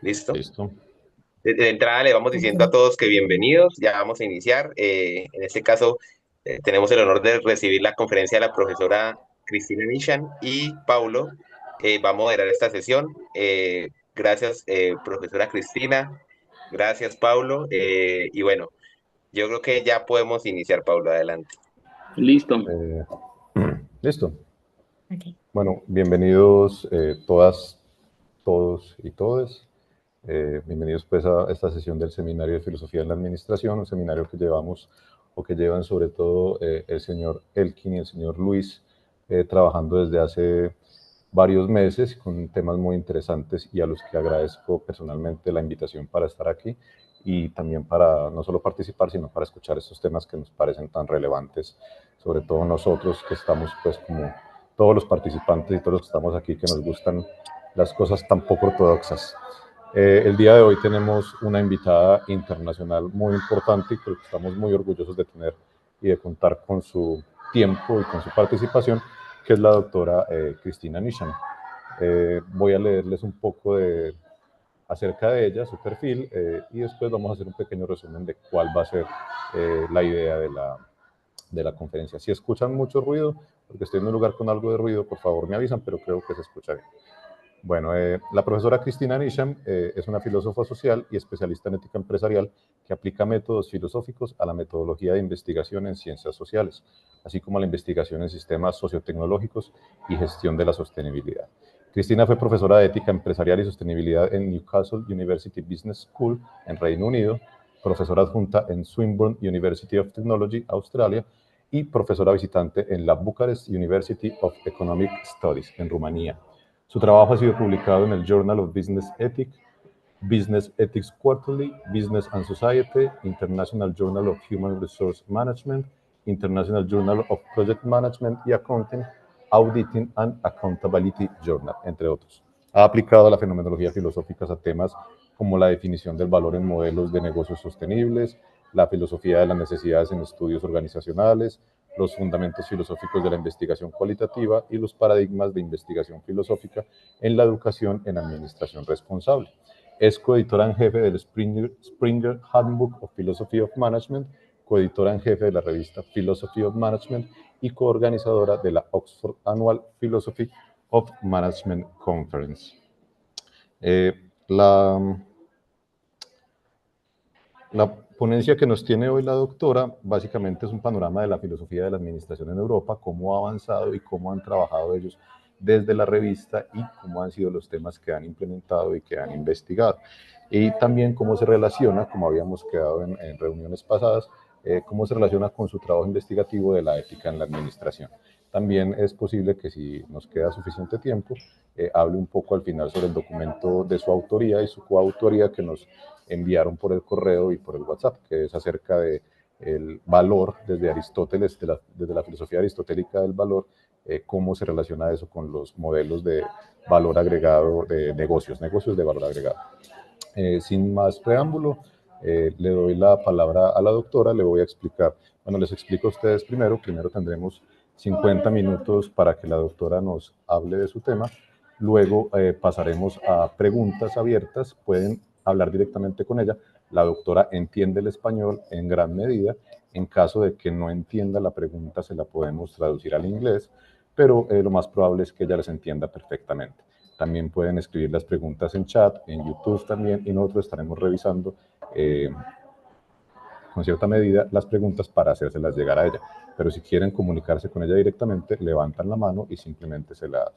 Listo. Listo. De entrada le vamos diciendo a todos que bienvenidos, ya vamos a iniciar. En este caso tenemos el honor de recibir la conferencia de la profesora Cristina Neesham y Paulo va a moderar esta sesión. Gracias, profesora Cristina. Gracias, Paulo. Y bueno, yo creo que ya podemos iniciar, Paulo. Adelante. Listo. Listo. Okay. Bueno, bienvenidos todas, todos y todes. Bienvenidos pues a esta sesión del Seminario de Filosofía en la Administración, un seminario que llevamos o que llevan sobre todo el señor Elkin y el señor Luis trabajando desde hace varios meses con temas muy interesantes y a los que agradezco personalmente la invitación para estar aquí y también para no solo participar, sino para escuchar estos temas que nos parecen tan relevantes, sobre todo nosotros que estamos pues como todos los participantes y todos los que estamos aquí que nos gustan las cosas tan poco ortodoxas. El día de hoy tenemos una invitada internacional muy importante y creo que estamos muy orgullosos de tener y de contar con su tiempo y con su participación, que es la doctora Cristina Neesham. Voy a leerles un poco acerca de ella, su perfil, y después vamos a hacer un pequeño resumen de cuál va a ser la idea de la conferencia. Si escuchan mucho ruido, porque estoy en un lugar con algo de ruido, por favor me avisan, pero creo que se escucha bien. Bueno, la profesora Cristina Neesham es una filósofa social y especialista en ética empresarial que aplica métodos filosóficos a la metodología de investigación en ciencias sociales, así como a la investigación en sistemas sociotecnológicos y gestión de la sostenibilidad. Cristina fue profesora de ética empresarial y sostenibilidad en Newcastle University Business School en Reino Unido, profesora adjunta en Swinburne University of Technology, Australia, y profesora visitante en la Bucharest University of Economic Studies en Rumanía. Su trabajo ha sido publicado en el Journal of Business Ethics, Business Ethics Quarterly, Business and Society, International Journal of Human Resource Management, International Journal of Project Management y Accounting, Auditing and Accountability Journal, entre otros. Ha aplicado la fenomenología filosófica a temas como la definición del valor en modelos de negocios sostenibles, la filosofía de las necesidades en estudios organizacionales, los fundamentos filosóficos de la investigación cualitativa y los paradigmas de investigación filosófica en la educación en administración responsable. Es coeditora en jefe del Springer Handbook of Philosophy of Management, coeditora en jefe de la revista Philosophy of Management y coorganizadora de la Oxford Annual Philosophy of Management Conference. La ponencia que nos tiene hoy la doctora básicamente es un panorama de la filosofía de la administración en Europa, cómo ha avanzado y cómo han trabajado ellos desde la revista y cómo han sido los temas que han implementado y que han investigado. Y también cómo se relaciona, como habíamos quedado en reuniones pasadas, cómo se relaciona con su trabajo investigativo de la ética en la administración. También es posible que si nos queda suficiente tiempo, hable un poco al final sobre el documento de su autoría y su coautoría que nos enviaron por el correo y por el WhatsApp, que es acerca del valor desde Aristóteles, desde la filosofía aristotélica del valor, cómo se relaciona eso con los modelos de valor agregado de negocios de valor agregado. Sin más preámbulo, le doy la palabra a la doctora, le voy a explicar, bueno, les explico a ustedes primero tendremos 50 minutos para que la doctora nos hable de su tema, luego pasaremos a preguntas abiertas, pueden hablar directamente con ella, la doctora entiende el español en gran medida, en caso de que no entienda la pregunta se la podemos traducir al inglés, pero lo más probable es que ella les entienda perfectamente. También pueden escribir las preguntas en chat, en YouTube también, y nosotros estaremos revisando con cierta medida las preguntas para hacérselas llegar a ella. Pero si quieren comunicarse con ella directamente, levantan la mano y simplemente se las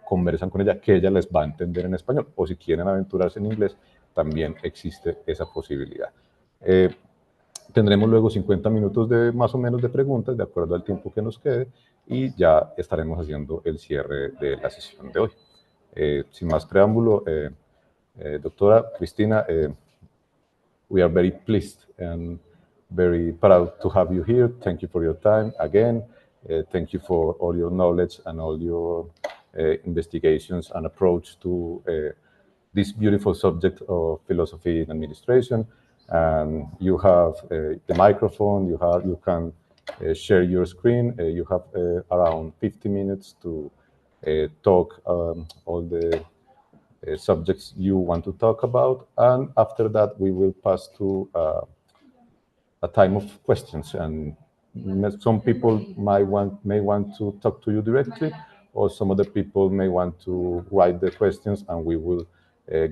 conversan con ella, que ella les va a entender en español. O si quieren aventurarse en inglés, también existe esa posibilidad. Tendremos luego 50 minutos de más o menos de preguntas, de acuerdo al tiempo que nos quede, y ya estaremos haciendo el cierre de la sesión de hoy. Sin más preámbulo, doctora Cristina, we are very pleased and very proud to have you here. Thank you for your time again. Thank you for all your knowledge and all your investigations and approach to this beautiful subject of philosophy in administration. And you have the microphone, you can share your screen. You have around 50 minutes to talk all the subjects you want to talk about, and after that we will pass to a time of questions, and some people may want to talk to you directly, or some other people may want to write the questions and we will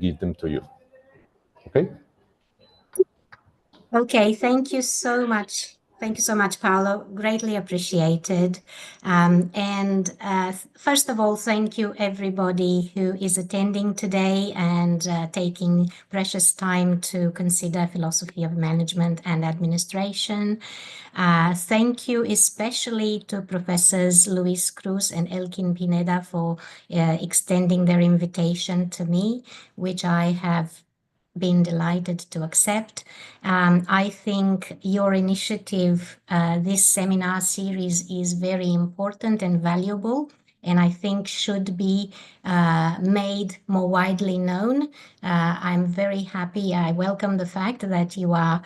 give them to you. Okay? Okay, thank you so much. Thank you so much, Paolo. Greatly appreciated. First of all, thank you everybody who is attending today and taking precious time to consider philosophy of management and administration. Thank you especially to Professors Luis Cruz and Elkin Pineda for extending their invitation to me, which I have been delighted to accept. I think your initiative, this seminar series, is very important and valuable, and I think should be made more widely known. I'm very happy. I welcome the fact that you are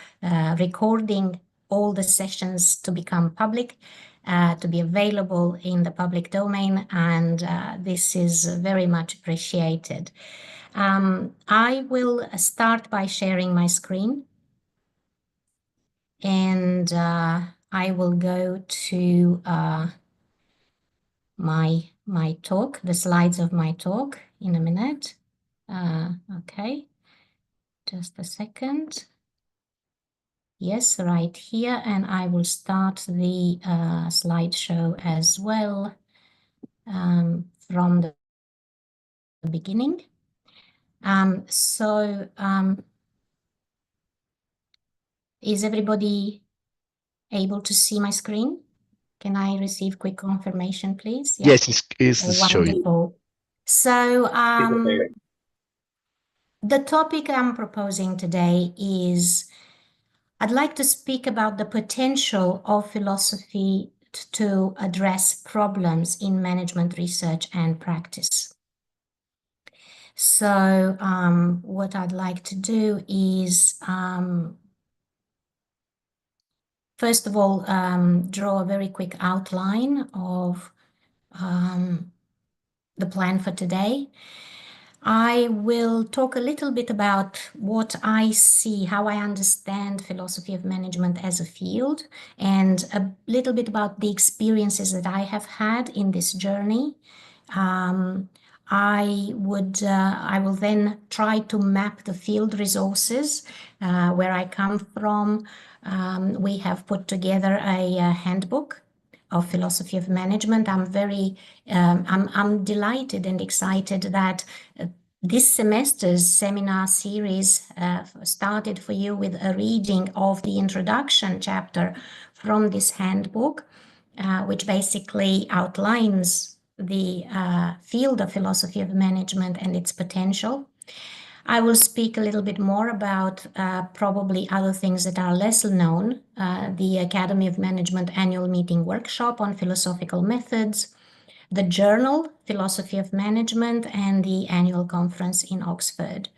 recording all the sessions to become public, to be available in the public domain, and this is very much appreciated. I will start by sharing my screen, and I will go to my talk, the slides of my talk in a minute. Okay, just a second. Yes, right here, and I will start the slideshow as well from the beginning. Is everybody able to see my screen? Can I receive quick confirmation, please? Yeah. Yes, it's showing. Wonderful. So the topic I'm proposing today is, I'd like to speak about the potential of philosophy to address problems in management research and practice. So what I'd like to do is, first of all, draw a very quick outline of the plan for today. I will talk a little bit about what I see, how I understand philosophy of management as a field, and a little bit about the experiences that I have had in this journey. I will then try to map the field resources where I come from. We have put together a handbook of philosophy of management. I'm delighted and excited that this semester's seminar series started for you with a reading of the introduction chapter from this handbook, which basically outlines the field of philosophy of management and its potential. I will speak a little bit more about probably other things that are less known, the Academy of Management annual meeting workshop on philosophical methods, the journal Philosophy of Management, and the annual conference in Oxford.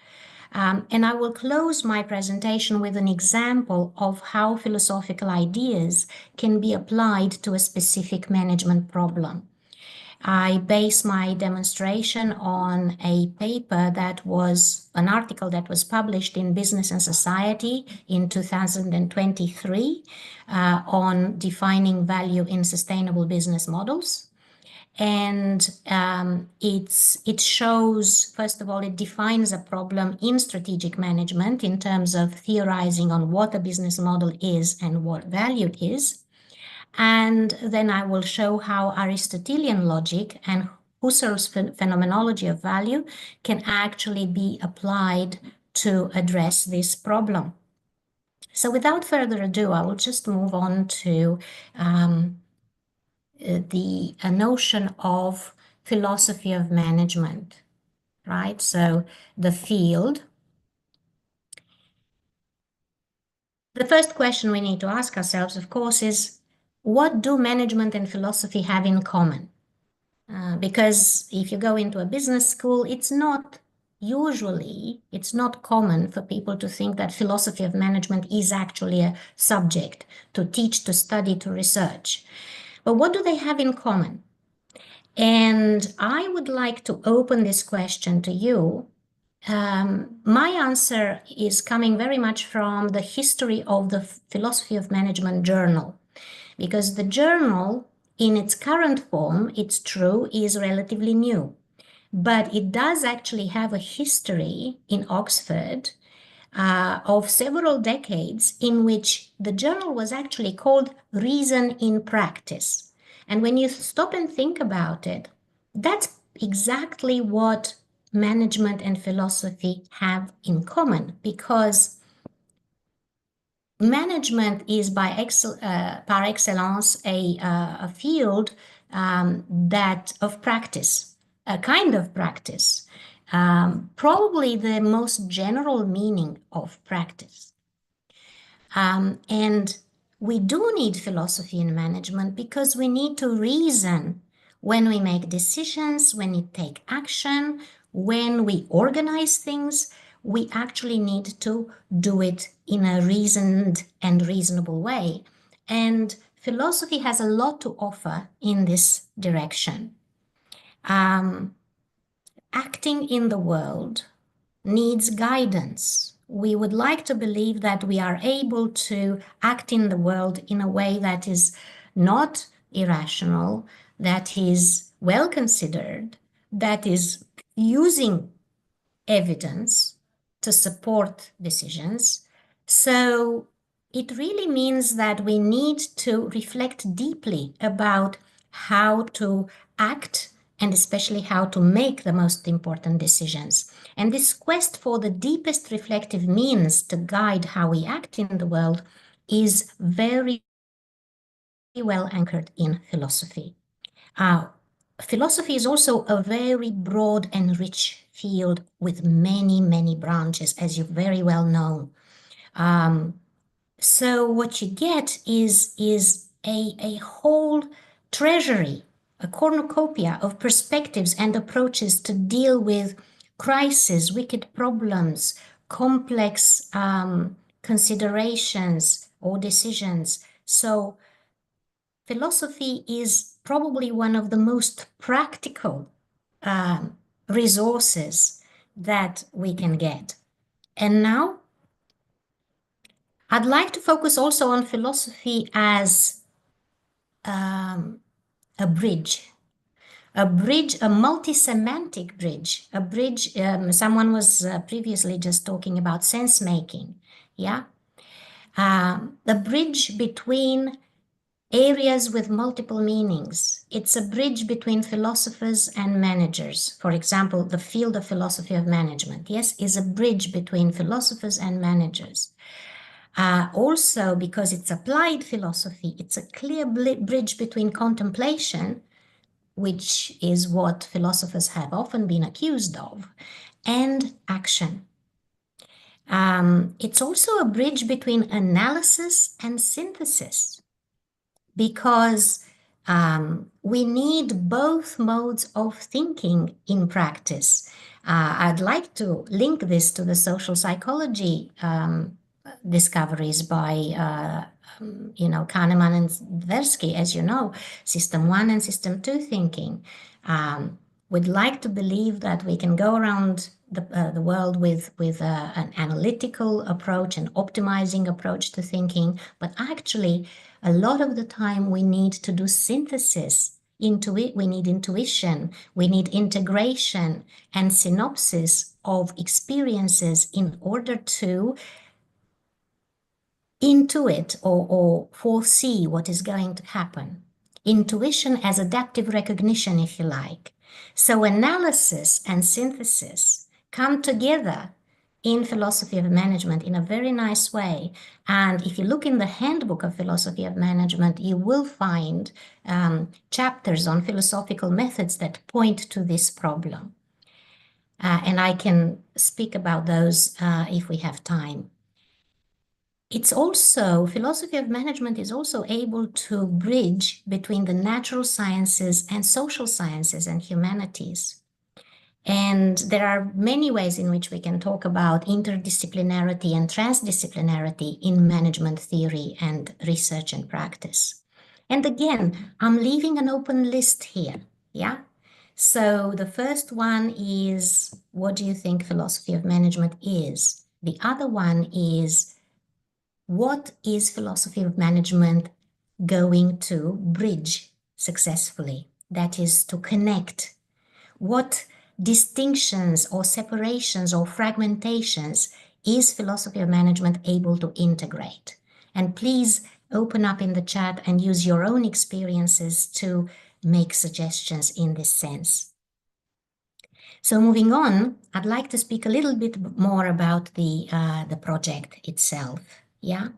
And I will close my presentation with an example of how philosophical ideas can be applied to a specific management problem. I base my demonstration on a paper that was an article that was published in Business and Society in 2023 on defining value in sustainable business models. And it shows, first of all, it defines a problem in strategic management in terms of theorizing on what a business model is and what value it is. And then I will show how Aristotelian logic and Husserl's phenomenology of value can actually be applied to address this problem. So without further ado, I will just move on to the notion of philosophy of management, right? So the field. The first question we need to ask ourselves, of course, is what do management and philosophy have in common? Because if you go into a business school, it's not common for people to think that philosophy of management is actually a subject to teach, to study, to research. But what do they have in common? And I would like to open this question to you My answer is coming very much from the history of the Philosophy of Management journal, because the journal, in its current form, it's true, is relatively new. But it does actually have a history in Oxford of several decades in which the journal was actually called Reason in Practice. And when you stop and think about it, that's exactly what management and philosophy have in common, because management is par excellence a field that of practice, a kind of practice, probably the most general meaning of practice. And we do need philosophy in management because we need to reason when we make decisions, when we take action, when we organize things. We actually need to do it in a reasoned and reasonable way. And philosophy has a lot to offer in this direction. Acting in the world needs guidance. We would like to believe that we are able to act in the world in a way that is not irrational, that is well considered, that is using evidence to support decisions. So it really means that we need to reflect deeply about how to act and especially how to make the most important decisions. And this quest for the deepest reflective means to guide how we act in the world is very well anchored in philosophy. Philosophy is also a very broad and rich field with many, many branches, as you very well know. So what you get is a whole treasury, a cornucopia of perspectives and approaches to deal with crises, wicked problems, complex considerations or decisions. So philosophy is probably one of the most practical resources that we can get. And now I'd like to focus also on philosophy as a bridge, a multi-semantic bridge, a bridge. Someone was previously just talking about sense making, yeah? The bridge between areas with multiple meanings. It's a bridge between philosophers and managers. For example, the field of philosophy of management, yes, is a bridge between philosophers and managers. Also, because it's applied philosophy, it's a clear bridge between contemplation, which is what philosophers have often been accused of, and action. It's also a bridge between analysis and synthesis, because we need both modes of thinking in practice. I'd like to link this to the social psychology discoveries by Kahneman and Tversky, as you know, System 1 and System 2 thinking. We'd like to believe that we can go around the world with an analytical approach, an optimizing approach to thinking, but actually a lot of the time we need to do synthesis. We need intuition, we need integration and synopsis of experiences in order to intuit or foresee what is going to happen. Intuition as adaptive recognition, if you like. So analysis and synthesis come together in philosophy of management in a very nice way. And if you look in the handbook of philosophy of management, you will find chapters on philosophical methods that point to this problem. And I can speak about those if we have time. It's also, philosophy of management is also able to bridge between the natural sciences and social sciences and humanities. And there are many ways in which we can talk about interdisciplinarity and transdisciplinarity in management theory and research and practice. And again, I'm leaving an open list here, yeah? So the first one is, what do you think philosophy of management is? The other one is, what is philosophy of management going to bridge successfully? That is, to connect. What distinctions or separations or fragmentations is philosophy of management able to integrate? And please open up in the chat and use your own experiences to make suggestions in this sense. So moving on, I'd like to speak a little bit more about the project itself. Yeah,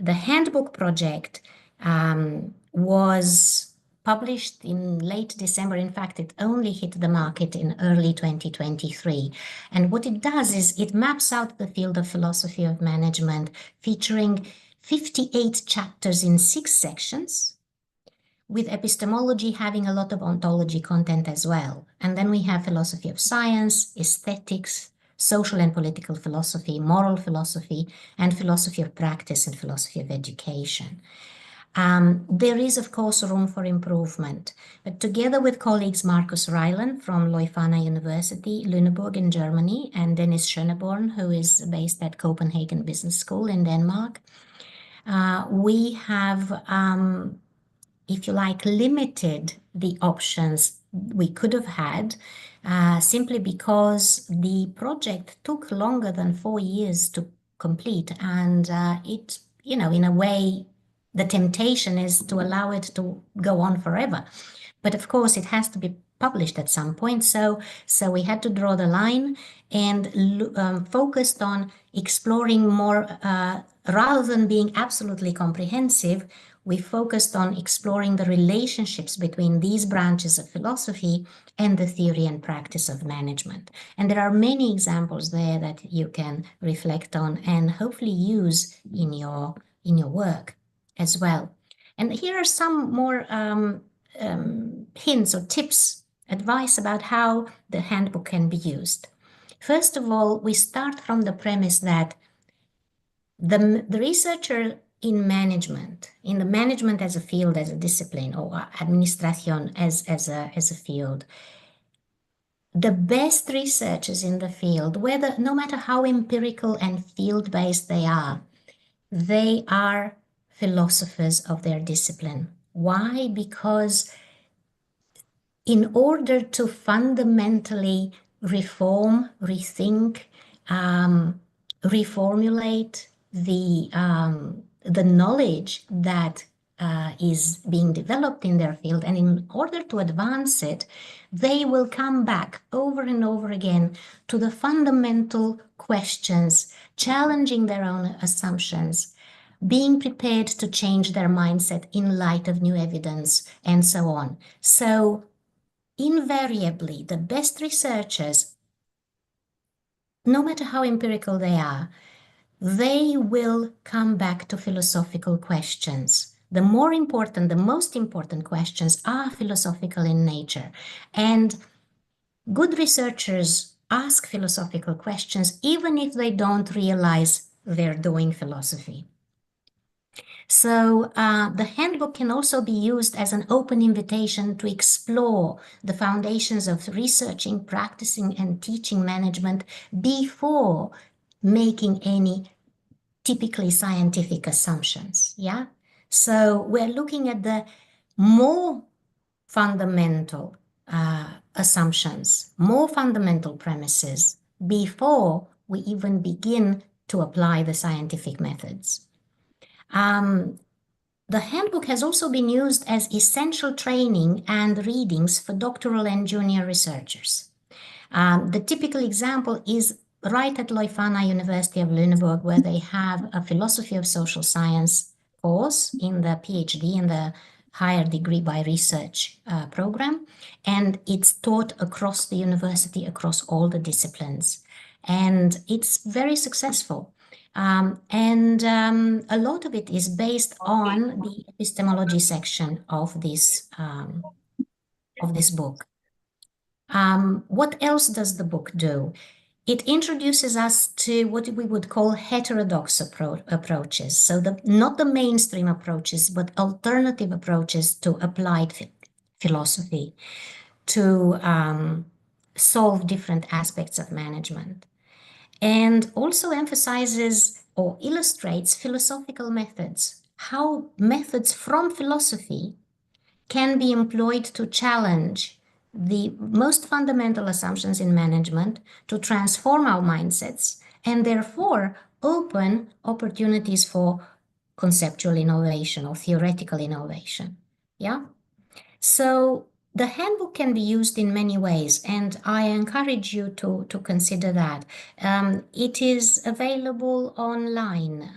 the handbook project was published in late December. In fact, it only hit the market in early 2023. And what it does is it maps out the field of philosophy of management, featuring 58 chapters in 6 sections, with epistemology having a lot of ontology content as well. And then we have philosophy of science, aesthetics, social and political philosophy, moral philosophy, and philosophy of practice and philosophy of education. There is, of course, room for improvement. But together with colleagues Markus Reilen from Leuphana University, Lüneburg in Germany, and Dennis Schöneborn, who is based at Copenhagen Business School in Denmark, we have, if you like, limited the options we could have had, simply because the project took longer than 4 years to complete. And it, you know, in a way, the temptation is to allow it to go on forever. But of course, it has to be published at some point. So we had to draw the line and focused on exploring more, rather than being absolutely comprehensive. We focused on exploring the relationships between these branches of philosophy and the theory and practice of management. And there are many examples there that you can reflect on and hopefully use in your work as well. And here are some more hints or tips, advice about how the handbook can be used. First of all, we start from the premise that the researcher in the management as a field, as a discipline, or administration as a field, the best researchers in the field, no matter how empirical and field-based they are philosophers of their discipline. Why? Because in order to fundamentally reform, rethink, reformulate the knowledge that is being developed in their field, and in order to advance it, they will come back over and over again to the fundamental questions, challenging their own assumptions, being prepared to change their mindset in light of new evidence, and so on. So invariably, the best researchers, no matter how empirical they are, they will come back to philosophical questions. The most important questions are philosophical in nature. And good researchers ask philosophical questions even if they don't realize they're doing philosophy. So the handbook can also be used as an open invitation to explore the foundations of researching, practicing, and teaching management before making any typically scientific assumptions. Yeah. So we're looking at the more fundamental assumptions, more fundamental premises before we even begin to apply the scientific methods. The handbook has also been used as essential training and readings for doctoral and junior researchers. The typical example is right at Leuphana University of Lüneburg, where they have a philosophy of social science course in the PhD, in the higher degree by research program. And it's taught across the university, across all the disciplines. And it's very successful. A lot of it is based on the epistemology section of this book. What else does the book do? It introduces us to what we would call heterodox approaches. So not the mainstream approaches, but alternative approaches to applied philosophy. to solve different aspects of management, and also emphasizes or illustrates philosophical methods, how methods from philosophy can be employed to challenge the most fundamental assumptions in management, to transform our mindsets, and therefore open opportunities for conceptual innovation or theoretical innovation. Yeah. So the handbook can be used in many ways, and I encourage you to consider that. It is available online,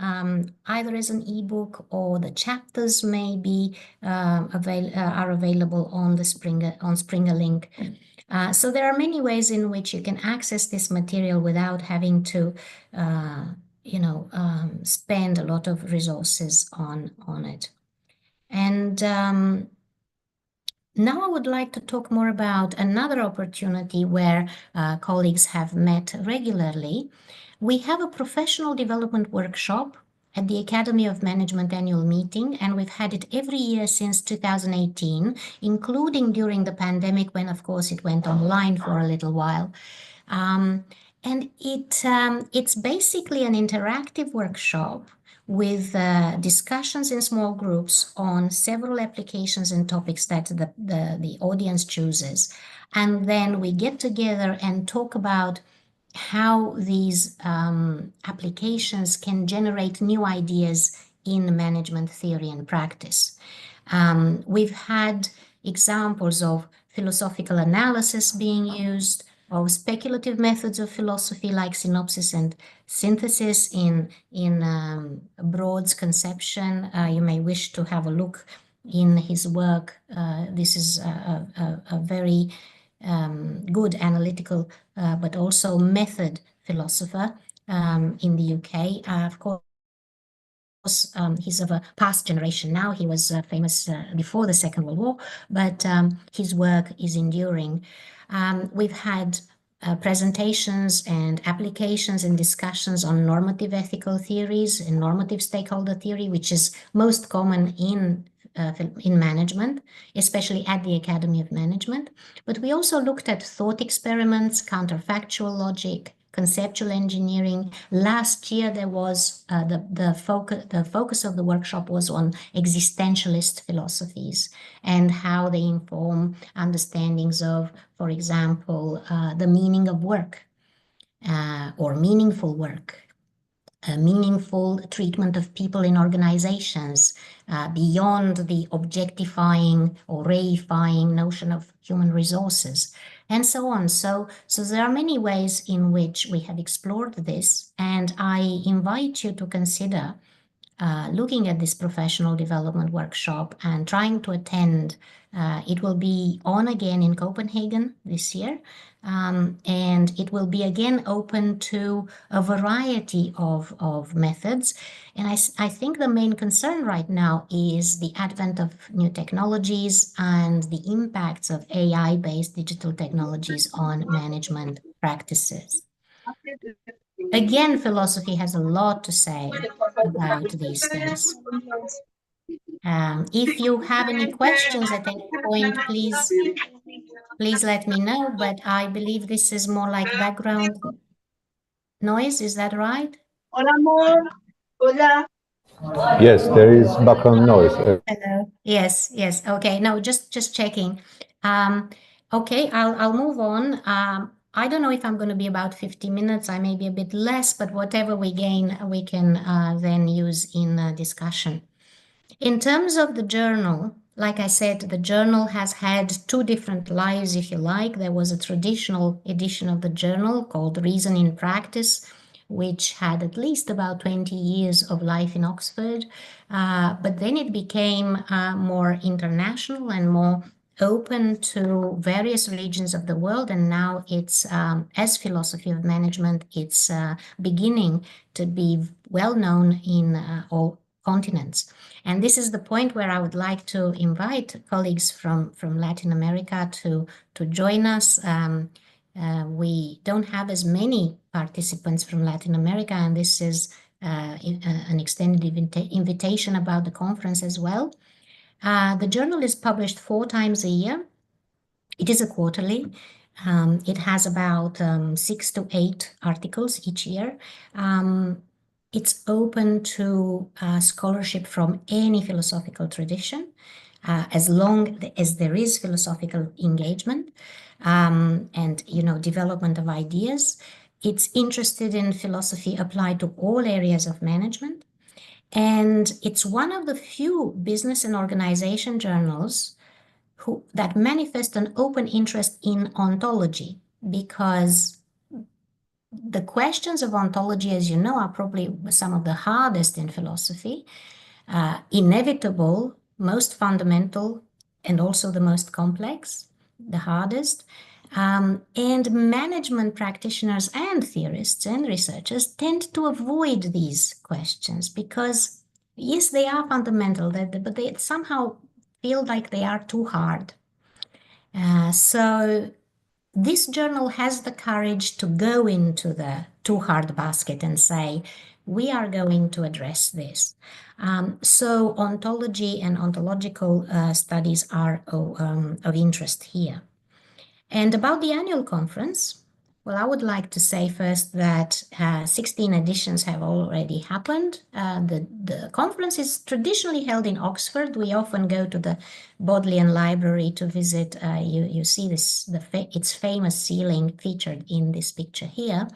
either as an ebook, or the chapters may be are available on the Springer link. So there are many ways in which you can access this material without having to spend a lot of resources on it. And now I would like to talk more about another opportunity where colleagues have met regularly. We have a professional development workshop at the Academy of Management annual meeting, and we've had it every year since 2018, including during the pandemic, when, of course, it went online for a little while. And it's basically an interactive workshop with discussions in small groups on several applications and topics that the audience chooses. And then we get together and talk about how these applications can generate new ideas in management theory and practice. We've had examples of philosophical analysis being used, of speculative methods of philosophy like synopsis and synthesis in Broad's conception. You may wish to have a look in his work. This is a very good analytical but also method philosopher in the UK. Of course, he's of a past generation now. He was famous before the Second World War, but his work is enduring. We've had presentations and applications and discussions on normative ethical theories and normative stakeholder theory, which is most common in management, especially at the Academy of Management. But we also looked at thought experiments, counterfactual logic, conceptual engineering. Last year, there was the focus of the workshop was on existentialist philosophies and how they inform understandings of, for example, the meaning of work or meaningful work, a meaningful treatment of people in organizations beyond the objectifying or reifying notion of human resources, and so on. So there are many ways in which we have explored this, and I invite you to consider looking at this professional development workshop and trying to attend. It will be on again in Copenhagen this year, and it will be again open to a variety of methods. And I think the main concern right now is the advent of new technologies and the impacts of AI-based digital technologies on management practices. Again, philosophy has a lot to say about these things. If you have any questions at any point, please let me know, but I believe this is more like background noise. Is that right? Hola, amor. Hola. Yes, there is background noise. Hello. Yes. Okay. No, just checking. Okay, I'll move on. I don't know if I'm going to be about 50 minutes. I may be a bit less, but whatever we gain, we can then use in discussion. In terms of the journal, like I said, the journal has had two different lives, if you like. There was a traditional edition of the journal called Reason in Practice, which had at least about 20 years of life in Oxford. But then it became more international and more open to various regions of the world. And now it's, as philosophy of management, it's beginning to be well known in all continents. And this is the point where I would like to invite colleagues from Latin America to join us. We don't have as many participants from Latin America, and this is an extended invitation about the conference as well. The journal is published 4 times a year. It is a quarterly. It has about 6 to 8 articles each year. It's open to scholarship from any philosophical tradition, as long as there is philosophical engagement and, you know, development of ideas. It's interested in philosophy applied to all areas of management. And it's one of the few business and organization journals that manifest an open interest in ontology, because the questions of ontology, as you know, are probably some of the hardest in philosophy, inevitable, most fundamental, and also the most complex, the hardest. And management practitioners and theorists and researchers tend to avoid these questions because, yes, they are fundamental, but they somehow feel like they are too hard. So this journal has the courage to go into the too hard basket and say, we are going to address this. So ontology and ontological studies are of interest here. And about the annual conference, well, I would like to say first that 16 editions have already happened. The conference is traditionally held in Oxford. We often go to the Bodleian Library to visit. You see this, its famous ceiling featured in this picture here.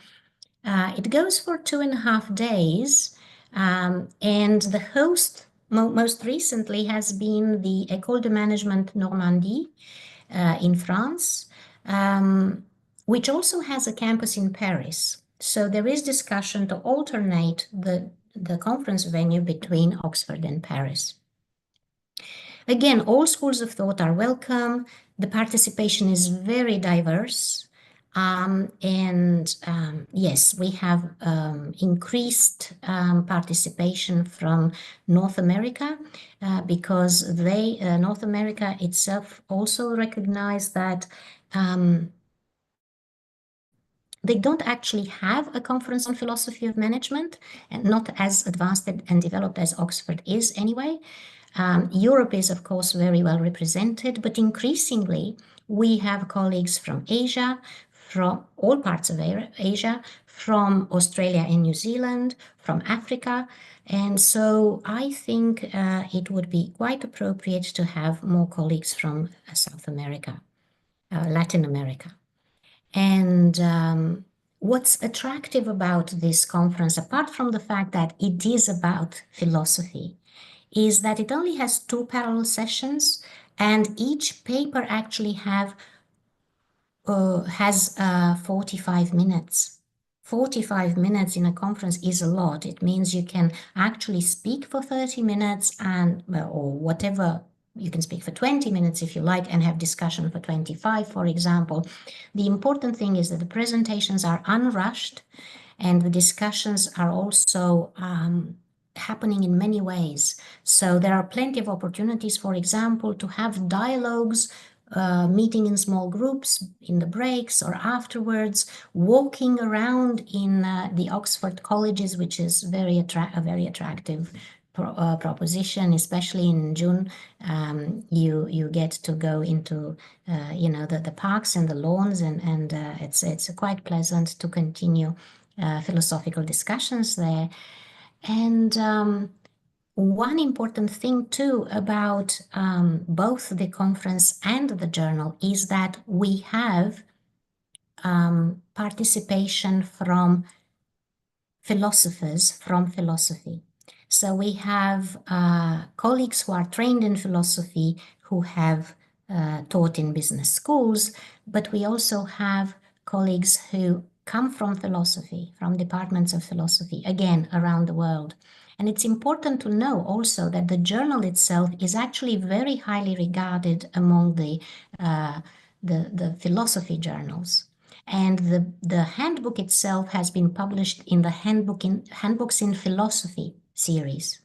It goes for 2.5 days, and the host most recently has been the École de Management Normandie in France, which also has a campus in Paris. So there is discussion to alternate the conference venue between Oxford and Paris. Again, all schools of thought are welcome. The participation is very diverse. Yes, we have increased participation from North America because North America itself also recognized that they don't actually have a conference on philosophy of management, and not as advanced and developed as Oxford is anyway. Europe is, of course, very well represented, but increasingly we have colleagues from Asia, from all parts of Asia, from Australia and New Zealand, from Africa. And so I think it would be quite appropriate to have more colleagues from South America, Latin America. And what's attractive about this conference, apart from the fact that it is about philosophy, is that it only has 2 parallel sessions, and each paper actually has 45 minutes. 45 minutes in a conference is a lot. It means you can actually speak for 30 minutes or whatever. You can speak for 20 minutes if you like and have discussion for 25, for example. The important thing is that the presentations are unrushed and the discussions are also happening in many ways. So there are plenty of opportunities, for example, to have dialogues, meeting in small groups in the breaks or afterwards, walking around in the Oxford colleges, which is a very attractive proposition, especially in June. You get to go into the parks and the lawns, and it's quite pleasant to continue philosophical discussions there. And one important thing too about both the conference and the journal is that we have participation from philosophers from philosophy. So we have colleagues who are trained in philosophy who have taught in business schools, but we also have colleagues who come from philosophy, from departments of philosophy, again, around the world. And it's important to know also that the journal itself is actually very highly regarded among the philosophy journals. And the handbook itself has been published in the Handbooks in Philosophy series.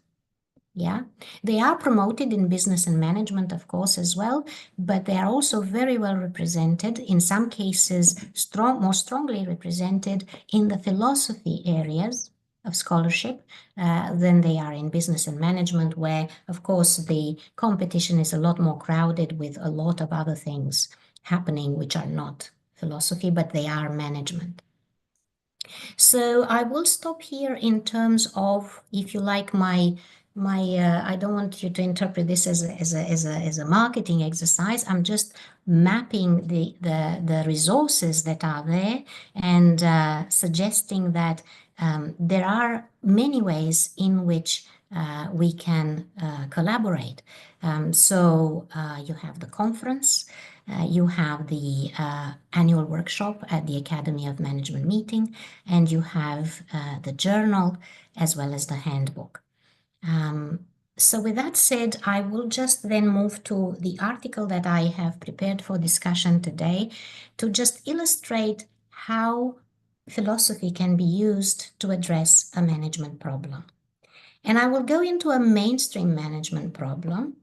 Yeah, they are promoted in business and management, of course, as well, but they are also very well represented, in some cases more strongly represented in the philosophy areas of scholarship than they are in business and management, where, of course, the competition is a lot more crowded with a lot of other things. happening which are not philosophy, but they are management. So I will stop here in terms of, if you like, my I don't want you to interpret this as a marketing exercise. I'm just mapping the resources that are there and suggesting that there are many ways in which we can collaborate. So you have the conference, you have the annual workshop at the Academy of Management meeting, and you have the journal as well as the handbook. So with that said, I will just then move to the article that I have prepared for discussion today to just illustrate how philosophy can be used to address a management problem. And I will go into a mainstream management problem,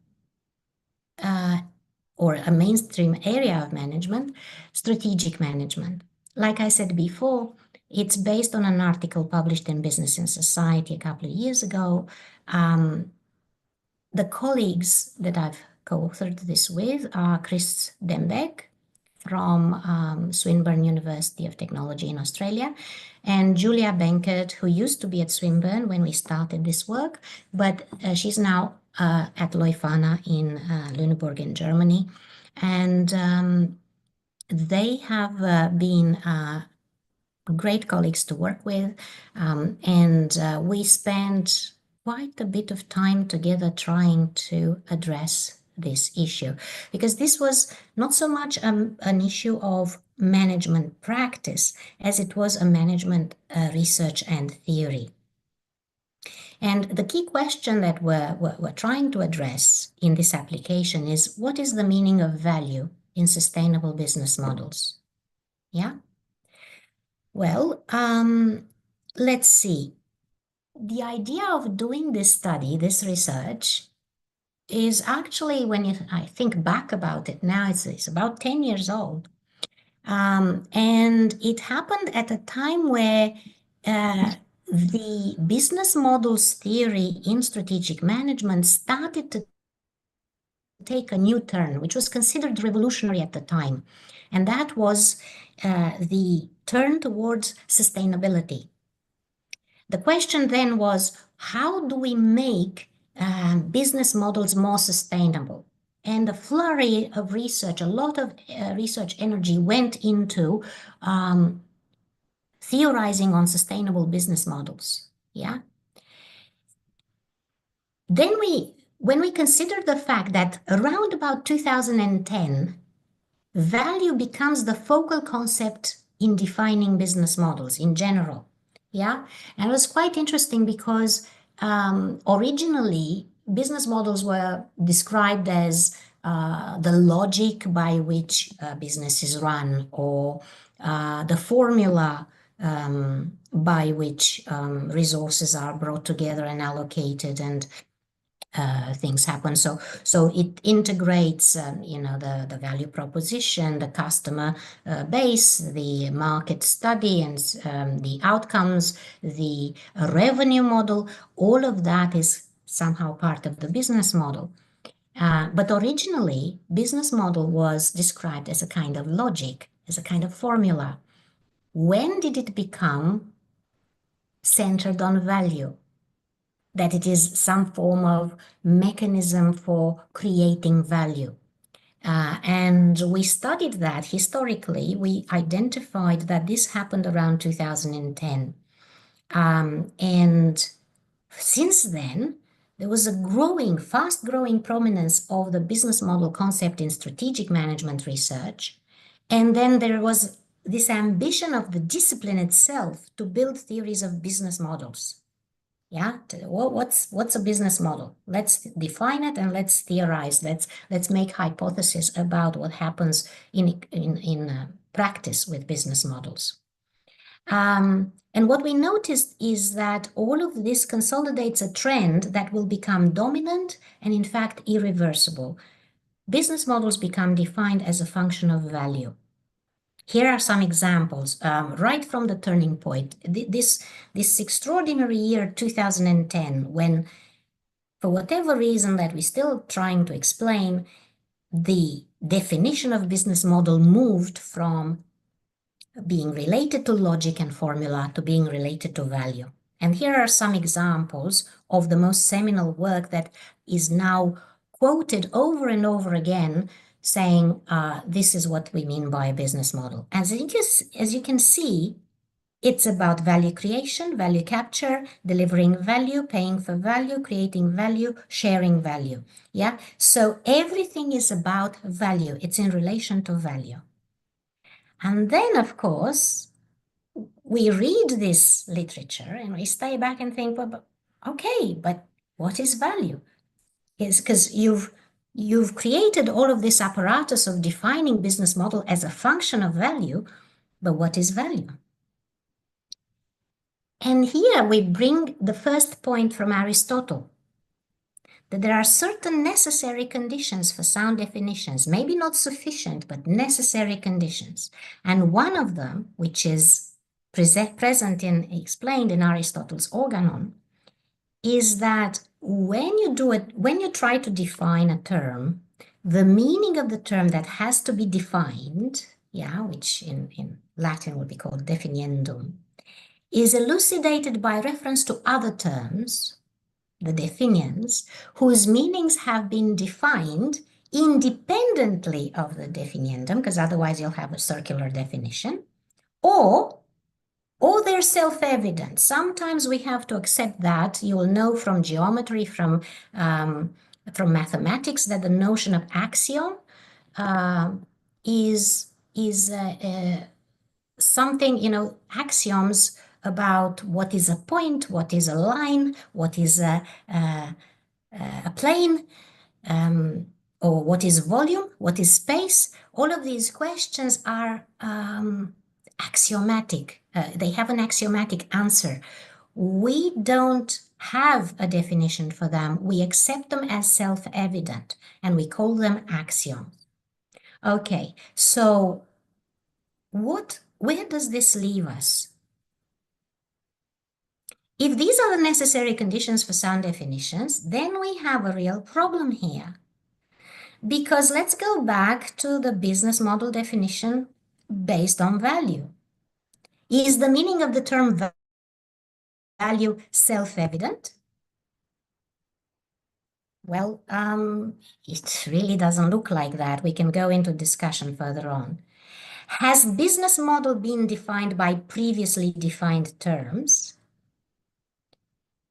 or a mainstream area of management, strategic management. Like I said before, it's based on an article published in Business and Society a couple of years ago. The colleagues that I've co-authored this with are Chris Dembeck from Swinburne University of Technology in Australia, and Julia Benkert, who used to be at Swinburne when we started this work, but she's now at Leuphana in Lüneburg in Germany. And they have been great colleagues to work with, and we spent quite a bit of time together trying to address this issue, because this was not so much an issue of management practice as it was a management research and theory. And the key question that we're trying to address in this application is, what is the meaning of value in sustainable business models? Yeah? Well, let's see. The idea of doing this study, this research, is actually, when I think back about it now, it's about 10 years old. And it happened at a time where the business models theory in strategic management started to take a new turn, which was considered revolutionary at the time. And that was the turn towards sustainability. The question then was, how do we make business models more sustainable? And a flurry of research, a lot of research energy went into theorizing on sustainable business models. Yeah. Then when we consider the fact that around about 2010, value becomes the focal concept in defining business models in general. Yeah, and it was quite interesting because originally business models were described as the logic by which business is run, or the formula by which resources are brought together and allocated, and things happen. So it integrates, the value proposition, the customer base, the market study, and the outcomes, the revenue model. All of that is somehow part of the business model. But originally, business model was described as a kind of logic, as a kind of formula. When did it become centered on value? That it is some form of mechanism for creating value. And we studied that historically. We identified that this happened around 2010. And since then, there was a fast-growing prominence of the business model concept in strategic management research. And then there was this ambition of the discipline itself to build theories of business models. Yeah, what's a business model? Let's define it and let's theorize. Let's make hypotheses about what happens in practice with business models. And what we noticed is that all of this consolidates a trend that will become dominant and, in fact, irreversible. Business models become defined as a function of value. Here are some examples, right from the turning point. This extraordinary year, 2010, when, for whatever reason that we're still trying to explain, the definition of business model moved from being related to logic and formula to being related to value. And here are some examples of the most seminal work that is now quoted over and over again, saying this is what we mean by a business model. As you can see, it's about value creation, value capture, delivering value, paying for value, creating value, sharing value. Yeah, so everything is about value. It's in relation to value. And then, of course, we read this literature and we stay back and think, well, okay, but what is value? It's because you've created all of this apparatus of defining business model as a function of value, but what is value? And here we bring the first point from Aristotle, that there are certain necessary conditions for sound definitions, maybe not sufficient, but necessary conditions. And one of them, which is explained in Aristotle's Organon, is that when you try to define a term, the meaning of the term that has to be defined, which in Latin would be called definiendum, is elucidated by reference to other terms, the definiens, whose meanings have been defined independently of the definiendum, because otherwise you'll have a circular definition, or they're self-evident. Sometimes we have to accept that. You will know from geometry, from mathematics, that the notion of axiom is something, axioms about what is a point, what is a line, what is a plane, or what is volume, what is space. All of these questions are axiomatic. They have an axiomatic answer. We don't have a definition for them. We accept them as self-evident, and we call them axioms. Okay, so where does this leave us? If these are the necessary conditions for sound definitions, then we have a real problem here. Because let's go back to the business model definition based on value. Is the meaning of the term value self-evident? Well, it really doesn't look like that. We can go into discussion further on. Has business model been defined by previously defined terms?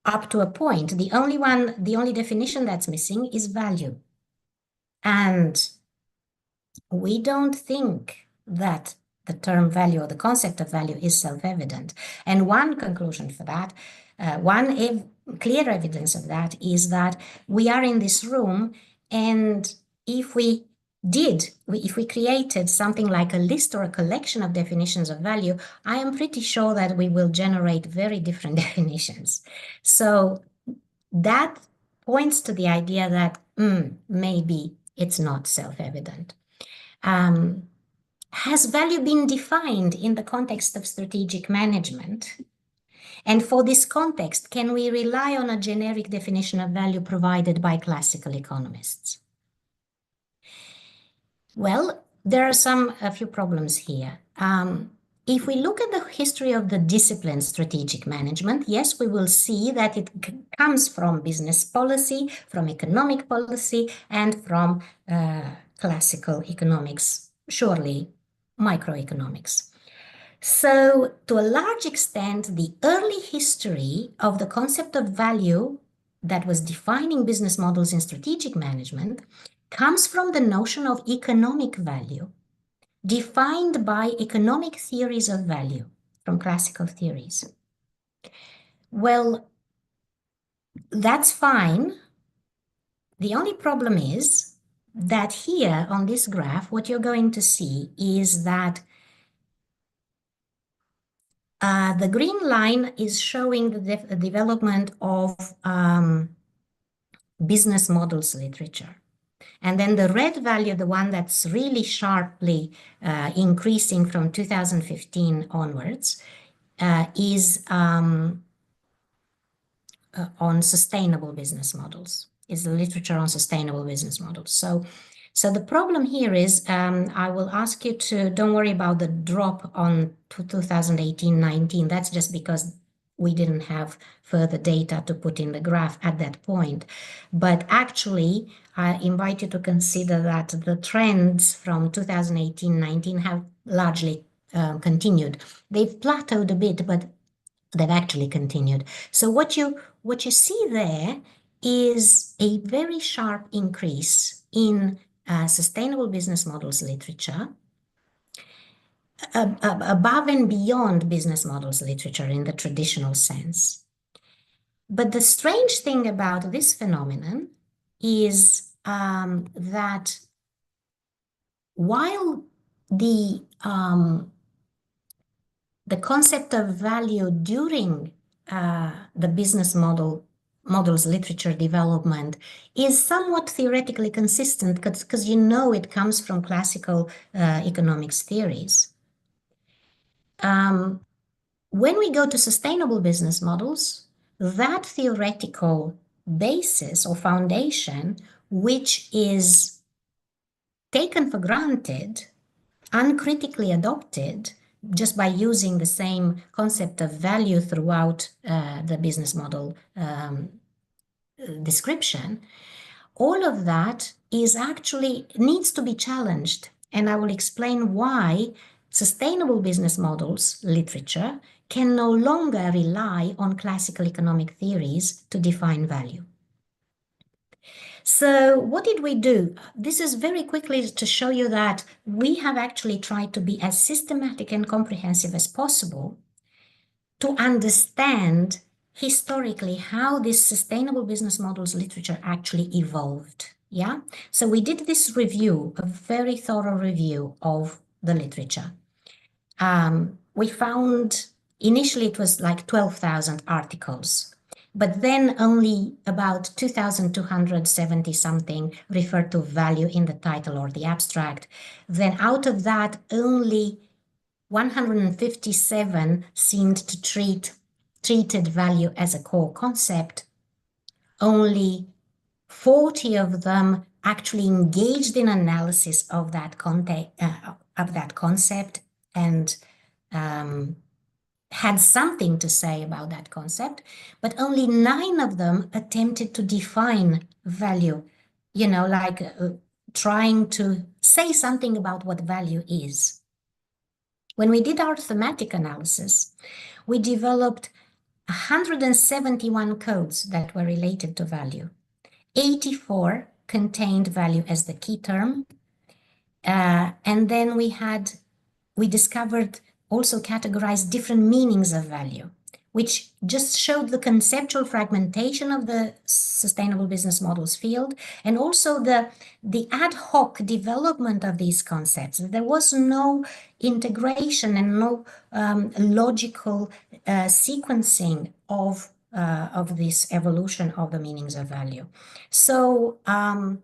Up to a point. The only definition that's missing is value. And we don't think that the term value or the concept of value is self-evident. And one conclusion for that, clear evidence of that is that we are in this room, and if we created something like a list or a collection of definitions of value, I am pretty sure that we will generate very different definitions. So that points to the idea that maybe it's not self-evident. Has value been defined in the context of strategic management? And for this context, can we rely on a generic definition of value provided by classical economists? Well, there are a few problems here. If we look at the history of the discipline strategic management, yes, we will see that it comes from business policy, from economic policy, and from classical economics, surely microeconomics. So, to a large extent, the early history of the concept of value that was defining business models in strategic management comes from the notion of economic value, defined by economic theories of value from classical theories. Well, that's fine. The only problem is that here on this graph, what you're going to see is that the green line is showing the development of business models literature. And then the red value, the one that's really sharply increasing from 2015 onwards, is on sustainable business models, is the literature on sustainable business models. So the problem here is, I will ask you to, don't worry about the drop on 2018-19. That's just because we didn't have further data to put in the graph at that point. But actually, I invite you to consider that the trends from 2018-19 have largely continued. They've plateaued a bit, but they've actually continued. So what you see there is a very sharp increase in sustainable business models literature, above and beyond business models literature in the traditional sense. But the strange thing about this phenomenon is that while the concept of value during the business models literature development is somewhat theoretically consistent, because you know it comes from classical economics theories. When we go to sustainable business models, that theoretical basis or foundation, which is taken for granted, uncritically adopted, just by using the same concept of value throughout the business model description, all of that is actually needs to be challenged. And I will explain why sustainable business models literature can no longer rely on classical economic theories to define value. So what did we do? This is very quickly to show you that we have actually tried to be as systematic and comprehensive as possible to understand historically how this sustainable business models literature actually evolved. Yeah, so we did this review, a very thorough review of the literature. We found initially it was like 12,000 articles, but then only about 2,270 something referred to value in the title or the abstract. Then out of that, only 157 seemed to treated value as a core concept. Only 40 of them actually engaged in analysis of that concept and had something to say about that concept, but only 9 of them attempted to define value, you know, like trying to say something about what value is. When we did our thematic analysis, we developed 171 codes that were related to value. 84 contained value as the key term. And then we discovered also categorized different meanings of value, which just showed the conceptual fragmentation of the sustainable business models field, and also the ad hoc development of these concepts. There was no integration and no logical sequencing of this evolution of the meanings of value. So out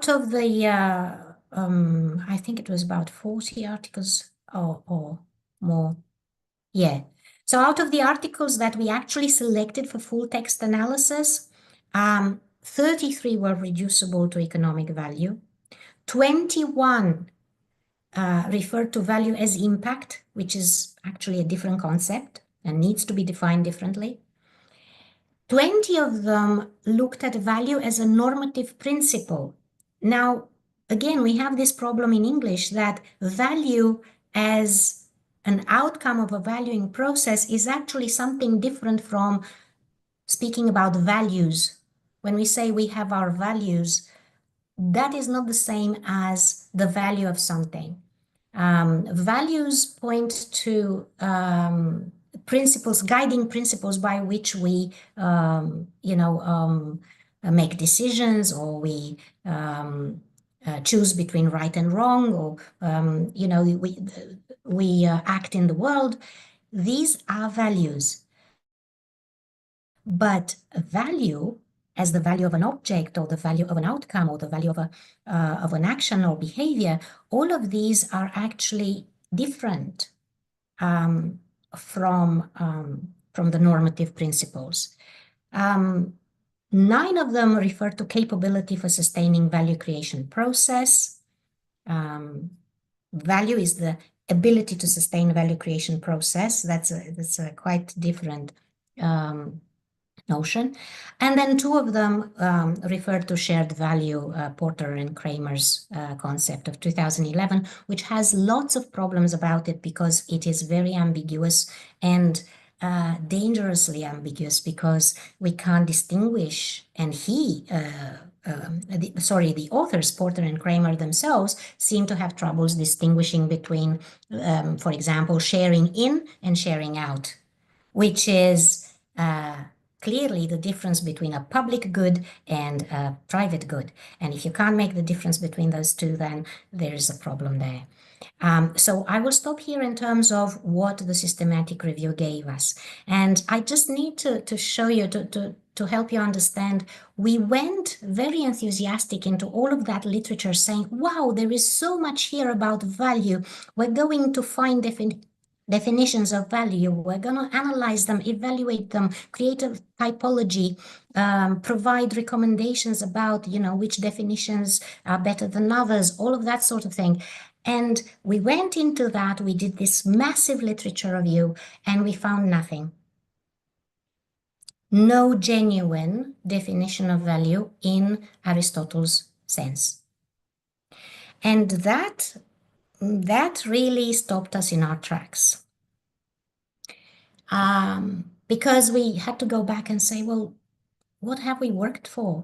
of the, I think it was about 40 articles or more. Yeah. So out of the articles that we actually selected for full text analysis, 33 were reducible to economic value. 21 referred to value as impact, which is actually a different concept and needs to be defined differently. 20 of them looked at value as a normative principle. Now, again, we have this problem in English that value as an outcome of a valuing process is actually something different from speaking about values. When we say we have our values, that is not the same as the value of something. Values point to principles, guiding principles by which we, make decisions, or we choose between right and wrong, or we act in the world. These are values. But value, as the value of an object, or the value of an outcome, or the value of an action or behavior, all of these are actually different from the normative principles. 9 of them refer to capability for sustaining value creation process. Value is the ability to sustain value creation process. That's a quite different notion. And then 2 of them refer to shared value, Porter and Kramer's concept of 2011, which has lots of problems about it because it is very ambiguous and dangerously ambiguous, because we can't distinguish, and the authors, Porter and Kramer themselves, seem to have troubles distinguishing between, for example, sharing in and sharing out, which is clearly the difference between a public good and a private good. And if you can't make the difference between those two, then there's a problem there. So I will stop here in terms of what the systematic review gave us. And I just need to show you, to help you understand, we went very enthusiastic into all of that literature saying, wow, there is so much here about value. We're going to find definitions of value. We're going to analyze them, evaluate them, create a typology, provide recommendations about, which definitions are better than others, all of that sort of thing. And we went into that, we did this massive literature review, and we found nothing. No genuine definition of value in Aristotle's sense. And that really stopped us in our tracks. Because we had to go back and say, well, what have we worked for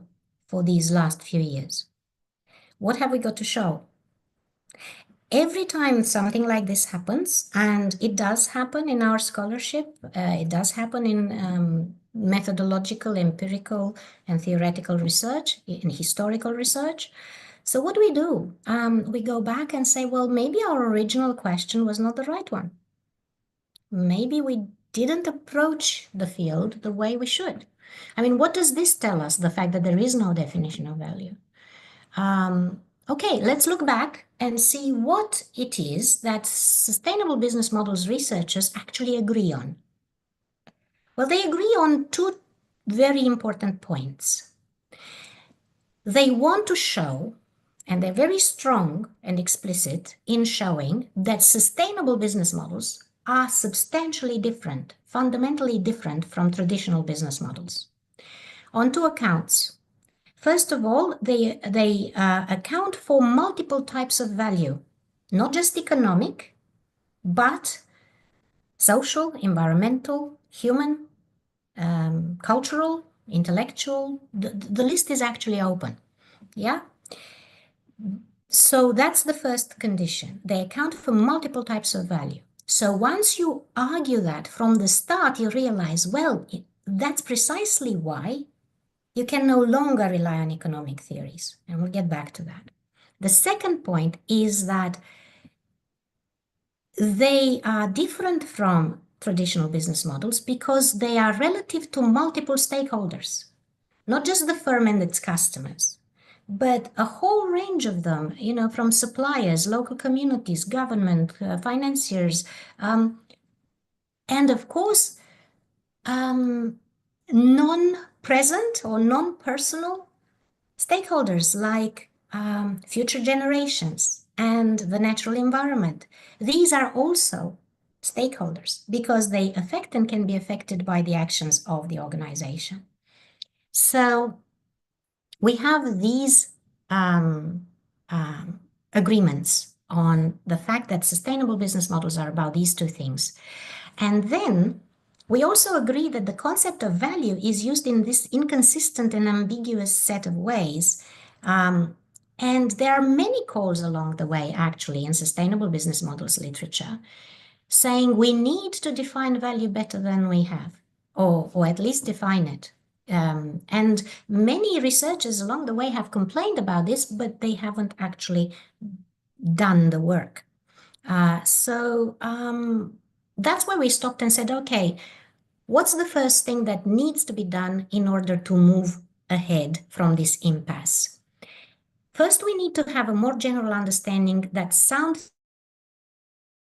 these last few years? What have we got to show? Every time something like this happens, and it does happen in our scholarship, it does happen in methodological, empirical, and theoretical research, in historical research. So what do? We go back and say, well, maybe our original question was not the right one. Maybe we didn't approach the field the way we should. I mean, what does this tell us, the fact that there is no definition of value? Okay, let's look back and see what it is that sustainable business models researchers actually agree on. Well, they agree on 2 very important points. They want to show, and they're very strong and explicit in showing, that sustainable business models are substantially different, fundamentally different from traditional business models, on 2 accounts. First of all, they account for multiple types of value, not just economic, but social, environmental, human, cultural, intellectual. The list is actually open. Yeah? So that's the first condition. They account for multiple types of value. So once you argue that from the start, you realize, well, that's precisely why you can no longer rely on economic theories, and we'll get back to that. The second point is that they are different from traditional business models because they are relative to multiple stakeholders, not just the firm and its customers, but a whole range of them, from suppliers, local communities, government, financiers, and of course, non-present or non-personal stakeholders like future generations and the natural environment. These are also stakeholders because they affect and can be affected by the actions of the organization. So we have these agreements on the fact that sustainable business models are about these 2 things. And then we also agree that the concept of value is used in this inconsistent and ambiguous set of ways. And there are many calls along the way, actually, in sustainable business models literature, saying we need to define value better than we have, or at least define it. And many researchers along the way have complained about this, but they haven't actually done the work. So that's where we stopped and said, okay, what's the first thing that needs to be done in order to move ahead from this impasse? First, we need to have a more general understanding that sound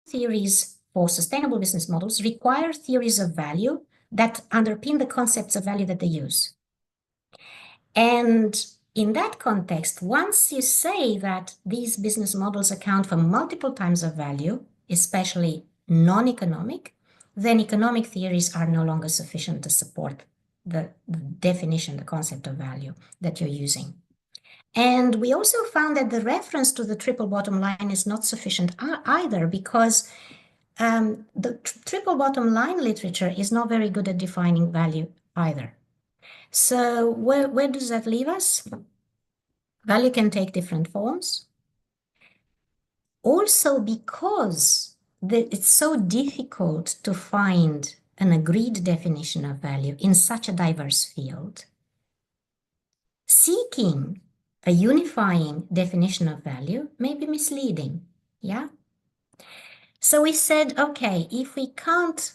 theories for sustainable business models require theories of value that underpin the concepts of value that they use. And in that context, once you say that these business models account for multiple types of value, especially non-economic, then economic theories are no longer sufficient to support the definition, the concept of value that you're using. And we also found that the reference to the triple bottom line is not sufficient either, because the triple bottom line literature is not very good at defining value either. So where does that leave us? Value can take different forms. Also, because it's so difficult to find an agreed definition of value in such a diverse field, seeking a unifying definition of value may be misleading, yeah? So we said, okay, if we can't,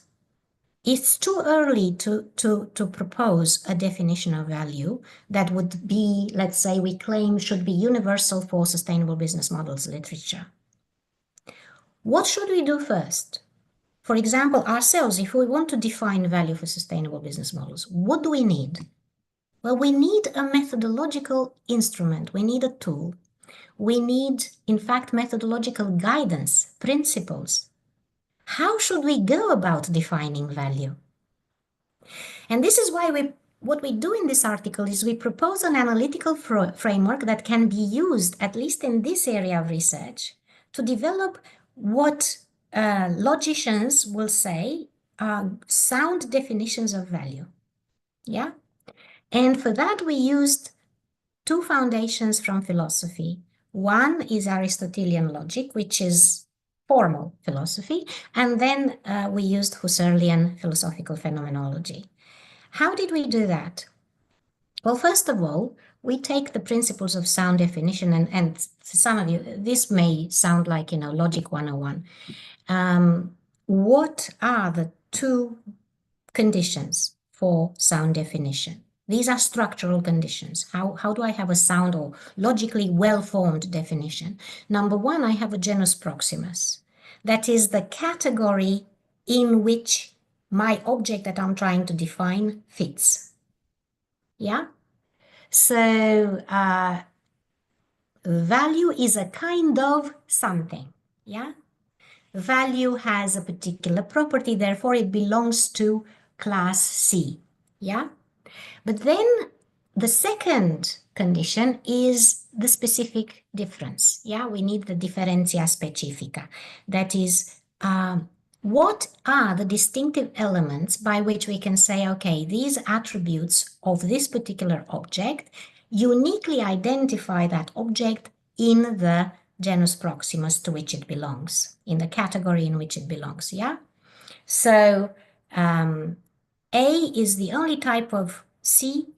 it's too early to propose a definition of value that would be, let's say, we claim should be universal for sustainable business models literature. What should we do first? For example, ourselves, if we want to define value for sustainable business models, what do we need? Well, we need a methodological instrument. We need a tool. We need, in fact, methodological guidance, principles. How should we go about defining value? And this is why what we do in this article is we propose an analytical framework that can be used, at least in this area of research, to develop what logicians will say are sound definitions of value. Yeah? And for that, we used two foundations from philosophy. One is Aristotelian logic, which is formal philosophy, and then we used Husserlian philosophical phenomenology. How did we do that? Well, first of all, we take the principles of sound definition, and for some of you, this may sound like, Logic 101. What are the two conditions for sound definition? These are structural conditions. How do I have a sound or logically well-formed definition? Number one, I have a genus proximus. That is the category in which my object that I'm trying to define fits. Yeah? So value is a kind of something. Yeah? Value has a particular property, therefore it belongs to class C. Yeah? But then the second condition is the specific difference. Yeah, we need the differentia specifica. That is, what are the distinctive elements by which we can say, okay, these attributes of this particular object uniquely identify that object in the genus proximus to which it belongs, in the category in which it belongs, yeah? So A is the only type of C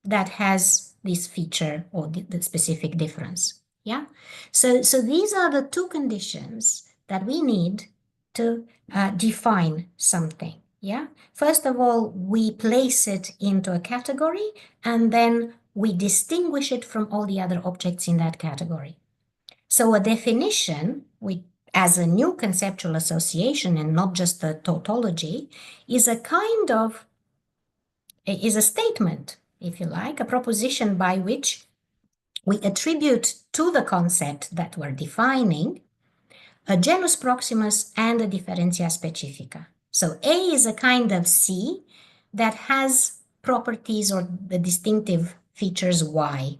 that has this feature or the specific difference, yeah? So these are the two conditions that we need to define something, yeah? First of all, we place it into a category, and then we distinguish it from all the other objects in that category. So a definition, as a new conceptual association and not just a tautology, is a kind of, is a statement, if you like, a proposition by which we attribute to the concept that we're defining a genus proximus and a differentia specifica. So A is a kind of C that has properties or the distinctive features Y.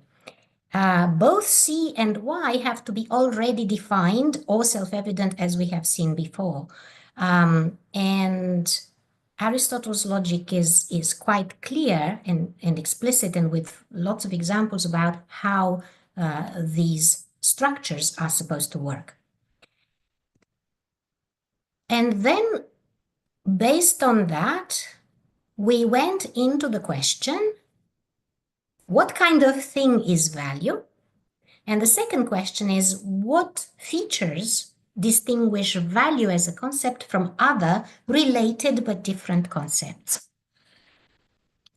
Both C and Y have to be already defined or self-evident, as we have seen before. And Aristotle's logic is quite clear and explicit, and with lots of examples about how these structures are supposed to work. And then, based on that, we went into the question, what kind of thing is value? And the second question is, what features distinguish value as a concept from other related but different concepts?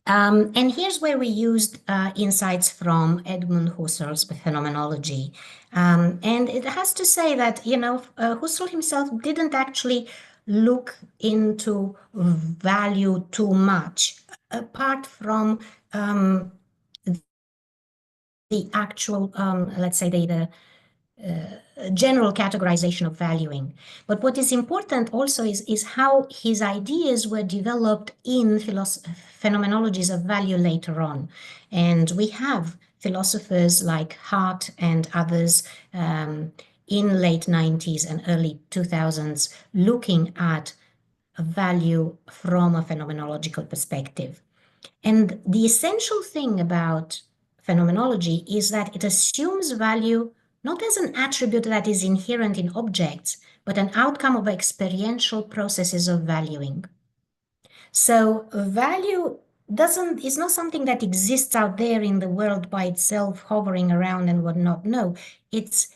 And here's where we used insights from Edmund Husserl's phenomenology. And it has to say that, Husserl himself didn't actually look into value too much, apart from the actual, let's say, the general categorization of valuing. But what is important also is how his ideas were developed in phenomenologies of value later on. And we have philosophers like Hart and others in late 90s and early 2000s looking at value from a phenomenological perspective. And the essential thing about phenomenology is that it assumes value not as an attribute that is inherent in objects, but an outcome of experiential processes of valuing. So value is not something that exists out there in the world by itself, hovering around and whatnot. No, it's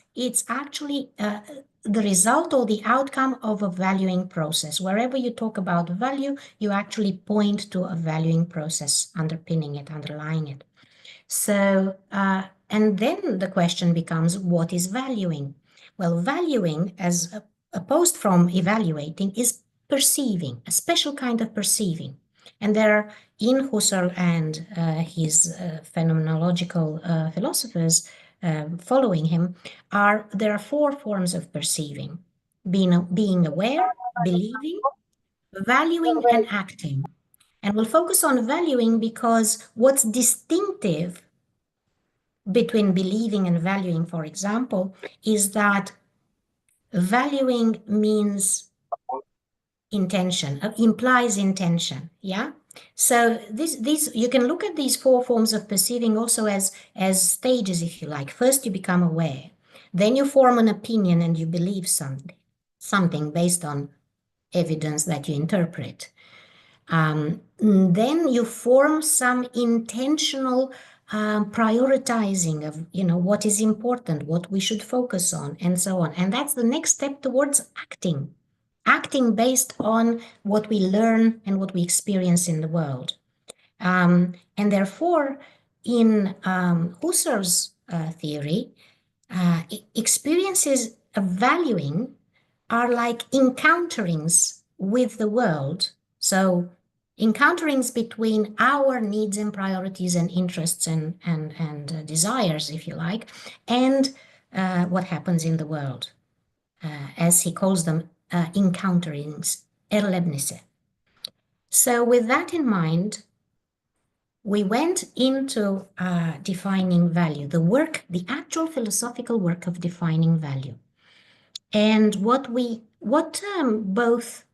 actually the result or the outcome of a valuing process. Wherever you talk about value, you actually point to a valuing process underpinning it, underlying it. So, and then the question becomes, what is valuing? Well, valuing, as opposed from evaluating, is perceiving, a special kind of perceiving. And there are, in Husserl and his phenomenological philosophers following him, there are 4 forms of perceiving: being aware, believing, valuing, and acting. And we'll focus on valuing because what's distinctive between believing and valuing, for example, is that valuing means intention, implies intention, yeah? So this you can look at these 4 forms of perceiving also as stages, if you like. First, you become aware. Then you form an opinion and you believe something based on evidence that you interpret. Then you form some intentional prioritizing of, what is important, what we should focus on, and so on. And that's the next step towards acting based on what we learn and what we experience in the world. And therefore, in Husserl's theory, experiences of valuing are like encounterings with the world. So encounterings between our needs and priorities and interests and desires, if you like, and what happens in the world, as he calls them, encounterings, Erlebnisse. So with that in mind, we went into defining value, the actual philosophical work of defining value. And what both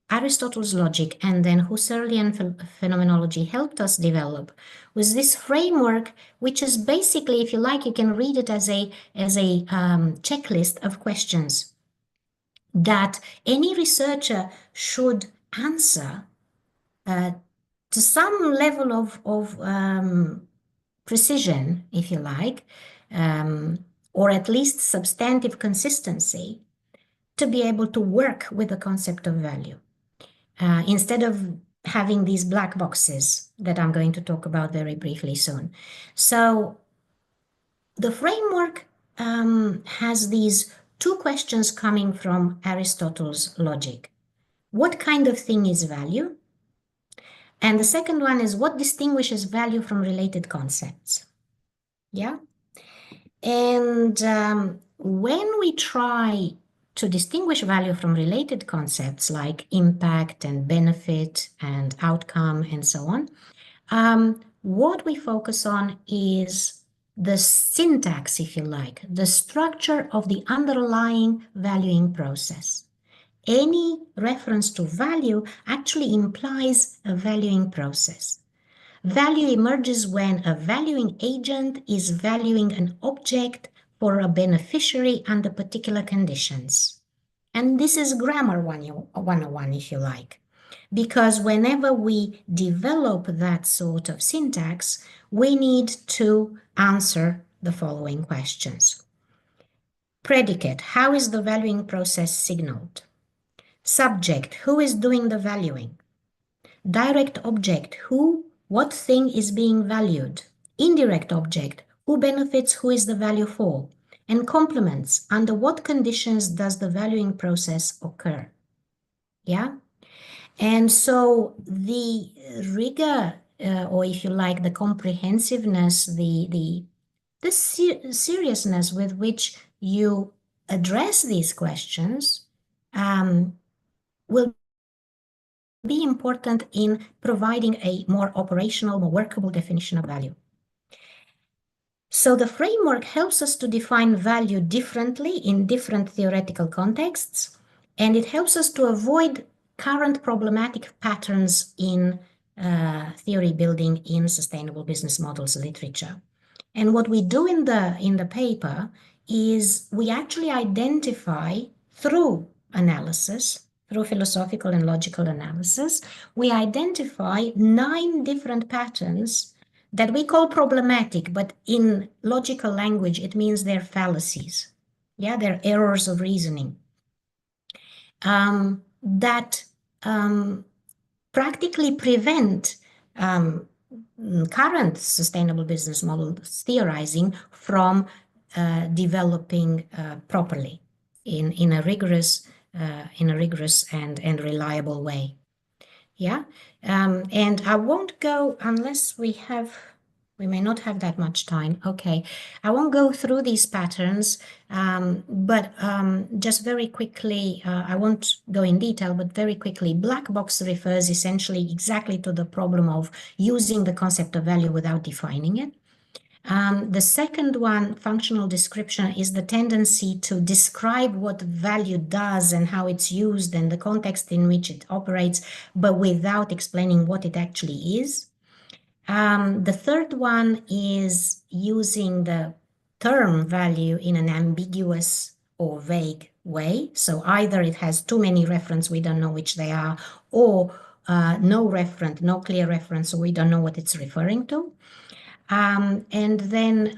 Aristotle's logic and then Husserlian phenomenology helped us develop was this framework, which is basically, if you like, you can read it as a checklist of questions that any researcher should answer to some level of precision, if you like, or at least substantive consistency, to be able to work with the concept of value. Instead of having these black boxes that I'm going to talk about very briefly soon. So the framework has these 2 questions coming from Aristotle's logic. What kind of thing is value? And the second one is, what distinguishes value from related concepts? Yeah? And when we try to distinguish value from related concepts like impact and benefit and outcome and so on, what we focus on is the syntax, if you like, the structure of the underlying valuing process. Any reference to value actually implies a valuing process. Value emerges when a valuing agent is valuing an object for a beneficiary under particular conditions. And this is grammar 101, if you like, because whenever we develop that sort of syntax, we need to answer the following questions. Predicate, how is the valuing process signaled? Subject, who is doing the valuing? Direct object, what thing is being valued? Indirect object, who benefits, who is the value for? And complements, under what conditions does the valuing process occur? Yeah? And so the rigor, or if you like, the comprehensiveness, the the seriousness with which you address these questions will be important in providing a more operational, more workable definition of value. So the framework helps us to define value differently in different theoretical contexts, and it helps us to avoid current problematic patterns in theory building in sustainable business models literature. And what we do in the paper is we actually identify through analysis, through philosophical and logical analysis, we identify 9 different patterns that we call problematic, but in logical language, it means they're fallacies. Yeah, they're errors of reasoning that practically prevent current sustainable business models theorizing from developing properly in a rigorous and reliable way. Yeah, and I won't go unless we may not have that much time. Okay, I won't go through these patterns, but just very quickly, I won't go in detail, but very quickly, black box refers essentially exactly to the problem of using the concept of value without defining it. The second one, functional description, is the tendency to describe what value does and how it's used and the context in which it operates, but without explaining what it actually is. The third one is using the term value in an ambiguous or vague way. So either it has too many references, we don't know which they are, or no reference, no clear reference, so we don't know what it's referring to. And then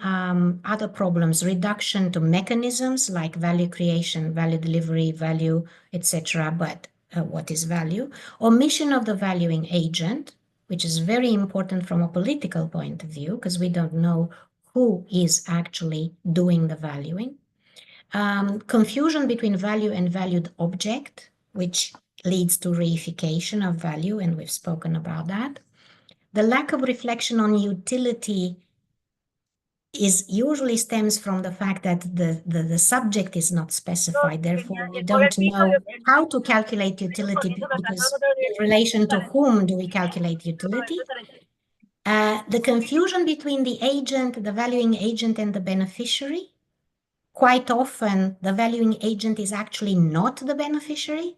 other problems, reduction to mechanisms like value creation, value delivery, value, etc. But what is value? Omission of the valuing agent, which is very important from a political point of view, because we don't know who is actually doing the valuing. Confusion between value and valued object, which leads to reification of value, and we've spoken about that. The lack of reflection on utility usually stems from the fact that the subject is not specified. Therefore, we don't know how to calculate utility because in relation to whom do we calculate utility? The confusion between the agent, the valuing agent, and the beneficiary. Quite often, the valuing agent is actually not the beneficiary.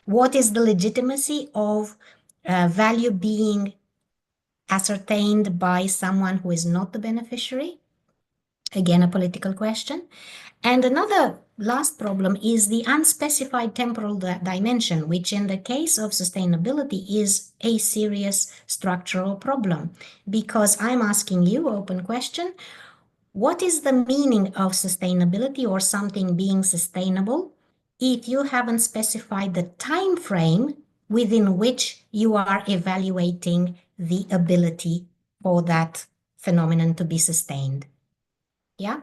What is the legitimacy of value being ascertained by someone who is not the beneficiary? Again, a political question. And another last problem is the unspecified temporal dimension, which in the case of sustainability is a serious structural problem. Because I'm asking you, open question, what is the meaning of sustainability or something being sustainable if you haven't specified the time frame within which you are evaluating the ability for that phenomenon to be sustained? Yeah.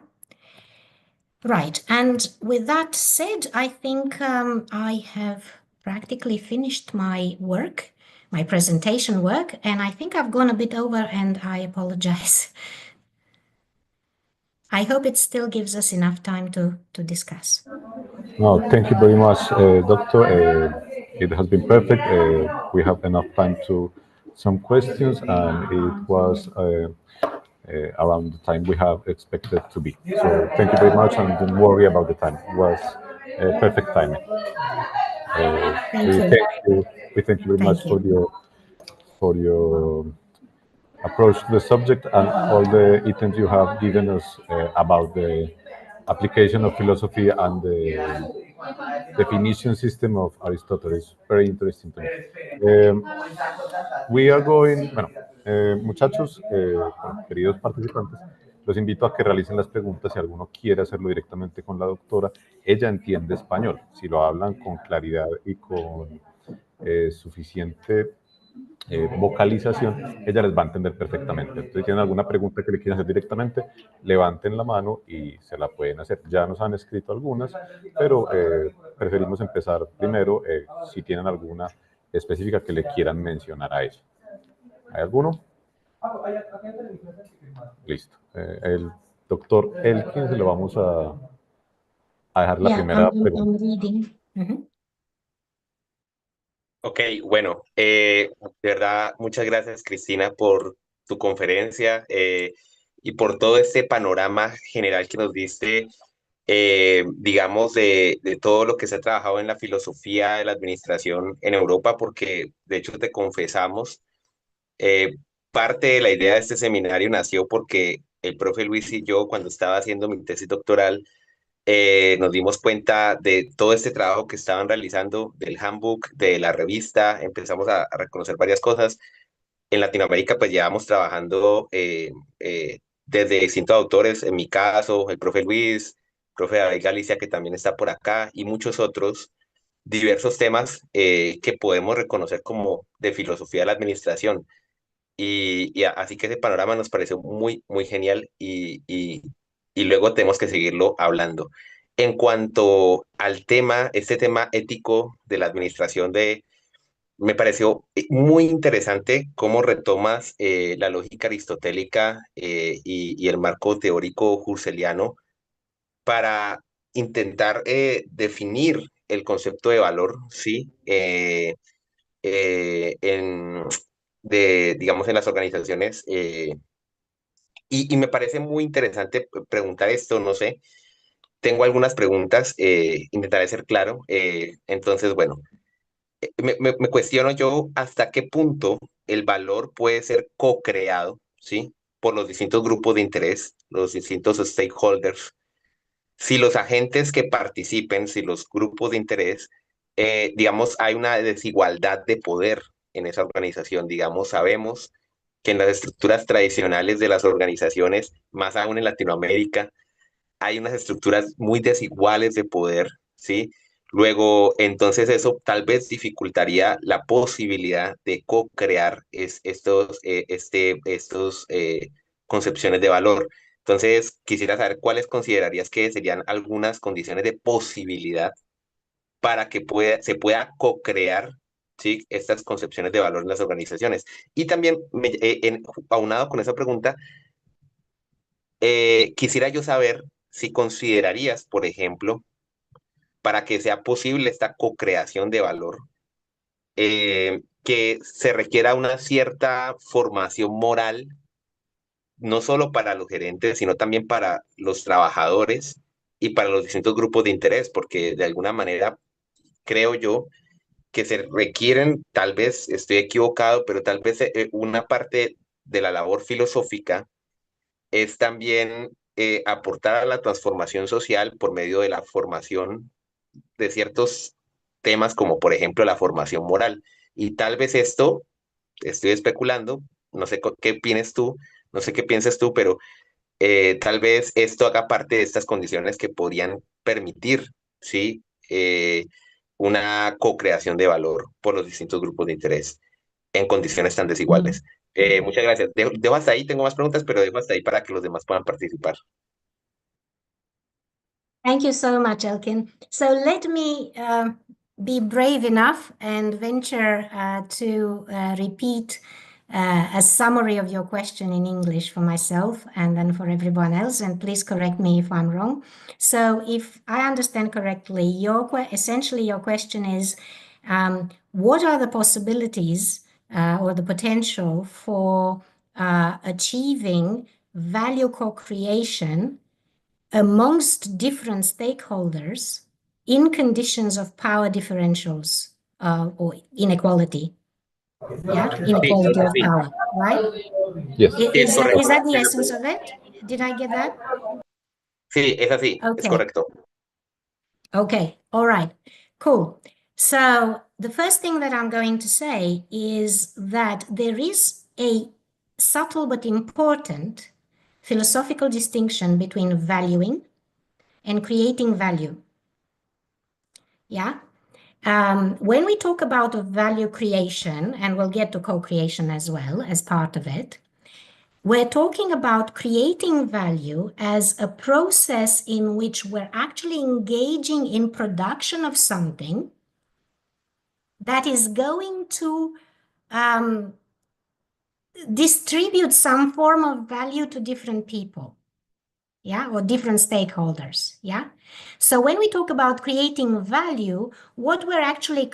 Right. And with that said, I think I have practically finished my work, my presentation work, and I think I've gone a bit over and I apologize. I hope it still gives us enough time to discuss. No, thank you very much, Doctor. It has been perfect. We have enough time to some questions, and it was around the time we have expected to be. So thank you very much, and don't worry about the time. It was perfect timing. We thank you very much for your approach to the subject and all the items you have given us about the application of philosophy and the definition system of Aristotle. Is very interesting to me. We are going, bueno, muchachos, queridos participantes, los invito a que realicen las preguntas. Si alguno quiere hacerlo directamente con la doctora, ella entiende español. Si lo hablan con claridad y con suficiente vocalización, ella les va a entender perfectamente. Entonces, si tienen alguna pregunta que le quieran hacer directamente, levanten la mano y se la pueden hacer. Ya nos han escrito algunas, pero preferimos empezar primero si tienen alguna específica que le quieran mencionar a ella. ¿Hay alguno? Listo. Doctor Elkin, se le vamos a dejar la Yeah, primera pregunta. I'm reading. Ok, bueno, de verdad, muchas gracias, Cristina, por tu conferencia y por todo este panorama general que nos diste, digamos, de todo lo que se ha trabajado en la filosofía de la administración en Europa, porque de hecho te confesamos, eh, parte de la idea de este seminario nació porque el profe Luis y yo, cuando estaba haciendo mi tesis doctoral, nos dimos cuenta de todo este trabajo que estaban realizando, del handbook, de la revista, empezamos a reconocer varias cosas. En Latinoamérica, pues llevamos trabajando desde distintos autores, en mi caso, el profe Luis, profe David Galicia, que también está por acá, y muchos otros, diversos temas que podemos reconocer como de filosofía de la administración. Así que ese panorama nos pareció muy, muy genial y luego tenemos que seguirlo hablando. En cuanto al tema, este tema ético de la administración me pareció muy interesante cómo retomas la lógica aristotélica y el marco teórico husserliano para intentar definir el concepto de valor, ¿sí? En, digamos, en las organizaciones. Y me parece muy interesante preguntar esto, no sé, tengo algunas preguntas, intentaré ser claro. Entonces, bueno, me cuestiono yo hasta qué punto el valor puede ser co-creado, ¿sí? Por los distintos grupos de interés, los distintos stakeholders. Si los agentes que participen, si los grupos de interés, digamos, hay una desigualdad de poder en esa organización, digamos, sabemos que en las estructuras tradicionales de las organizaciones, más aún en Latinoamérica, hay unas estructuras muy desiguales de poder, ¿sí? Luego, entonces eso tal vez dificultaría la posibilidad de co-crear estos concepciones de valor. Entonces, quisiera saber cuáles considerarías que serían algunas condiciones de posibilidad para que se pueda co-crear, ¿sí? Estas concepciones de valor en las organizaciones. Y también, aunado con esa pregunta, quisiera yo saber si considerarías, por ejemplo, para que sea posible esta co-creación de valor, que se requiera una cierta formación moral, no solo para los gerentes, sino también para los trabajadores y para los distintos grupos de interés, porque de alguna manera creo yo que se requieren, tal vez estoy equivocado, pero tal vez una parte de la labor filosófica es también aportar a la transformación social por medio de la formación de ciertos temas como por ejemplo la formación moral. Y tal vez esto, estoy especulando, no sé qué piensas tú, no sé qué piensas tú, pero tal vez esto haga parte de estas condiciones que podrían permitir, ¿sí? Una co-creación de valor por los distintos grupos de interés en condiciones tan desiguales. Muchas gracias. Dejo hasta ahí, tengo más preguntas, pero dejo hasta ahí para que los demás puedan participar. Thank you so much, Elkin. So let me be brave enough and venture to repeat a summary of your question in English for myself and then for everyone else, and please correct me if I'm wrong. So if I understand correctly, essentially your question is, what are the possibilities or the potential for achieving value co-creation amongst different stakeholders in conditions of power differentials or inequality? Yeah, inequality of power, right? Yes. Is that the essence of it? Did I get that? Sí, es así, es Okay. correcto. Okay, all right, cool. So the first thing that I'm going to say is that there is a subtle but important philosophical distinction between valuing and creating value. Yeah. When we talk about value creation, and we'll get to co-creation as well as part of it, we're talking about creating value as a process in which we're actually engaging in production of something that is going to distribute some form of value to different people. yeah, or different stakeholders, yeah? So when we talk about creating value, what we're actually,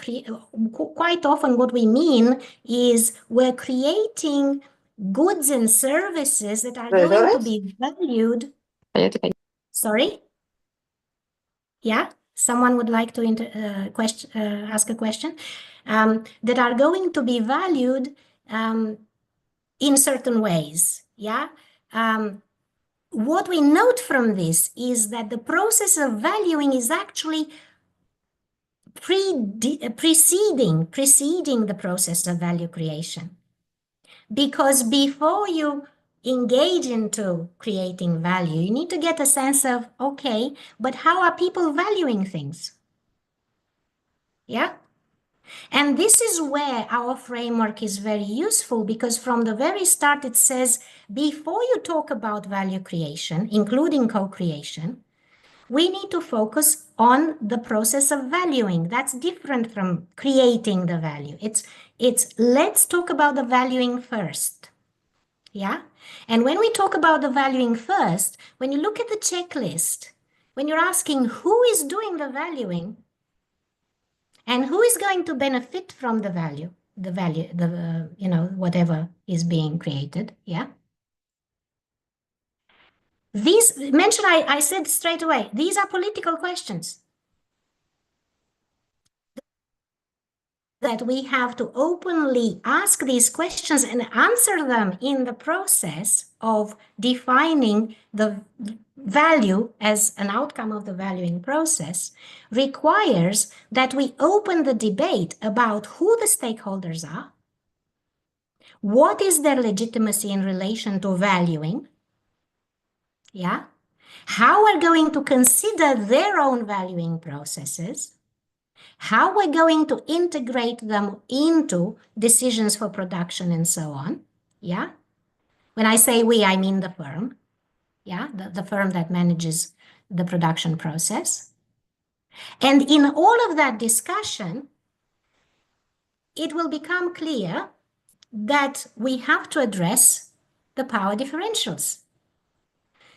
quite often what we mean is we're creating goods and services that are going to be valued. Sorry? Yeah, someone would like to ask a question, that are going to be valued in certain ways, yeah? What we note from this is that the process of valuing is actually preceding the process of value creation. Because before you engage into creating value, you need to get a sense of, okay, but how are people valuing things? Yeah? And this is where our framework is very useful, because from the very start it says, before you talk about value creation, including co-creation, we need to focus on the process of valuing. That's different from creating the value. It's let's talk about the valuing first. Yeah? And when we talk about the valuing first, when you look at the checklist, when you're asking who is doing the valuing and who is going to benefit from the value, whatever is being created, yeah? These, I said straight away, these are political questions that we have to openly ask these questions and answer them in the process of defining the value as an outcome of the valuing process, requires that we open the debate about who the stakeholders are, what is their legitimacy in relation to valuing, yeah? How we're going to consider their own valuing processes, how we're going to integrate them into decisions for production and so on, yeah? When I say we, I mean the firm, yeah? The firm that manages the production process. And in all of that discussion, it will become clear that we have to address the power differentials.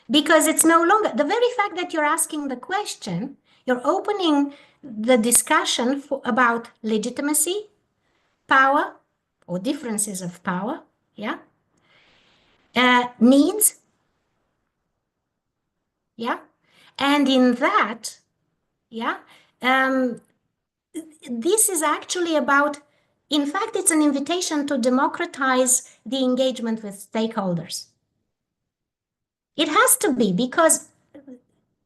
Because it's no longer, the very fact that you're asking the question, you're opening the discussion about legitimacy, power, or differences of power, yeah? Needs, yeah? And in that, yeah, this is actually about, in fact, it's an invitation to democratize the engagement with stakeholders. It has to be, because,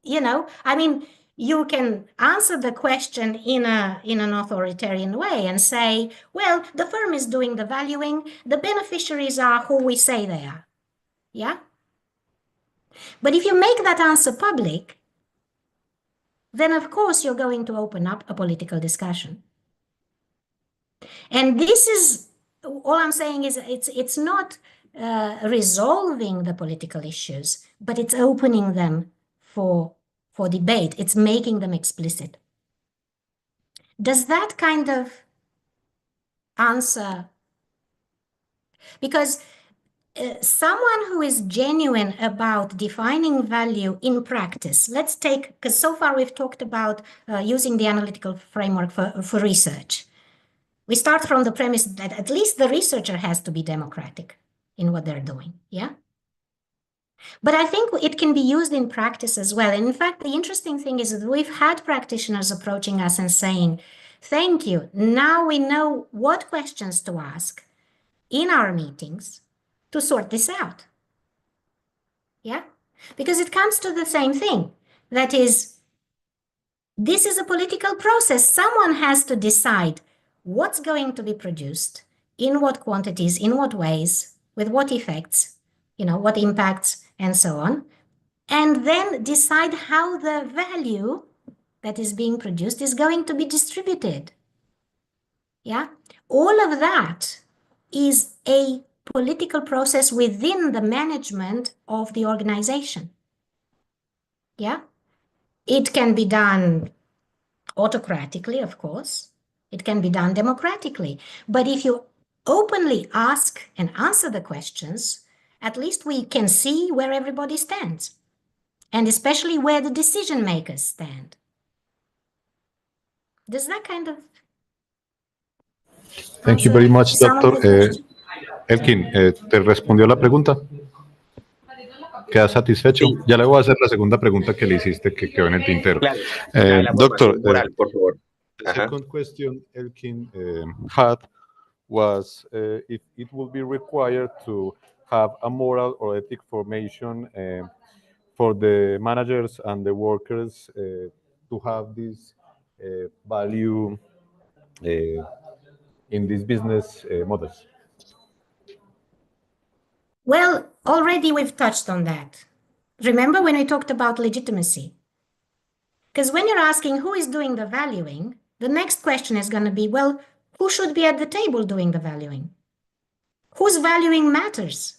I mean, you can answer the question in an authoritarian way and say, well, the firm is doing the valuing, the beneficiaries are who we say they are, yeah? But if you make that answer public, then of course you're going to open up a political discussion. And this is, all I'm saying is it's not resolving the political issues, but it's opening them for debate. It's making them explicit. Does that kind of answer? Because someone who is genuine about defining value in practice, let's take, because so far we've talked about using the analytical framework for research. We start from the premise that at least the researcher has to be democratic in what they're doing, yeah? But I think it can be used in practice as well. And in fact, the interesting thing is that we've had practitioners approaching us and saying, thank you, now we know what questions to ask in our meetings to sort this out. Yeah? Because it comes to the same thing. That is, this is a political process. Someone has to decide what's going to be produced, in what quantities, in what ways, with what effects, what impacts, and so on, and then decide how the value that is being produced is going to be distributed. Yeah? All of that is a political process within the management of the organization. Yeah? It can be done autocratically, of course. It can be done democratically. But if you openly ask and answer the questions, at least we can see where everybody stands. and especially where the decision makers stand. Does that kind of Thank you very much, some of doctor. the questions? Elkin, ¿te respondió la pregunta? ¿Quedas satisfecho? Sí, Ya le voy a hacer la segunda pregunta que le hiciste que quedó en el tintero. claro. La Doctor, formación moral, por favor. the Ajá. second question Elkin had was if it would be required to have a moral or ethic formation for the managers and the workers to have this value in these business models. Well, already we've touched on that. Remember when we talked about legitimacy? Because when you're asking who is doing the valuing, the next question is going to be, well, who should be at the table doing the valuing? Whose valuing matters?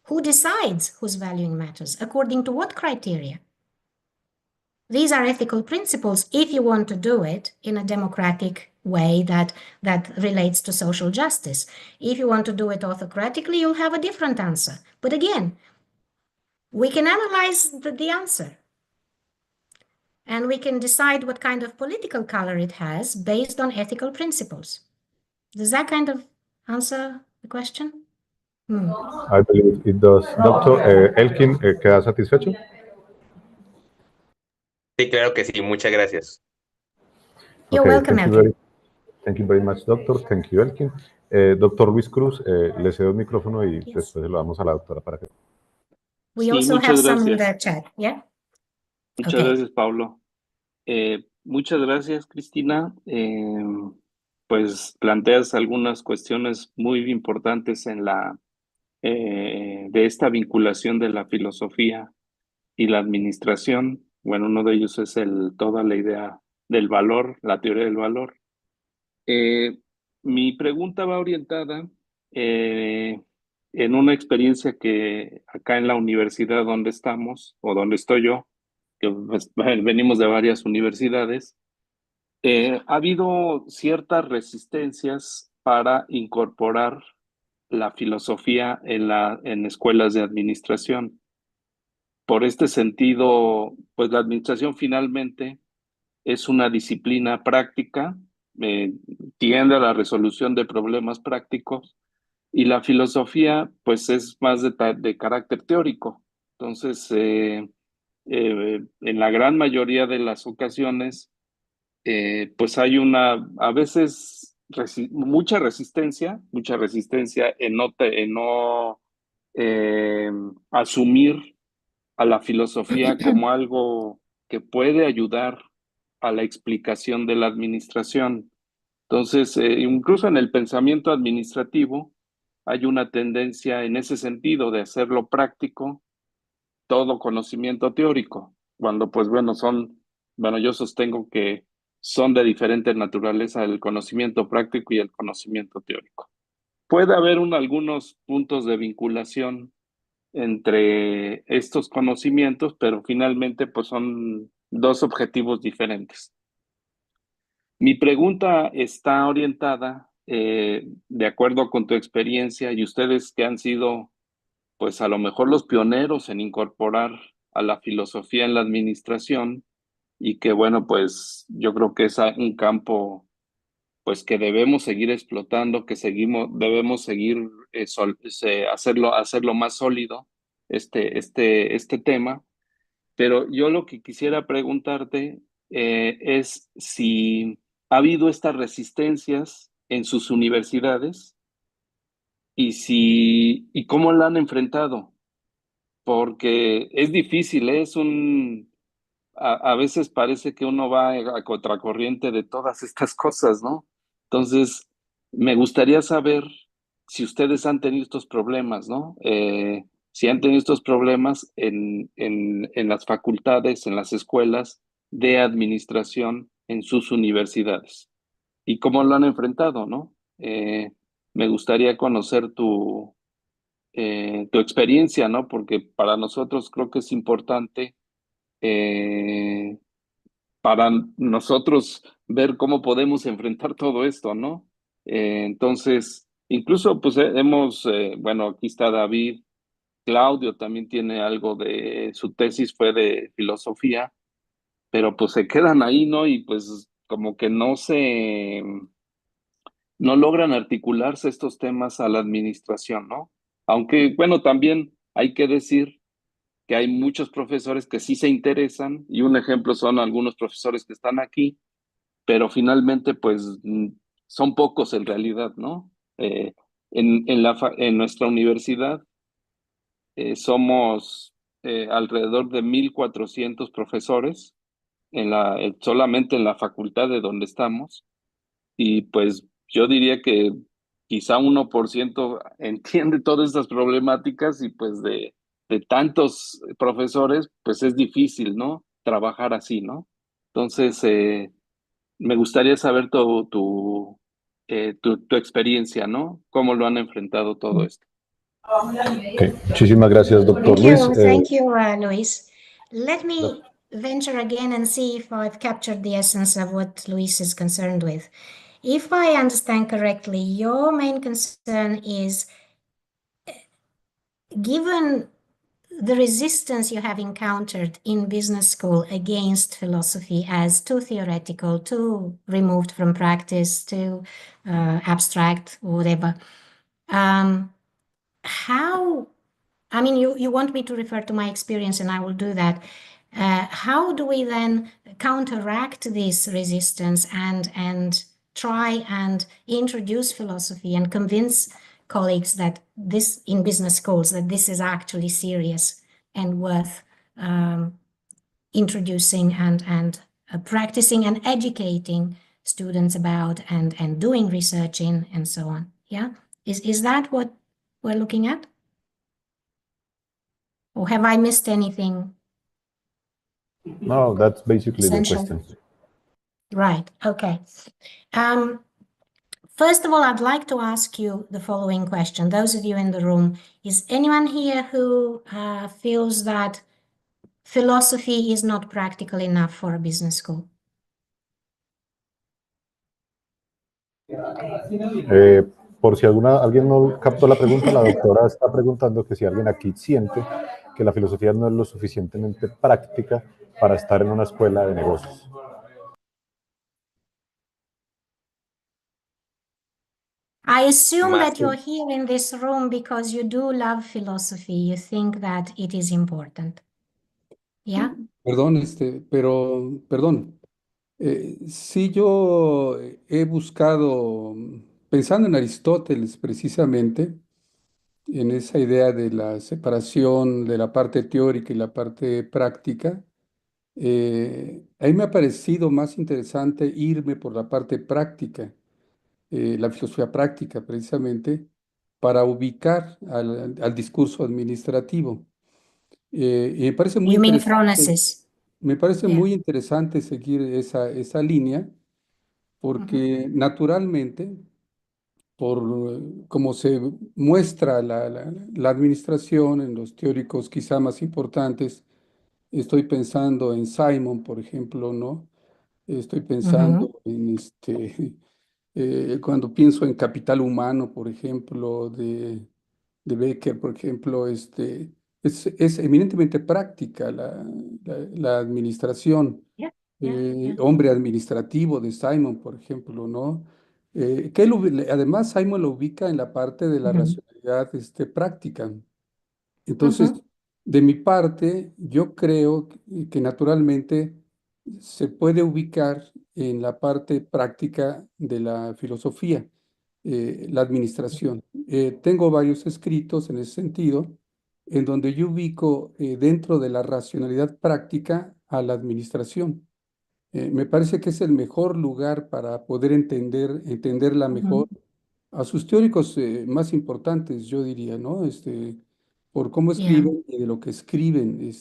Who decides whose valuing matters? According to what criteria? These are ethical principles if you want to do it in a democratic way that relates to social justice. If you want to do it autocratically, you'll have a different answer. But again, we can analyze the answer. And we can decide what kind of political color it has based on ethical principles. Does that kind of answer the question? I believe it does. Doctor Elkin, ¿queda satisfecho? Sí, claro que sí. Muchas gracias. You're welcome, Elkin. Thank you very much, doctor. Thank you, Elkin. Doctor Luis Cruz, le cedo el micrófono y después se lo damos a la doctora para que... We Sí, also have muchas some in the gracias. chat, yeah? Muchas Okay. gracias, Pablo. Muchas gracias, Cristina. Pues planteas algunas cuestiones muy importantes en de esta vinculación de la filosofía y la administración. Bueno, uno de ellos es toda la idea del valor, la teoría del valor. Mi pregunta va orientada en una experiencia que acá en la universidad donde estamos, o donde estoy yo, que pues, venimos de varias universidades, ha habido ciertas resistencias para incorporar la filosofía en escuelas de administración. Por este sentido, pues la administración finalmente es una disciplina práctica, tiende a la resolución de problemas prácticos, y la filosofía pues es más de carácter teórico. Entonces, en la gran mayoría de las ocasiones, pues hay a veces mucha resistencia en no asumir a la filosofía como algo que puede ayudar a la explicación de la administración. Entonces, incluso en el pensamiento administrativo hay una tendencia en ese sentido de hacerlo práctico, todo conocimiento teórico, cuando pues bueno, yo sostengo que son de diferente naturaleza el conocimiento práctico y el conocimiento teórico. Puede haber algunos puntos de vinculación entre estos conocimientos, pero finalmente pues son dos objetivos diferentes. Mi pregunta está orientada, de acuerdo con tu experiencia y ustedes que han sido, pues a lo mejor los pioneros en incorporar a la filosofía en la administración, y que bueno, pues yo creo que es un campo pues que debemos seguir explotando, que debemos seguir hacerlo más sólido, este tema. Pero yo lo que quisiera preguntarte es si ha habido estas resistencias en sus universidades y cómo la han enfrentado, porque es difícil, a veces parece que uno va a contracorriente de todas estas cosas, ¿no? Entonces, me gustaría saber si ustedes han tenido estos problemas, ¿no? Si han tenido estos problemas en las facultades, en las escuelas de administración en sus universidades. ¿Y cómo lo han enfrentado, no? Me gustaría conocer tu experiencia, ¿no? Porque para nosotros creo que es importante para nosotros ver cómo podemos enfrentar todo esto, ¿no? Entonces, incluso pues bueno, aquí está David, Claudio también tiene algo de, su tesis fue de filosofía, pero pues se quedan ahí, ¿no? Y pues como que no logran articularse estos temas a la administración, ¿no? Aunque, bueno, también hay que decir que hay muchos profesores que sí se interesan, y un ejemplo son algunos profesores que están aquí, pero finalmente, pues, son pocos en realidad, ¿no? En nuestra universidad somos alrededor de 1,400 profesores solamente en la facultad de donde estamos, y pues yo diría que quizá 1% entiende todas estas problemáticas, y pues de tantos profesores, pues es difícil, ¿no? Trabajar así, ¿no? Entonces, me gustaría saber tu experiencia, ¿no? ¿Cómo lo han enfrentado todo esto? Okay. Muchísimas gracias, doctor Luis. Thank you, Luis. Let me venture again and see if I've captured the essence of what Luis is concerned with. If I understand correctly, your main concern is, given the resistance you have encountered in business school against philosophy as too theoretical, too removed from practice, too abstract, whatever, how, I mean, you want me to refer to my experience, and I will do that. How do we then counteract this resistance and try and introduce philosophy and convince colleagues that this, in business schools, that this is actually serious and worth introducing and practicing and educating students about and doing research in and so on? Yeah, is that what we're looking at? Or have I missed anything? No, that's basically Essential. the question. Right, okay. First of all, I'd like to ask you the following question. Those of you in the room, is anyone here who feels that philosophy is not practical enough for a business school? Por si alguien no captó la pregunta, la doctora está preguntando que si alguien aquí siente que la filosofía no es lo suficientemente práctica para estar en una escuela de negocios. I assume Más that que- you're here in this room because you do love philosophy. You think that it is important. Yeah? Perdón, perdón. Sí, yo he buscado, pensando en Aristóteles precisamente, en esa idea de la separación de la parte teórica y la parte práctica, a mí me ha parecido más interesante irme por la parte práctica, la filosofía práctica precisamente, para ubicar al discurso administrativo. Y me parece muy You mean interesante. phronesis? Me parece Yeah. muy interesante seguir esa línea, porque naturalmente, por como se muestra la administración en los teóricos quizá más importantes, estoy pensando en Simon, por ejemplo, ¿no? Estoy pensando en cuando pienso en capital humano, por ejemplo, de Becker, por ejemplo, es eminentemente práctica la administración. Yeah, yeah. Hombre administrativo de Simon, por ejemplo, ¿no? Además, Simon lo ubica en la parte de la racionalidad práctica. Entonces, de mi parte, yo creo que naturalmente se puede ubicar en la parte práctica de la filosofía, la administración. Tengo varios escritos en ese sentido, en donde yo ubico dentro de la racionalidad práctica a la administración. Me parece que es el mejor lugar para poder entenderla mejor a sus teóricos más importantes, yo diría, ¿no? Por cómo Yeah. escriben y de lo que escriben,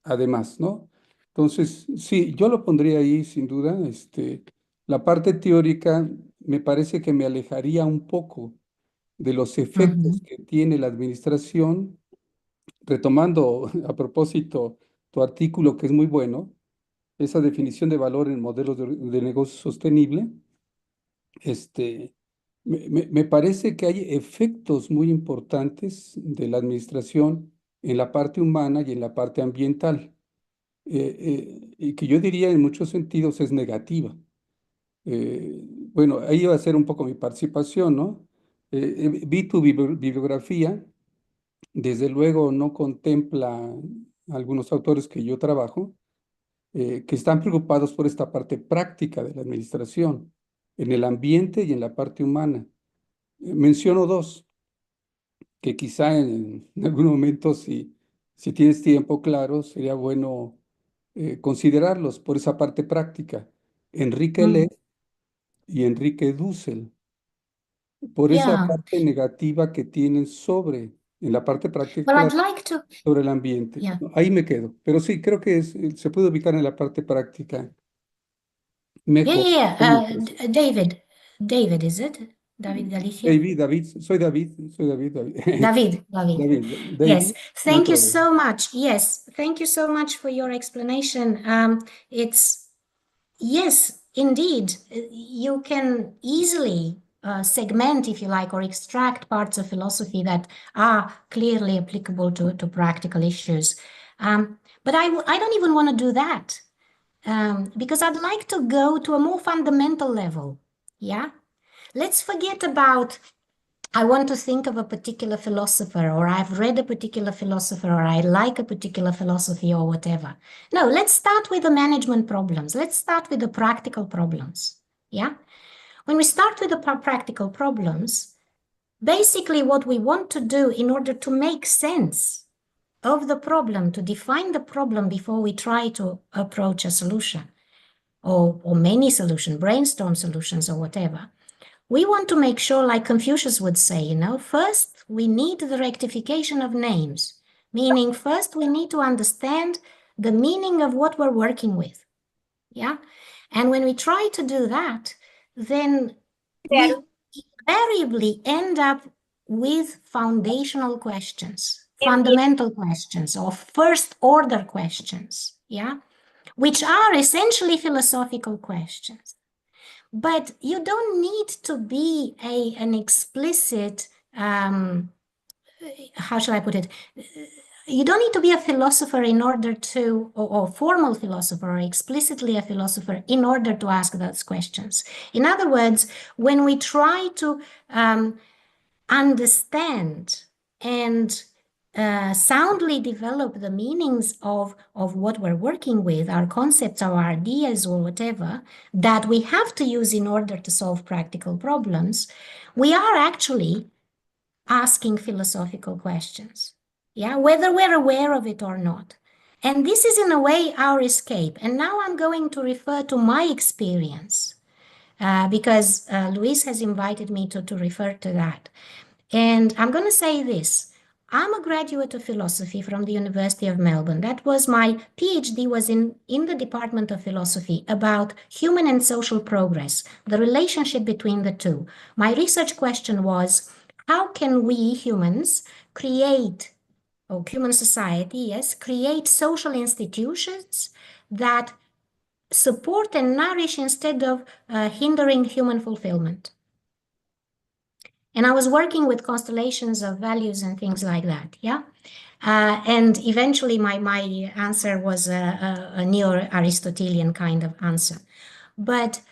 además, ¿no? Entonces, sí, yo lo pondría ahí sin duda. La parte teórica me parece que me alejaría un poco de los efectos que tiene la administración, retomando a propósito tu artículo que es muy bueno, esa definición de valor en modelos de negocio sostenible. Me parece que hay efectos muy importantes de la administración en la parte humana y en la parte ambiental, y que yo diría en muchos sentidos es negativa. Bueno, ahí va a ser un poco mi participación, ¿no? Vi tu bibliografía, desde luego no contempla algunos autores que yo trabajo, que están preocupados por esta parte práctica de la administración, en el ambiente y en la parte humana. Menciono dos, que quizá en algún momento, si tienes tiempo, claro, sería bueno considerarlos por esa parte práctica. Enrique Mm. Leff y Enrique Dussel, por esa Yeah. parte negativa que tienen sobre, en la parte Well, práctica, I'd like to, sobre el ambiente. yeah. Ahí me quedo, pero sí, creo que se puede ubicar en la parte práctica Yeah, mejor. yeah, en mi yeah. impresión. David, is it? David Galicia? David, soy David. David. Yes, David, no hay thank you problema. so much. Yes, thank you so much for your explanation. Yes, indeed, you can easily segment, if you like, or extract parts of philosophy that are clearly applicable to practical issues. But I don't even want to do that. Because I'd like to go to a more fundamental level. Yeah, let's forget about I want to think of a particular philosopher, or I've read a particular philosopher, or I like a particular philosophy, or whatever. No, let's start with the management problems. Let's start with the practical problems. Yeah, when we start with the practical problems, basically what we want to do in order to make sense of the problem, to define the problem before we try to approach a solution, or many solutions, brainstorm solutions or whatever. We want to make sure, like Confucius would say, first we need the rectification of names, meaning first we need to understand the meaning of what we're working with. Yeah. And when we try to do that, then we invariably end up with foundational questions, fundamental questions, or first order questions. Yeah. Which are essentially philosophical questions. But you don't need to be an explicit, how shall I put it? You don't need to be a philosopher in order to, or formal philosopher, or explicitly a philosopher in order to ask those questions. In other words, when we try to understand and soundly develop the meanings of what we're working with, our concepts, our ideas, or whatever, that we have to use in order to solve practical problems, we are actually asking philosophical questions, yeah, whether we're aware of it or not. And this is in a way our escape. And now I'm going to refer to my experience because Luis has invited me to refer to that. And I'm going to say this. I'm a graduate of philosophy from the University of Melbourne. That was my PhD was in the Department of Philosophy about human and social progress, the relationship between the two. My research question was, how can we humans create, or human society, yes, create social institutions that support and nourish instead of hindering human fulfillment? And I was working with constellations of values and things like that, yeah? And eventually my answer was a neo-Aristotelian kind of answer. But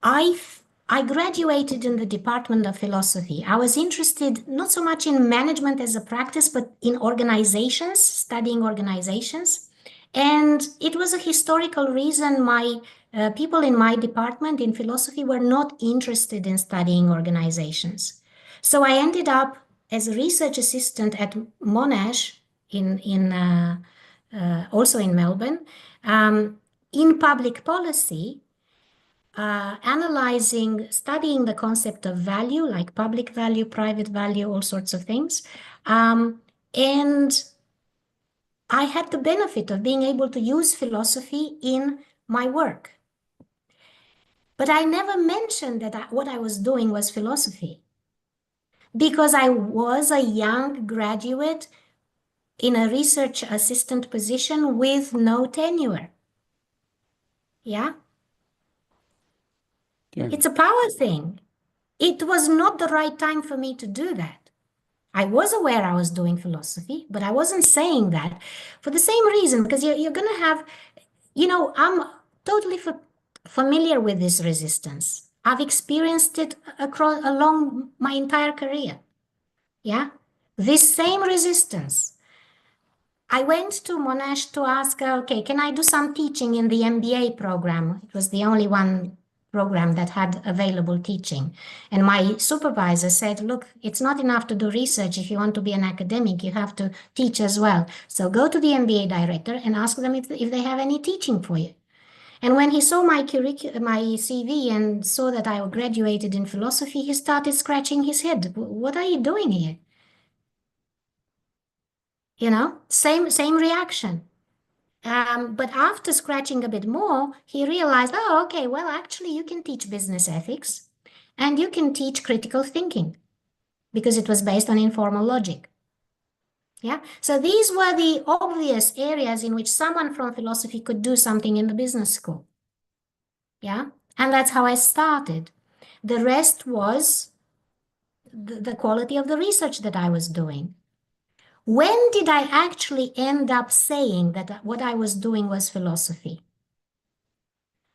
I graduated in the Department of Philosophy. I was interested not so much in management as a practice, but in organizations, studying organizations. And it was a historical reason people in my department in philosophy were not interested in studying organizations. So I ended up as a research assistant at Monash also in Melbourne, in public policy, studying the concept of value, like public value, private value, all sorts of things. And I had the benefit of being able to use philosophy in my work. But I never mentioned that what I was doing was philosophy, because I was a young graduate in a research assistant position with no tenure. Yeah? Yeah. It's a power thing. It was not the right time for me to do that. I was aware I was doing philosophy, but I wasn't saying that for the same reason, because you're going to have, I'm totally familiar with this resistance. I've experienced it along my entire career. Yeah, this same resistance. I went to Monash to ask, okay, can I do some teaching in the MBA program? It was the only one program that had available teaching. And my supervisor said, look, it's not enough to do research. If you want to be an academic, you have to teach as well. So go to the MBA director and ask them if they have any teaching for you. And when he saw my CV and saw that I graduated in philosophy, he started scratching his head. What are you doing here? Same reaction. But after scratching a bit more, he realized, oh, okay, well, actually, you can teach business ethics and you can teach critical thinking because it was based on informal logic. Yeah. So these were the obvious areas in which someone from philosophy could do something in the business school. Yeah. And that's how I started. The rest was the quality of the research that I was doing. When did I actually end up saying that what I was doing was philosophy?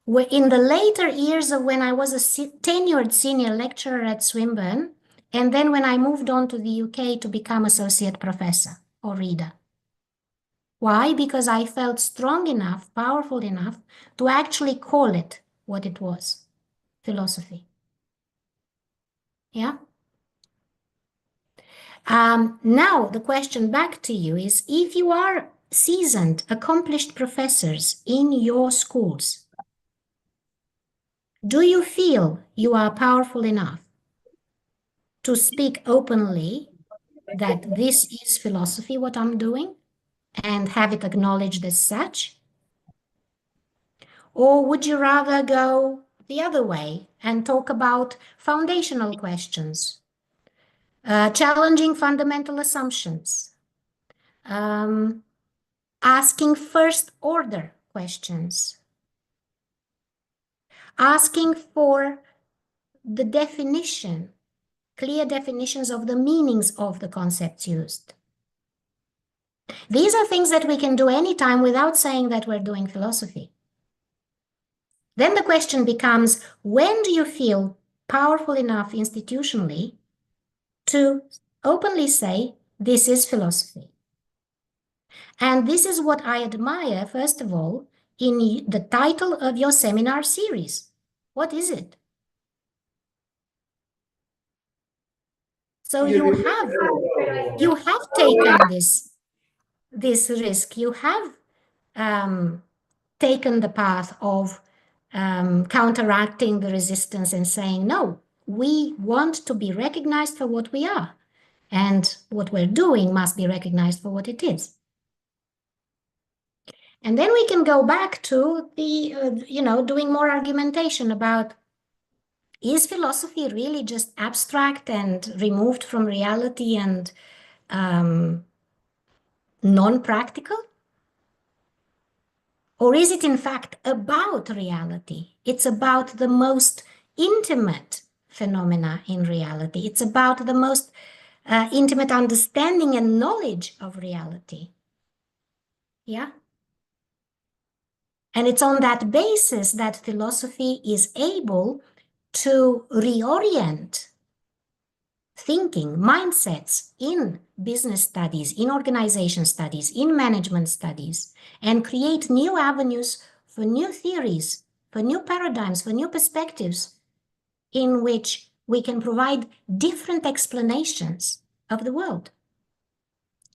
In the later years of when I was a tenured senior lecturer at Swinburne, and then when I moved on to the UK to become associate professor or reader. Why? Because I felt strong enough, powerful enough to actually call it what it was, philosophy. Yeah? Now, the question back to you is, if you are seasoned, accomplished professors in your schools, do you feel you are powerful enough to speak openly that this is philosophy, what I'm doing, and have it acknowledged as such? Or would you rather go the other way and talk about foundational questions, challenging fundamental assumptions, asking first order questions, asking for the definition, clear definitions of the meanings of the concepts used? These are things that we can do anytime without saying that we're doing philosophy. Then the question becomes, when do you feel powerful enough institutionally to openly say, this is philosophy? And this is what I admire, first of all, in the title of your seminar series. What is it? So you have taken this risk. You have taken the path of counteracting the resistance and saying, no, we want to be recognized for what we are. And what we're doing must be recognized for what it is. And then we can go back to the, doing more argumentation about, is philosophy really just abstract and removed from reality and non-practical? Or is it in fact about reality? It's about the most intimate phenomena in reality. It's about the most intimate understanding and knowledge of reality. Yeah? And it's on that basis that philosophy is able to reorient thinking, mindsets in business studies, in organization studies, in management studies, and create new avenues for new theories, for new paradigms, for new perspectives in which we can provide different explanations of the world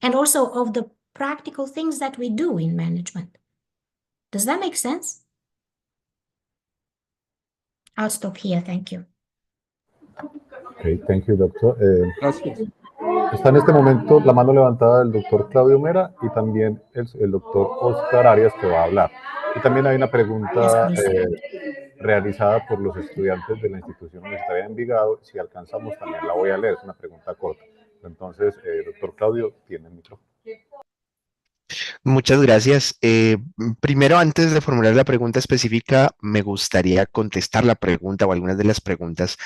and also of the practical things that we do in management. Does that make sense? I'll stop here. Thank you. Okay, thank you, doctor. Gracias. Está en este momento la mano levantada del doctor Claudio Mera y también el doctor Oscar Arias, que va a hablar. Y también hay una pregunta realizada por los estudiantes de la institución universitaria de Envigado. Si alcanzamos, también la voy a leer. Es una pregunta corta. Entonces, doctor Claudio, tiene el micrófono. Muchas gracias. Primero, antes de formular la pregunta específica, me gustaría contestar la pregunta o algunas de las preguntas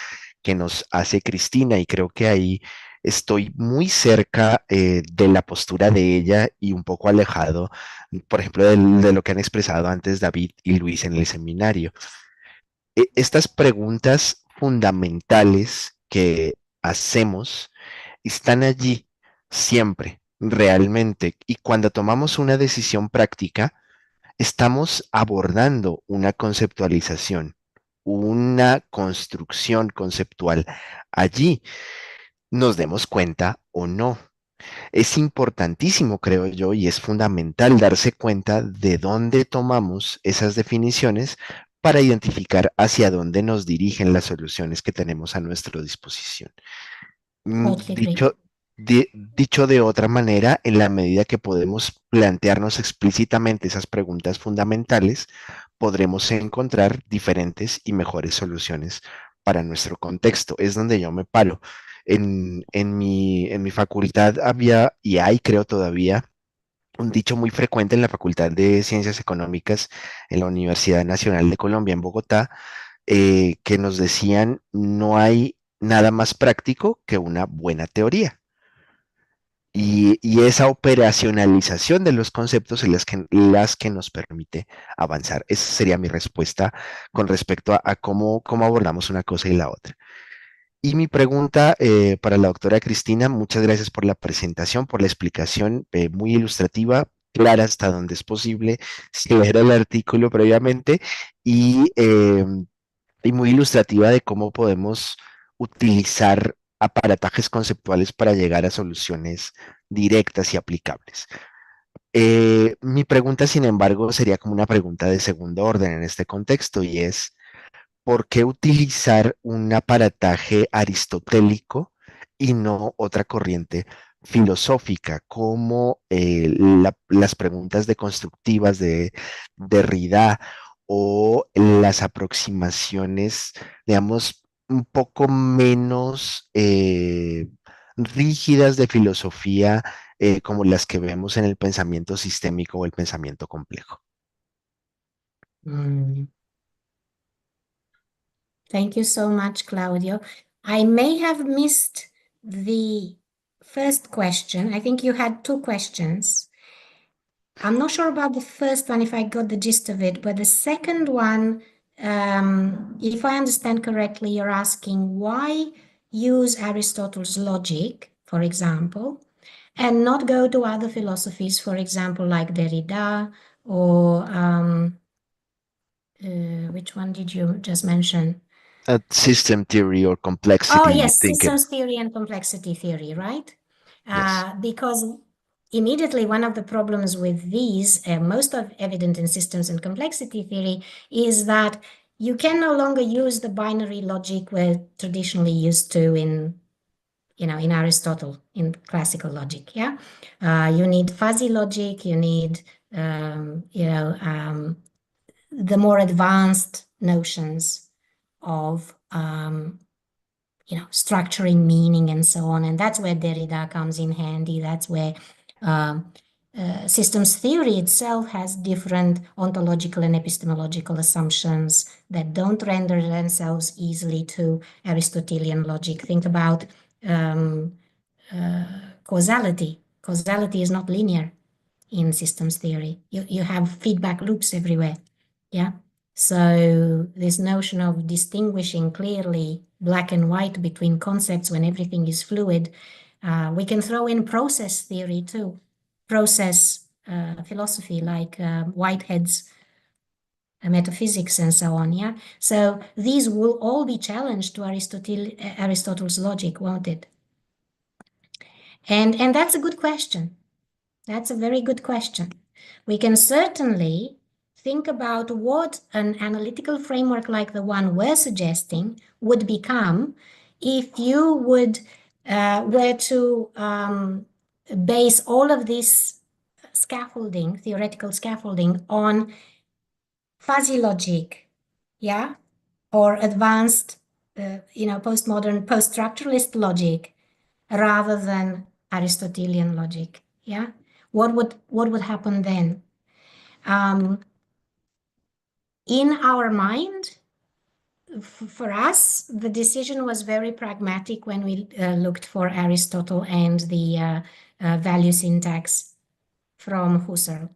que nos hace Cristina, y creo que ahí estoy muy cerca de la postura de ella y un poco alejado, por ejemplo, de lo que han expresado antes David y Luis en el seminario. Estas preguntas fundamentales que hacemos están allí siempre, realmente, y cuando tomamos una decisión práctica, estamos abordando una conceptualización, una construcción conceptual. Allí nos demos cuenta o no. Es importantísimo, creo yo, y es fundamental darse cuenta de dónde tomamos esas definiciones para identificar hacia dónde nos dirigen las soluciones que tenemos a nuestra disposición. Totally agree. Dicho de otra manera, en la medida que podemos plantearnos explícitamente esas preguntas fundamentales, podremos encontrar diferentes y mejores soluciones para nuestro contexto. Es donde yo me paro. En mi facultad había, y hay creo todavía, un dicho muy frecuente en la Facultad de Ciencias Económicas en la Universidad Nacional de Colombia en Bogotá, que nos decían: no hay nada más práctico que una buena teoría. Y esa operacionalización de los conceptos es las que nos permite avanzar. Esa sería mi respuesta con respecto a cómo abordamos una cosa y la otra. Y mi pregunta para la doctora Cristina: muchas gracias por la presentación, por la explicación muy ilustrativa, clara hasta donde es posible, sin leer el artículo previamente, y, eh, y muy ilustrativa de cómo podemos utilizar aparatajes conceptuales para llegar a soluciones directas y aplicables. Mi pregunta, sin embargo, sería como una pregunta de segundo orden en este contexto, y es: ¿por qué utilizar un aparataje aristotélico y no otra corriente filosófica, como las preguntas deconstructivas de Derrida, o las aproximaciones, digamos, un poco menos rígidas de filosofía, como las que vemos en el pensamiento sistémico o el pensamiento complejo? Mm. Thank you so much, Claudio. I may have missed the first question. I think you had two questions. I'm not sure about the first one, if I got the gist of it, but the second one, if I understand correctly, you're asking why use Aristotle's logic, for example, and not go to other philosophies, for example, like Derrida or which one did you just mention? System theory or complexity Oh, yes, thinking. systems theory and complexity theory, right? Yes. Because immediately one of the problems with these, most of evident in systems and complexity theory, is that you can no longer use the binary logic we're traditionally used to in Aristotle, in classical logic. Yeah, you need fuzzy logic. You need the more advanced notions of structuring meaning and so on. And that's where Derrida comes in handy. That's where systems theory itself has different ontological and epistemological assumptions that don't render themselves easily to Aristotelian logic. Think about causality. Causality is not linear in systems theory. You have feedback loops everywhere. Yeah. So this notion of distinguishing clearly black and white between concepts when everything is fluid, we can throw in process theory too, process philosophy like Whitehead's metaphysics and so on. Yeah. So these will all be challenged to Aristotle's logic, won't it? And that's a good question. That's a very good question. We can certainly think about what an analytical framework like the one we're suggesting would become if you would were to base all of this scaffolding, theoretical scaffolding, on fuzzy logic, yeah, or advanced, postmodern, post-structuralist logic, rather than Aristotelian logic, yeah. what would happen then? In our mind, for us, the decision was very pragmatic when we looked for Aristotle and the value syntax from Husserl.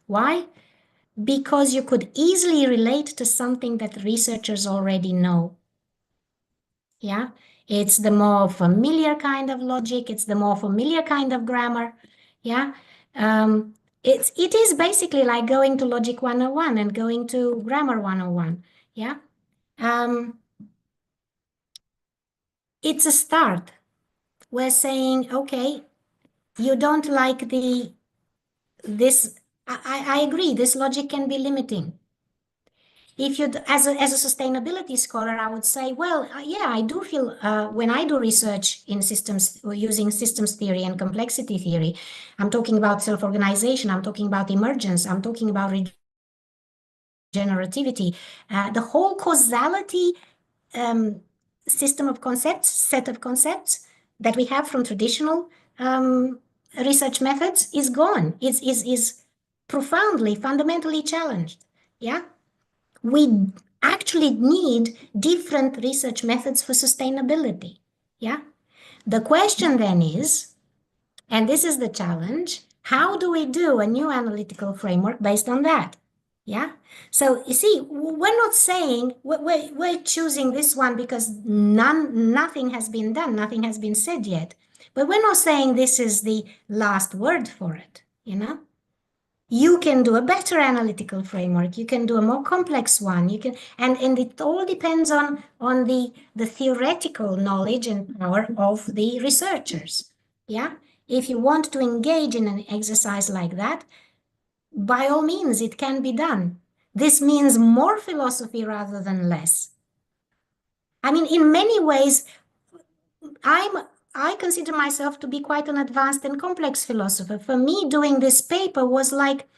Why? Because you could easily relate to something that researchers already know. Yeah, it's the more familiar kind of logic, it's the more familiar kind of grammar. Yeah, it is basically like going to Logic 101 and going to Grammar 101. Yeah, it's a start. We're saying, okay, you don't like this. I agree, this logic can be limiting. If you, as a sustainability scholar, I would say, well, yeah, I do feel when I do research in systems using systems theory and complexity theory, I'm talking about self-organization, I'm talking about emergence, I'm talking about regenerativity, the whole causality system of concepts, set of concepts that we have from traditional research methods is gone, is profoundly, fundamentally challenged. Yeah. We actually need different research methods for sustainability. Yeah. The question then is, and this is the challenge, how do we do a new analytical framework based on that? Yeah. So you see, we're not saying we're choosing this one because nothing has been done, nothing has been said yet. But we're not saying this is the last word for it, you know? You can do a better analytical framework. You can do a more complex one. You can, and it all depends on the theoretical knowledge and power of the researchers. Yeah. If you want to engage in an exercise like that, by all means, it can be done. This means more philosophy rather than less. I mean, in many ways, I consider myself to be quite an advanced and complex philosopher. For me, doing this paper was like,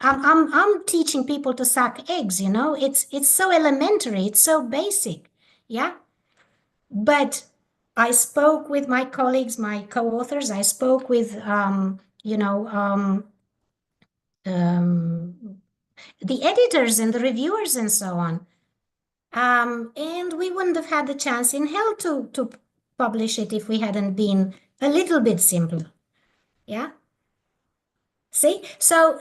I'm teaching people to suck eggs, you know, it's so elementary, it's so basic. Yeah. But I spoke with my colleagues, my co-authors, I spoke with, the editors and the reviewers and so on. And we wouldn't have had the chance in hell to publish it if we hadn't been a little bit simpler. Yeah. See, so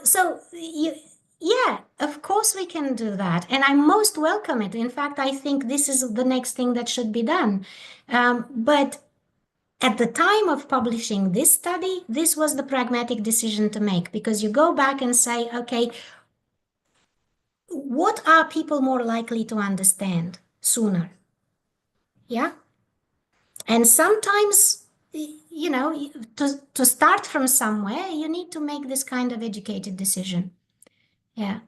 yeah, of course we can do that. And I most welcome it. In fact, I think this is the next thing that should be done. But at the time of publishing this study, this was the pragmatic decision to make, because you go back and say, okay, what are people more likely to understand sooner? Yeah. And sometimes, you know, to start from somewhere, you need to make this kind of educated decision. Yeah.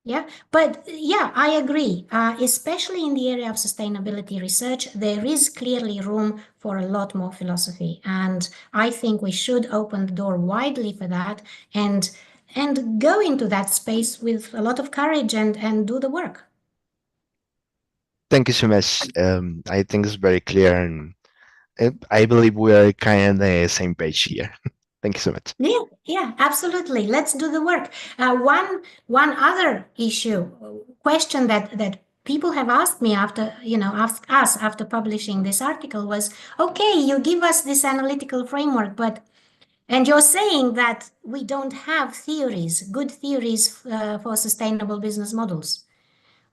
Yeah. But yeah, I agree. Especially in the area of sustainability research, there is clearly room for a lot more philosophy. And I think we should open the door widely for that and go into that space with a lot of courage and do the work. Thank you so much. I think it's very clear, and I believe we are kind of on the same page here. Thank you so much. Yeah, absolutely. Let's do the work. One other question that people have asked me after, asked us after publishing this article was, okay, you give us this analytical framework, and you're saying that we don't have good theories for sustainable business models.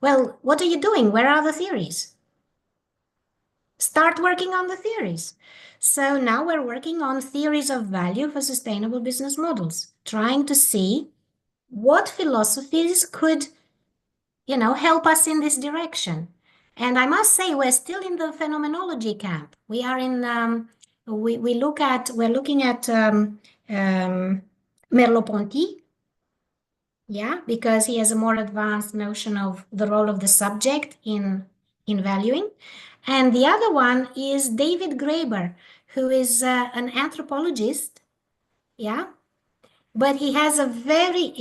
Well, what are you doing? Where are the theories? Start working on the theories. So now we're working on theories of value for sustainable business models, trying to see what philosophies could, help us in this direction. And I must say, we're still in the phenomenology camp. We are in, we're looking at Merleau-Ponty, yeah, because he has a more advanced notion of the role of the subject in valuing. And the other one is David Graeber, who is an anthropologist, yeah, but he has a very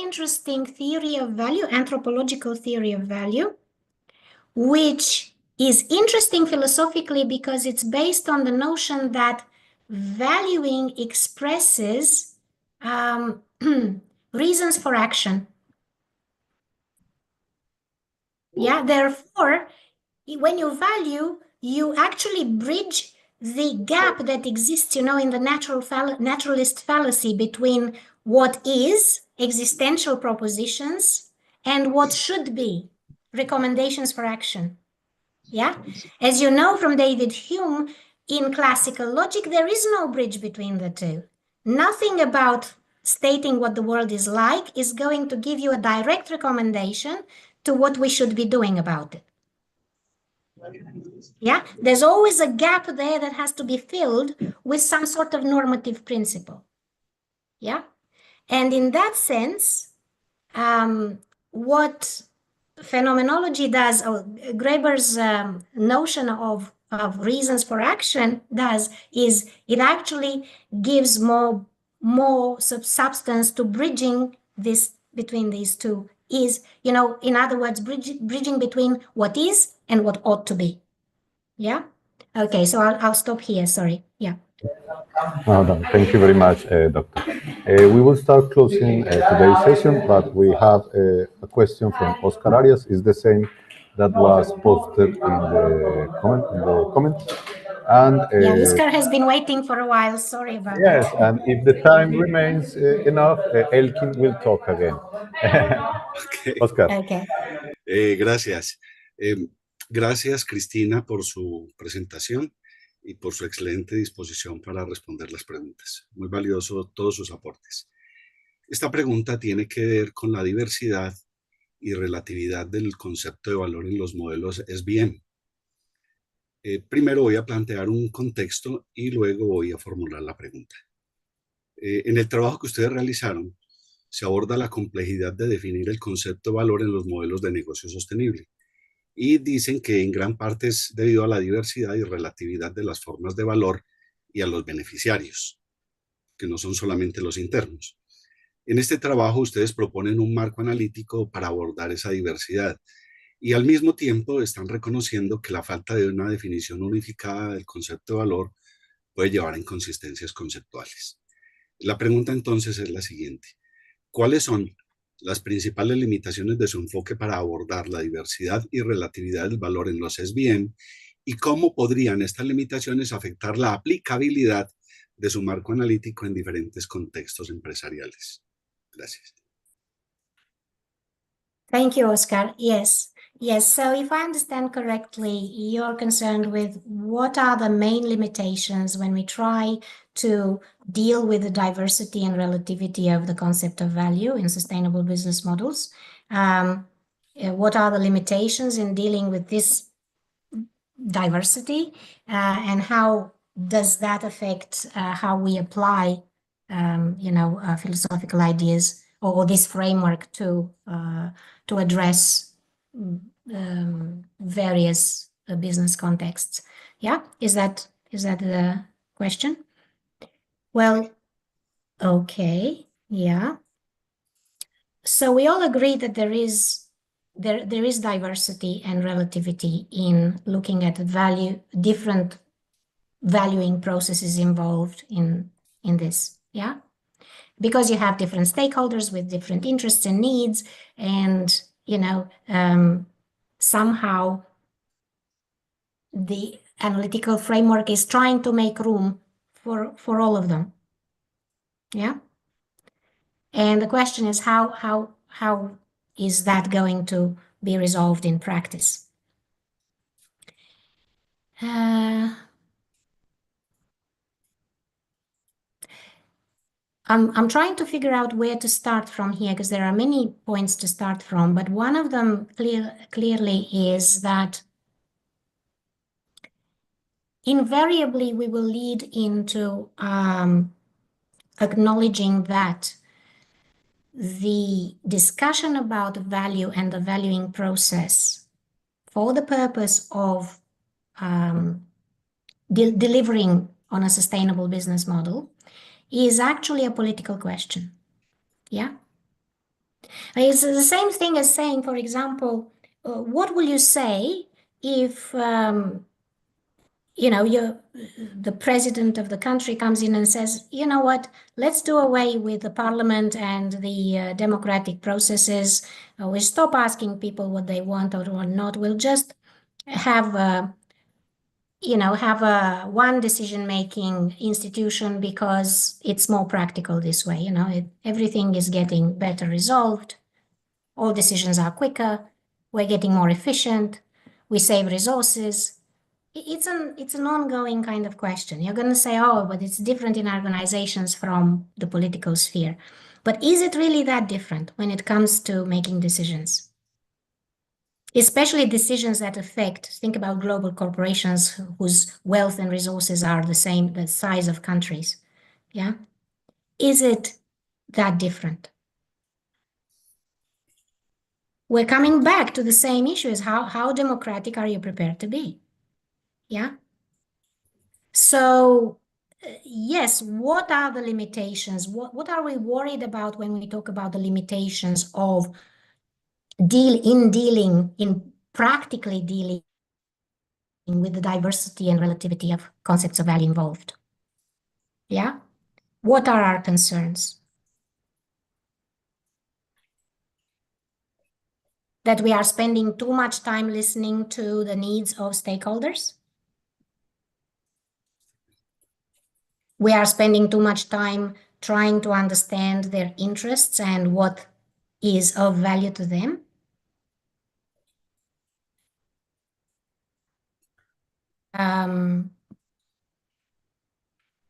interesting theory of value, anthropological theory of value, which is interesting philosophically because it's based on the notion that valuing expresses reasons for action. Yeah, therefore, when you value, you actually bridge the gap that exists, in the naturalist fallacy between what is existential propositions and what should be recommendations for action. Yeah, as you know from David Hume, in classical logic, there is no bridge between the two. Nothing about stating what the world is like is going to give you a direct recommendation to what we should be doing about it. Yeah, there's always a gap there that has to be filled with some sort of normative principle. Yeah, and in that sense, what phenomenology does, or Graeber's notion of reasons for action does, is it actually gives more substance to bridging this between these two. Is, in other words, bridging between what is and what ought to be. Yeah. Okay. So I'll stop here. Sorry. Yeah. No, thank you very much, Doctor. We will start closing today's session, but we have a question from Oscar Arias. It's the same that was posted in the comment. And yeah, Oscar has been waiting for a while. Sorry about that. Yes, and if the time remains enough, Elkin will talk again. Okay. Oscar. Okay. Gracias. Gracias, Cristina, por su presentación y por su excelente disposición para responder las preguntas. Muy valioso todos sus aportes. Esta pregunta tiene que ver con la diversidad y relatividad del concepto de valor en los modelos SVM. Primero voy a plantear un contexto y luego voy a formular la pregunta. En el trabajo que ustedes realizaron, se aborda la complejidad de definir el concepto de valor en los modelos de negocio sostenible. Y dicen que en gran parte es debido a la diversidad y relatividad de las formas de valor y a los beneficiarios, que no son solamente los internos. En este trabajo ustedes proponen un marco analítico para abordar esa diversidad y al mismo tiempo están reconociendo que la falta de una definición unificada del concepto de valor puede llevar a inconsistencias conceptuales. La pregunta entonces es la siguiente: ¿cuáles son las principales limitaciones de su enfoque para abordar la diversidad y relatividad del valor en los SVM y cómo podrían estas limitaciones afectar la aplicabilidad de su marco analítico en diferentes contextos empresariales? Gracias. Thank you, Oscar. Yes. So if I understand correctly, you're concerned with what are the main limitations when we try to deal with the diversity and relativity of the concept of value in sustainable business models. What are the limitations in dealing with this diversity, and how does that affect how we apply, philosophical ideas or this framework to address various business contexts? Yeah, is that the question? Well, okay, yeah. So we all agree that there is diversity and relativity in looking at different valuing processes involved in this, yeah? Because you have different stakeholders with different interests and needs, and somehow the analytical framework is trying to make room for all of them. Yeah. And the question is how is that going to be resolved in practice? I'm trying to figure out where to start from here, because there are many points to start from, but one of them clearly is that invariably we will lead into acknowledging that the discussion about value and the valuing process for the purpose of delivering on a sustainable business model is actually a political question. Yeah. It's the same thing as saying, for example, what will you say if you know, the president of the country comes in and says, you know what, let's do away with the parliament and the democratic processes. We'll stop asking people what they want or not. We'll just have a one decision-making institution because it's more practical this way. You know, everything is getting better resolved. All decisions are quicker. We're getting more efficient. We save resources. It's an ongoing kind of question. You're going to say, oh, but it's different in organizations from the political sphere. But is it really that different when it comes to making decisions? Especially decisions that affect, think about global corporations whose wealth and resources are the size of countries. Yeah? Is it that different? We're coming back to the same issue as how democratic are you prepared to be? Yeah? So, yes, what are the limitations? What are we worried about when we talk about the limitations of practically dealing with the diversity and relativity of concepts of value involved? Yeah? What are our concerns? That we are spending too much time listening to the needs of stakeholders? We are spending too much time trying to understand their interests and what is of value to them?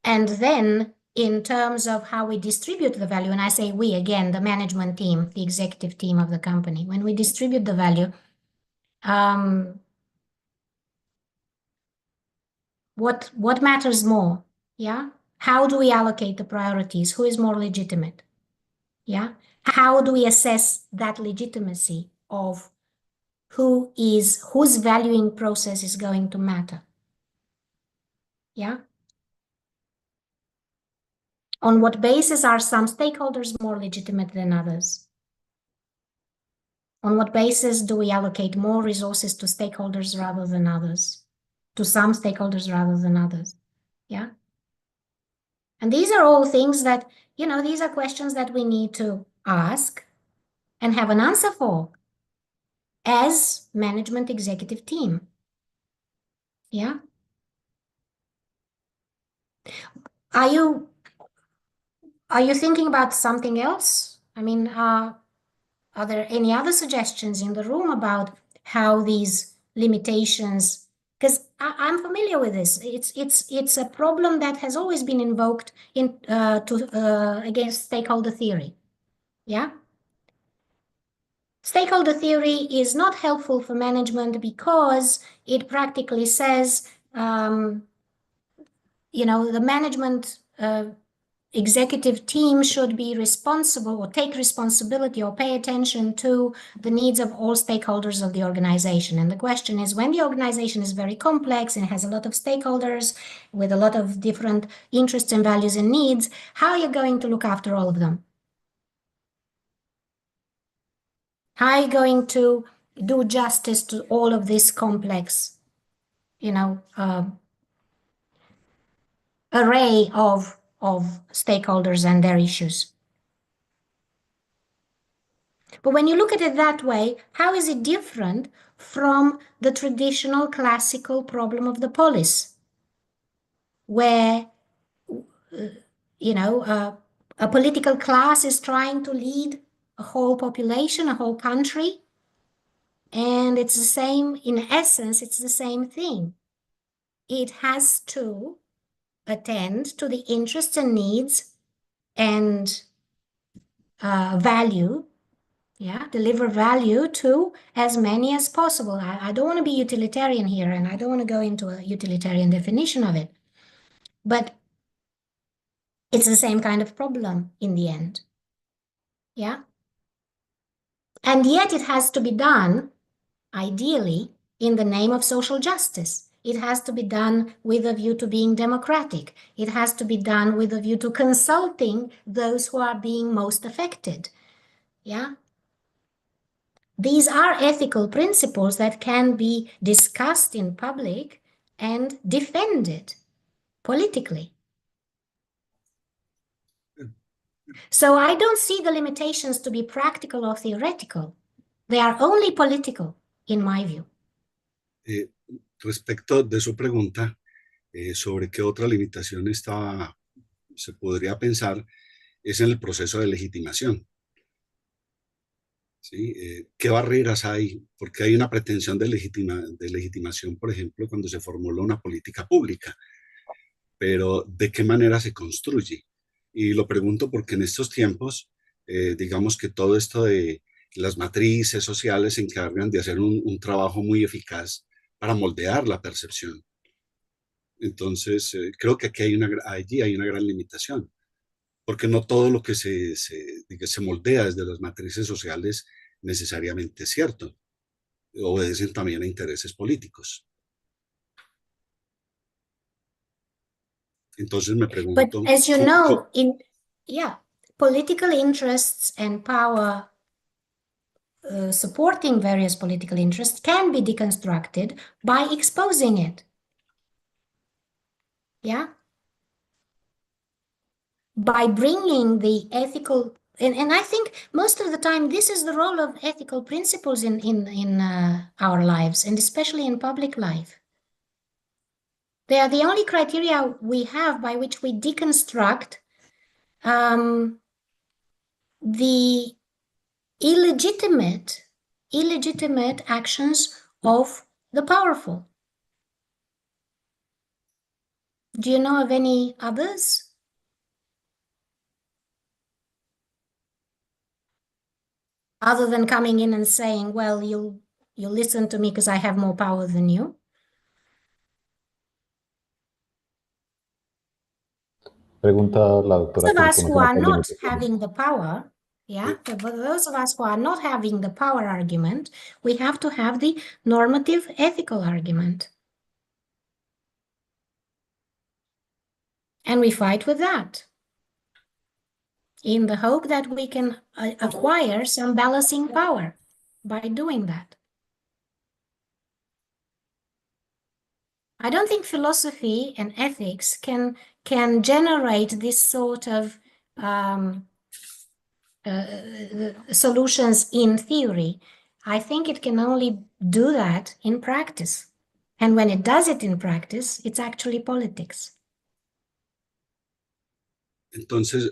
And then in terms of how we distribute the value, and I say we, again, the management team, the executive team of the company, when we distribute the value, what matters more? Yeah. How do we allocate the priorities? Who is more legitimate? Yeah. How do we assess that legitimacy of whose valuing process is going to matter? Yeah. On what basis are some stakeholders more legitimate than others? On what basis do we allocate more resources to stakeholders rather than others? To some stakeholders rather than others? Yeah. And these are all things that, these are questions that we need to ask and have an answer for as management executive team. Yeah. Are you thinking about something else? I mean, are there any other suggestions in the room about how these limitations, because I'm familiar with this. It's a problem that has always been invoked against stakeholder theory. Yeah. Stakeholder theory is not helpful for management because it practically says, the management executive team should be responsible or take responsibility or pay attention to the needs of all stakeholders of the organization. And the question is, when the organization is very complex and has a lot of stakeholders with a lot of different interests and values and needs, how are you going to look after all of them? How are you going to do justice to all of this complex, array of stakeholders and their issues? But when you look at it that way, how is it different from the traditional classical problem of the polis, where, a political class is trying to lead a whole population, a whole country, and it's the same, in essence, it's the same thing. It has to attend to the interests and needs and value, deliver value to as many as possible. I don't want to be utilitarian here, and I don't want to go into a utilitarian definition of it, but it's the same kind of problem in the end. Yeah. And yet it has to be done, ideally, in the name of social justice. It has to be done with a view to being democratic. It has to be done with a view to consulting those who are being most affected. Yeah. These are ethical principles that can be discussed in public and defend it politically. So I don't see the limitations to be practical or theoretical. They are only political, in my view. Respecto de su pregunta sobre qué otra limitación se podría pensar, es en el proceso de legitimación. ¿Sí? ¿Qué barreras hay? Porque hay una pretensión de legitimación, por ejemplo, cuando se formula una política pública, pero ¿de qué manera se construye? Y lo pregunto porque en estos tiempos, digamos que todo esto de las matrices sociales se encargan de hacer un trabajo muy eficaz para moldear la percepción. Entonces, creo que aquí allí hay una gran limitación, porque no todo lo que se moldea desde las matrices sociales necesariamente es cierto. Obedecen también a intereses políticos. Entonces me pregunto... But as you know, political interests and power supporting various political interests can be deconstructed by exposing it. Yeah? By bringing the ethical, and I think most of the time this is the role of ethical principles in our lives, and especially in public life. They are the only criteria we have by which we deconstruct the illegitimate actions of the powerful. Do you know of any others? Other than coming in and saying, well, you listen to me because I have more power than you? Pregunta la doctora. Those of us who are not having the power, for those of us who are not having the power argument, we have to have the normative ethical argument. And we fight with that in the hope that we can acquire some balancing power by doing that. I don't think philosophy and ethics can generate this sort of solutions in theory. I think it can only do that in practice. And when it does it in practice, it's actually politics. Entonces,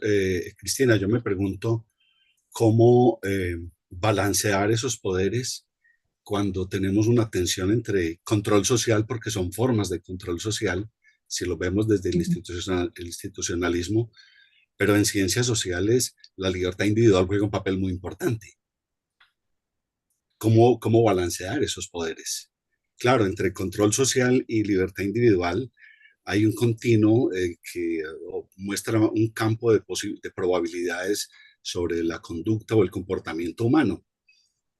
Cristina, yo me pregunto cómo balancear esos poderes cuando tenemos una tensión entre control social, porque son formas de control social, si lo vemos desde el institucionalismo, pero en ciencias sociales la libertad individual juega un papel muy importante. ¿Cómo balancear esos poderes? Claro, entre control social y libertad individual hay un continuo que muestra un campo de probabilidades sobre la conducta o el comportamiento humano.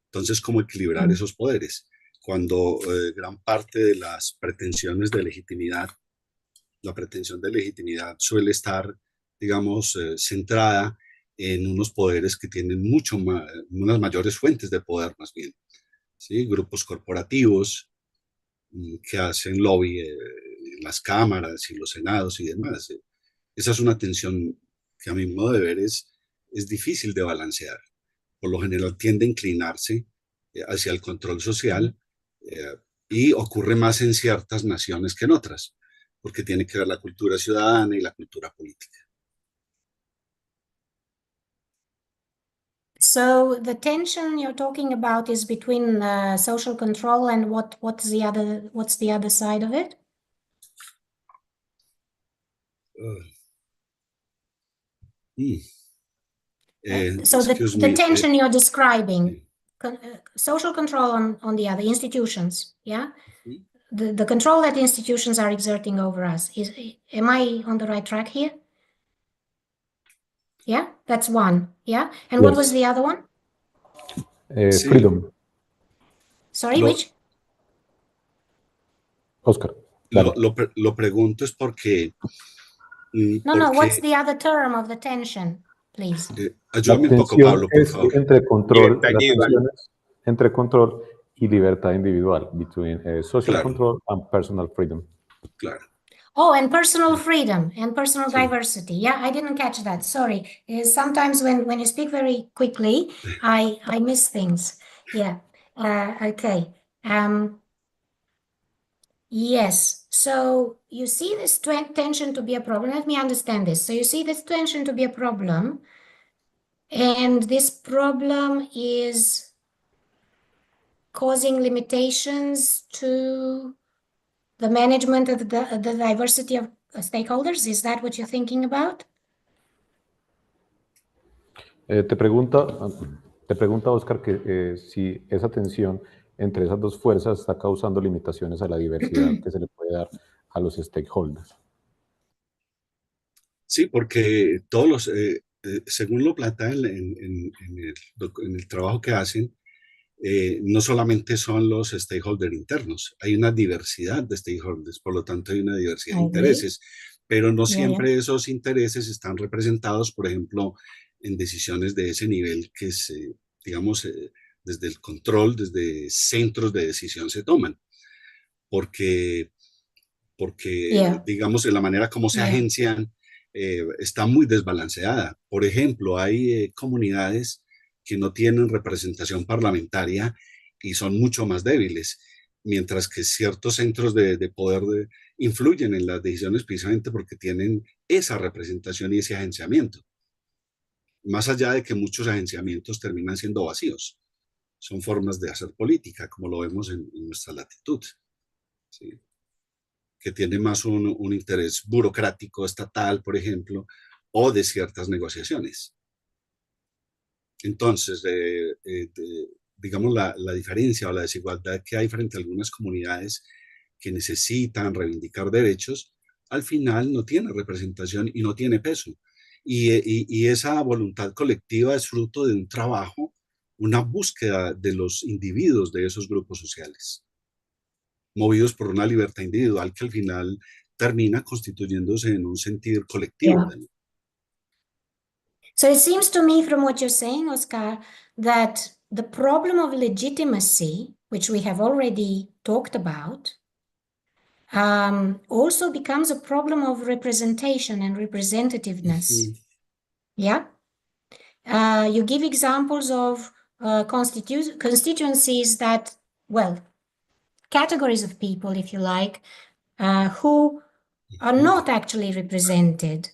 Entonces, ¿cómo equilibrar esos poderes? Cuando gran parte de las pretensiones de legitimidad, la pretensión de legitimidad suele estar, digamos, centrada en unos poderes que tienen unas mayores fuentes de poder, más bien. ¿Sí? Grupos corporativos que hacen lobby en las cámaras y los senados y demás. Esa es una tensión que a mi modo de ver es difícil de balancear. Por lo general tiende a inclinarse hacia el control social y ocurre más en ciertas naciones que en otras, porque tiene que ver la cultura ciudadana y la cultura política. So the tension you're talking about is between social control and what's the other side of it? So the tension you're describing, social control on the other institutions, yeah? The control that institutions are exerting over us. Am I on the right track here? Yeah, that's one, yeah? And what was the other one? Freedom. Sorry, which? Oscar. Lo pregunto es porque... No, what's the other term of the tension, please? Ayúdame un poco, Pablo, por favor. Entre control y libertad individual, between social control and personal freedom. Claro. Oh, and personal freedom and personal Sí. diversity. Yeah, I didn't catch that. Sorry. Sometimes when you speak very quickly, I miss things. Yeah. Okay. Yes. So you see this tension to be a problem. Let me understand this. So you see this tension to be a problem, and this problem is causing limitations to the management of the diversity of stakeholders. Is that what you're thinking about? Te pregunta Oscar que si esa tensión entre esas dos fuerzas está causando limitaciones a la diversidad que se le puede dar a los stakeholders. Sí, porque todos los, según lo plantea en el trabajo que hacen, no solamente son los stakeholders internos, hay una diversidad de stakeholders, por lo tanto hay una diversidad de intereses, pero no siempre esos intereses están representados, por ejemplo, en decisiones de ese nivel que se, digamos, desde el control, desde centros de decisión se toman, porque digamos, en la manera como se agencian está muy desbalanceada. Por ejemplo, hay comunidades que no tienen representación parlamentaria y son mucho más débiles, mientras que ciertos centros de poder influyen en las decisiones precisamente porque tienen esa representación y ese agenciamiento. Más allá de que muchos agenciamientos terminan siendo vacíos, son formas de hacer política, como lo vemos en nuestra latitud, ¿sí? Que tiene más un interés burocrático, estatal, por ejemplo, o de ciertas negociaciones. Entonces, digamos, la diferencia o la desigualdad que hay frente a algunas comunidades que necesitan reivindicar derechos, al final no tiene representación y no tiene peso. Y esa voluntad colectiva es fruto de un trabajo, una búsqueda de los individuos de esos grupos sociales, movidos por una libertad individual que al final termina constituyéndose en un sentir colectivo. Yeah. So it seems to me from what you're saying, Oscar, that the problem of legitimacy, which we have already talked about, also becomes a problem of representation and representativeness. Yeah? You give examples of constituencies that, well, categories of people, if you like, who are not actually represented.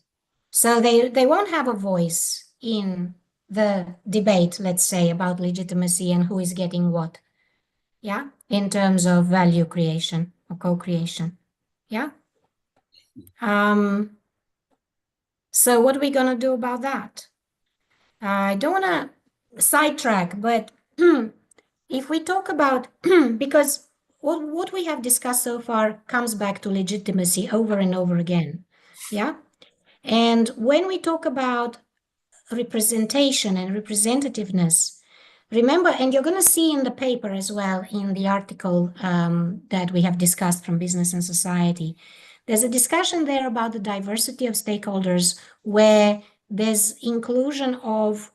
So they won't have a voice in the debate, let's say, about legitimacy and who is getting what, yeah, in terms of value creation or co-creation, yeah? So what are we going to do about that? I don't want to sidetrack, but if we talk about, because what we have discussed so far comes back to legitimacy over and over again, yeah? And when we talk about representation and representativeness, remember, and you're going to see in the paper as well, in the article that we have discussed from Business and Society, there's a discussion there about the diversity of stakeholders where there's inclusion of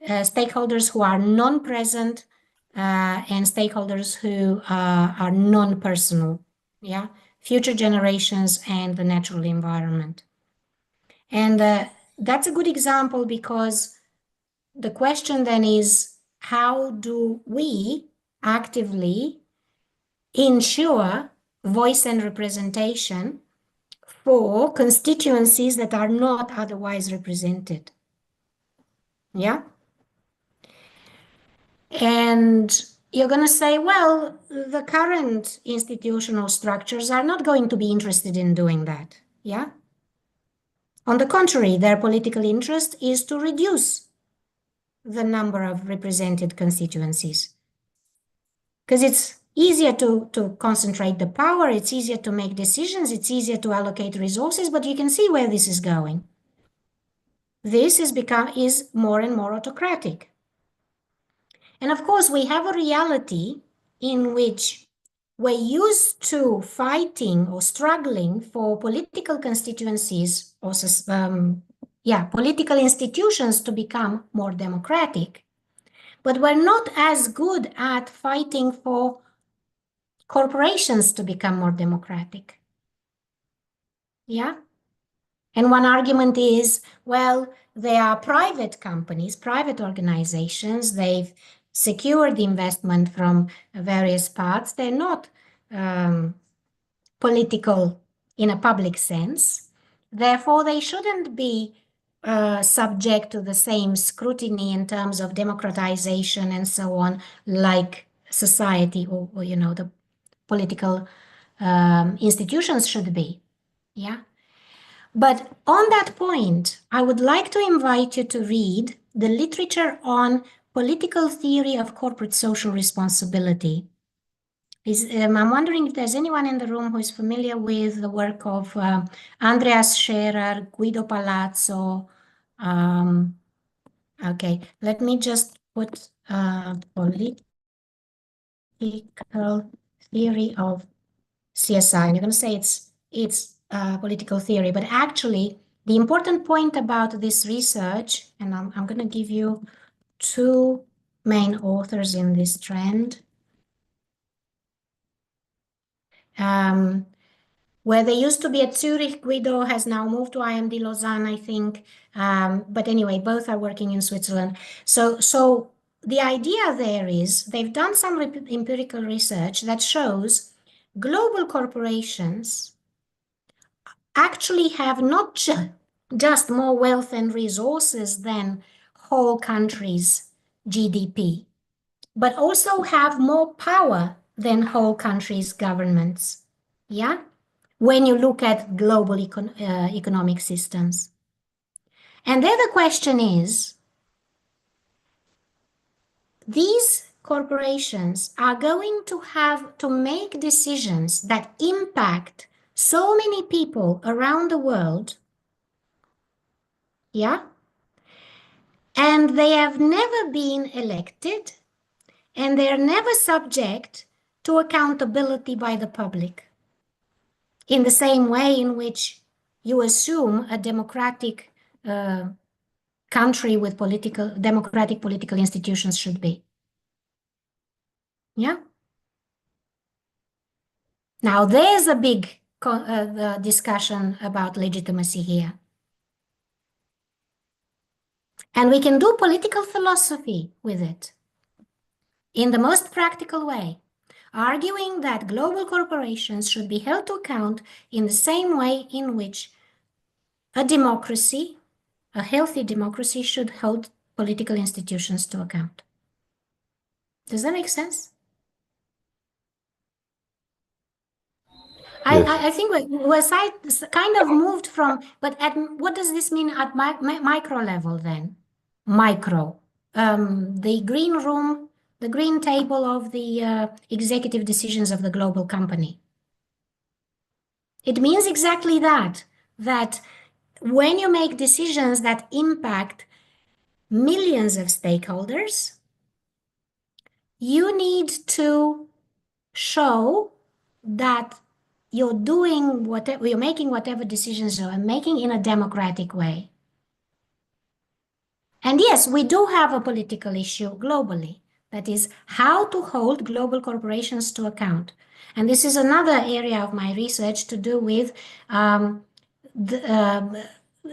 stakeholders who are non-present and stakeholders who are non-personal, yeah, future generations and the natural environment. And that's a good example because the question then is, how do we actively ensure voice and representation for constituencies that are not otherwise represented? Yeah? And you're going to say, well, the current institutional structures are not going to be interested in doing that. Yeah? On the contrary, their political interest is to reduce the number of represented constituencies. Because it's easier to concentrate the power, it's easier to make decisions, it's easier to allocate resources, but you can see where this is going. This is more and more autocratic. And of course, we have a reality in which we're used to fighting or struggling for political constituencies or political institutions to become more democratic. But we're not as good at fighting for corporations to become more democratic. Yeah. And one argument is, well, they are private companies, private organizations. They've secured the investment from various parts. They're not political in a public sense. Therefore, they shouldn't be subject to the same scrutiny in terms of democratization and so on, like society or the political institutions should be. Yeah. But on that point, I would like to invite you to read the literature on political theory of corporate social responsibility. I'm wondering if there's anyone in the room who is familiar with the work of Andreas Scherer, Guido Palazzo. Okay, let me just put political theory of CSI. And you're going to say it's political theory, but actually the important point about this research, and I'm going to give you two main authors in this trend, where they used to be at Zurich. Guido has now moved to IMD Lausanne, I think. But anyway, both are working in Switzerland. So the idea there is they've done some empirical research that shows global corporations actually have not just more wealth and resources than whole countries' GDP, but also have more power than whole countries' governments. Yeah? When you look at global economic systems. And then the question is, these corporations are going to have to make decisions that impact so many people around the world, yeah? And they have never been elected, and they're never subject to accountability by the public. In the same way in which you assume a democratic country with democratic political institutions should be. Yeah? Now, there's a big discussion about legitimacy here. And we can do political philosophy with it in the most practical way, arguing that global corporations should be held to account in the same way in which a democracy, a healthy democracy, should hold political institutions to account. Does that make sense? Yes. I think we're kind of moved from, but what does this mean at micro level then? Micro. The green room, the green table of the executive decisions of the global company. It means exactly that when you make decisions that impact millions of stakeholders, you need to show that you're doing whatever, you're making whatever decisions you're making in a democratic way. And yes, we do have a political issue globally, that is how to hold global corporations to account. And this is another area of my research to do with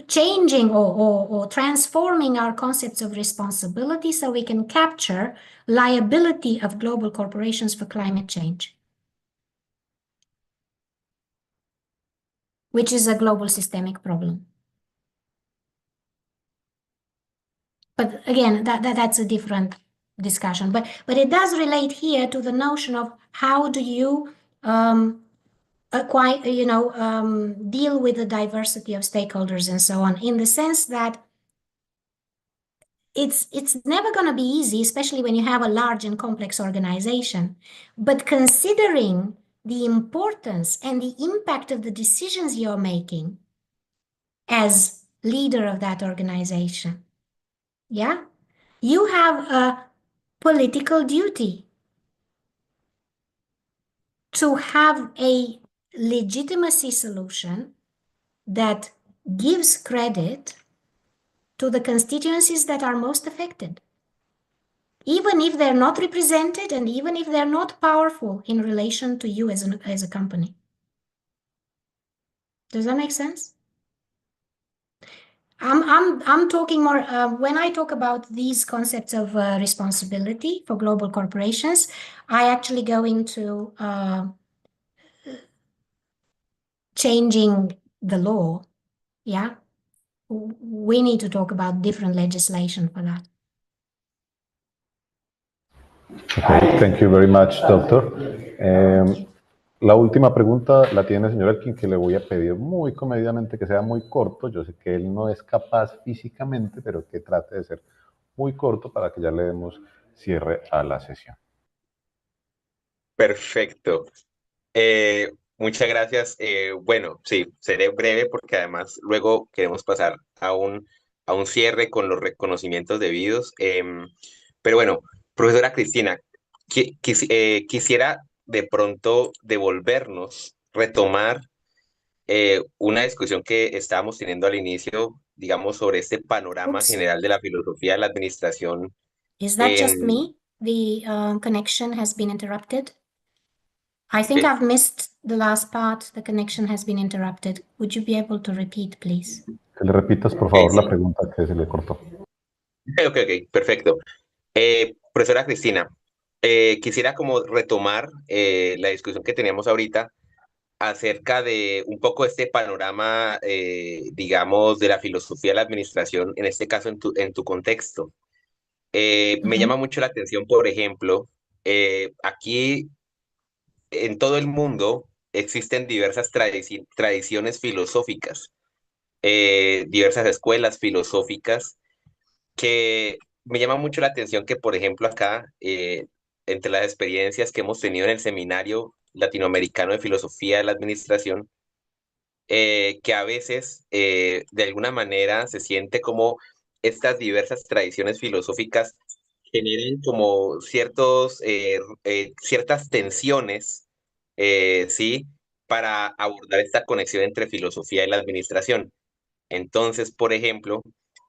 changing or transforming our concepts of responsibility so we can capture liability of global corporations for climate change, which is a global systemic problem. But again, that's a different discussion. But it does relate here to the notion of how do you deal with the diversity of stakeholders and so on, in the sense that it's never going to be easy, especially when you have a large and complex organization. But considering the importance and the impact of the decisions you're making as leader of that organization, yeah, you have a political duty to have a legitimacy solution that gives credit to the constituencies that are most affected, even if they're not represented and even if they're not powerful in relation to you as a company. Does that make sense? I'm talking more, when I talk about these concepts of responsibility for global corporations, I actually go into changing the law. Yeah. We need to talk about different legislation for that. Okay, thank you very much, doctor. La última pregunta la tiene el señor Elkin, que le voy a pedir muy comedidamente que sea muy corto. Yo sé que él no es capaz físicamente, pero que trate de ser muy corto para que ya le demos cierre a la sesión. Perfecto. Muchas gracias. Bueno, sí, seré breve porque además luego queremos pasar a un cierre con los reconocimientos debidos. Pero bueno, profesora Cristina, quisiera de pronto devolvernos, retomar una discusión que estábamos teniendo al inicio, digamos, sobre este panorama Oops. general de la filosofía de la administración. Is that just me? The connection has been interrupted. I think Okay. I've missed the last part. The connection has been interrupted. Would you be able to repeat, please? Que le repitas, por favor, Sí. la pregunta que se le cortó. Ok, perfecto. Profesora Cristina, quisiera como retomar la discusión que teníamos ahorita acerca de un poco este panorama, digamos, de la filosofía de la administración, en este caso en tu contexto. Me llama mucho la atención, por ejemplo, aquí en todo el mundo existen diversas tradiciones filosóficas, diversas escuelas filosóficas que me llama mucho la atención que, por ejemplo, acá, entre las experiencias que hemos tenido en el Seminario Latinoamericano de Filosofía de la Administración, que a veces, de alguna manera, se siente como estas diversas tradiciones filosóficas generan como ciertas tensiones, ¿sí? Para abordar esta conexión entre filosofía y la administración. Entonces, por ejemplo,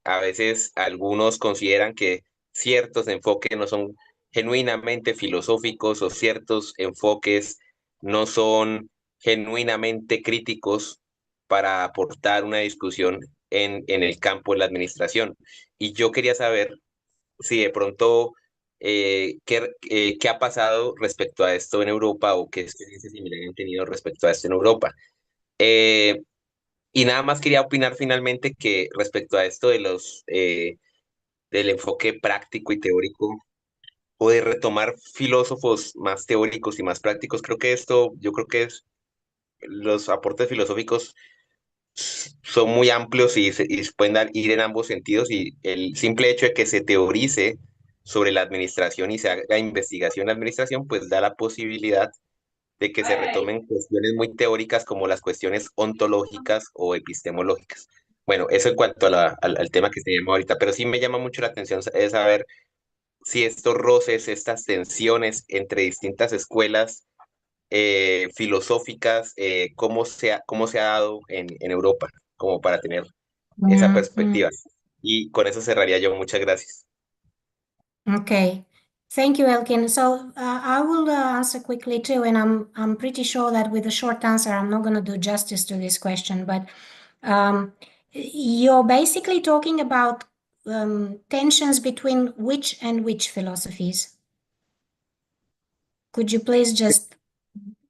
a veces algunos consideran que ciertos enfoques no son genuinamente filosóficos o ciertos enfoques no son genuinamente críticos para aportar una discusión en el campo de la administración. Y yo quería saber si de pronto qué ha pasado respecto a esto en Europa o qué experiencias similares han tenido respecto a esto en Europa. Eh, y nada más quería opinar finalmente que respecto a esto de del enfoque práctico y teórico o de retomar filósofos más teóricos y más prácticos, yo creo que los aportes filosóficos son muy amplios y se pueden ir en ambos sentidos y el simple hecho de que se teorice sobre la administración y se haga investigación en la administración, pues da la posibilidad de que se retomen cuestiones muy teóricas como las cuestiones ontológicas o epistemológicas. Bueno, eso en cuanto a al tema que se llama ahorita, pero sí me llama mucho la atención es saber si estos roces, estas tensiones entre distintas escuelas filosóficas, cómo se ha dado en Europa, como para tener esa perspectiva. Y con eso cerraría yo. Muchas gracias. Okay. Thank you, Elkin. So I will answer quickly too, and I'm pretty sure that with a short answer, I'm not going to do justice to this question. But you're basically talking about tensions between which and which philosophies. Could you please just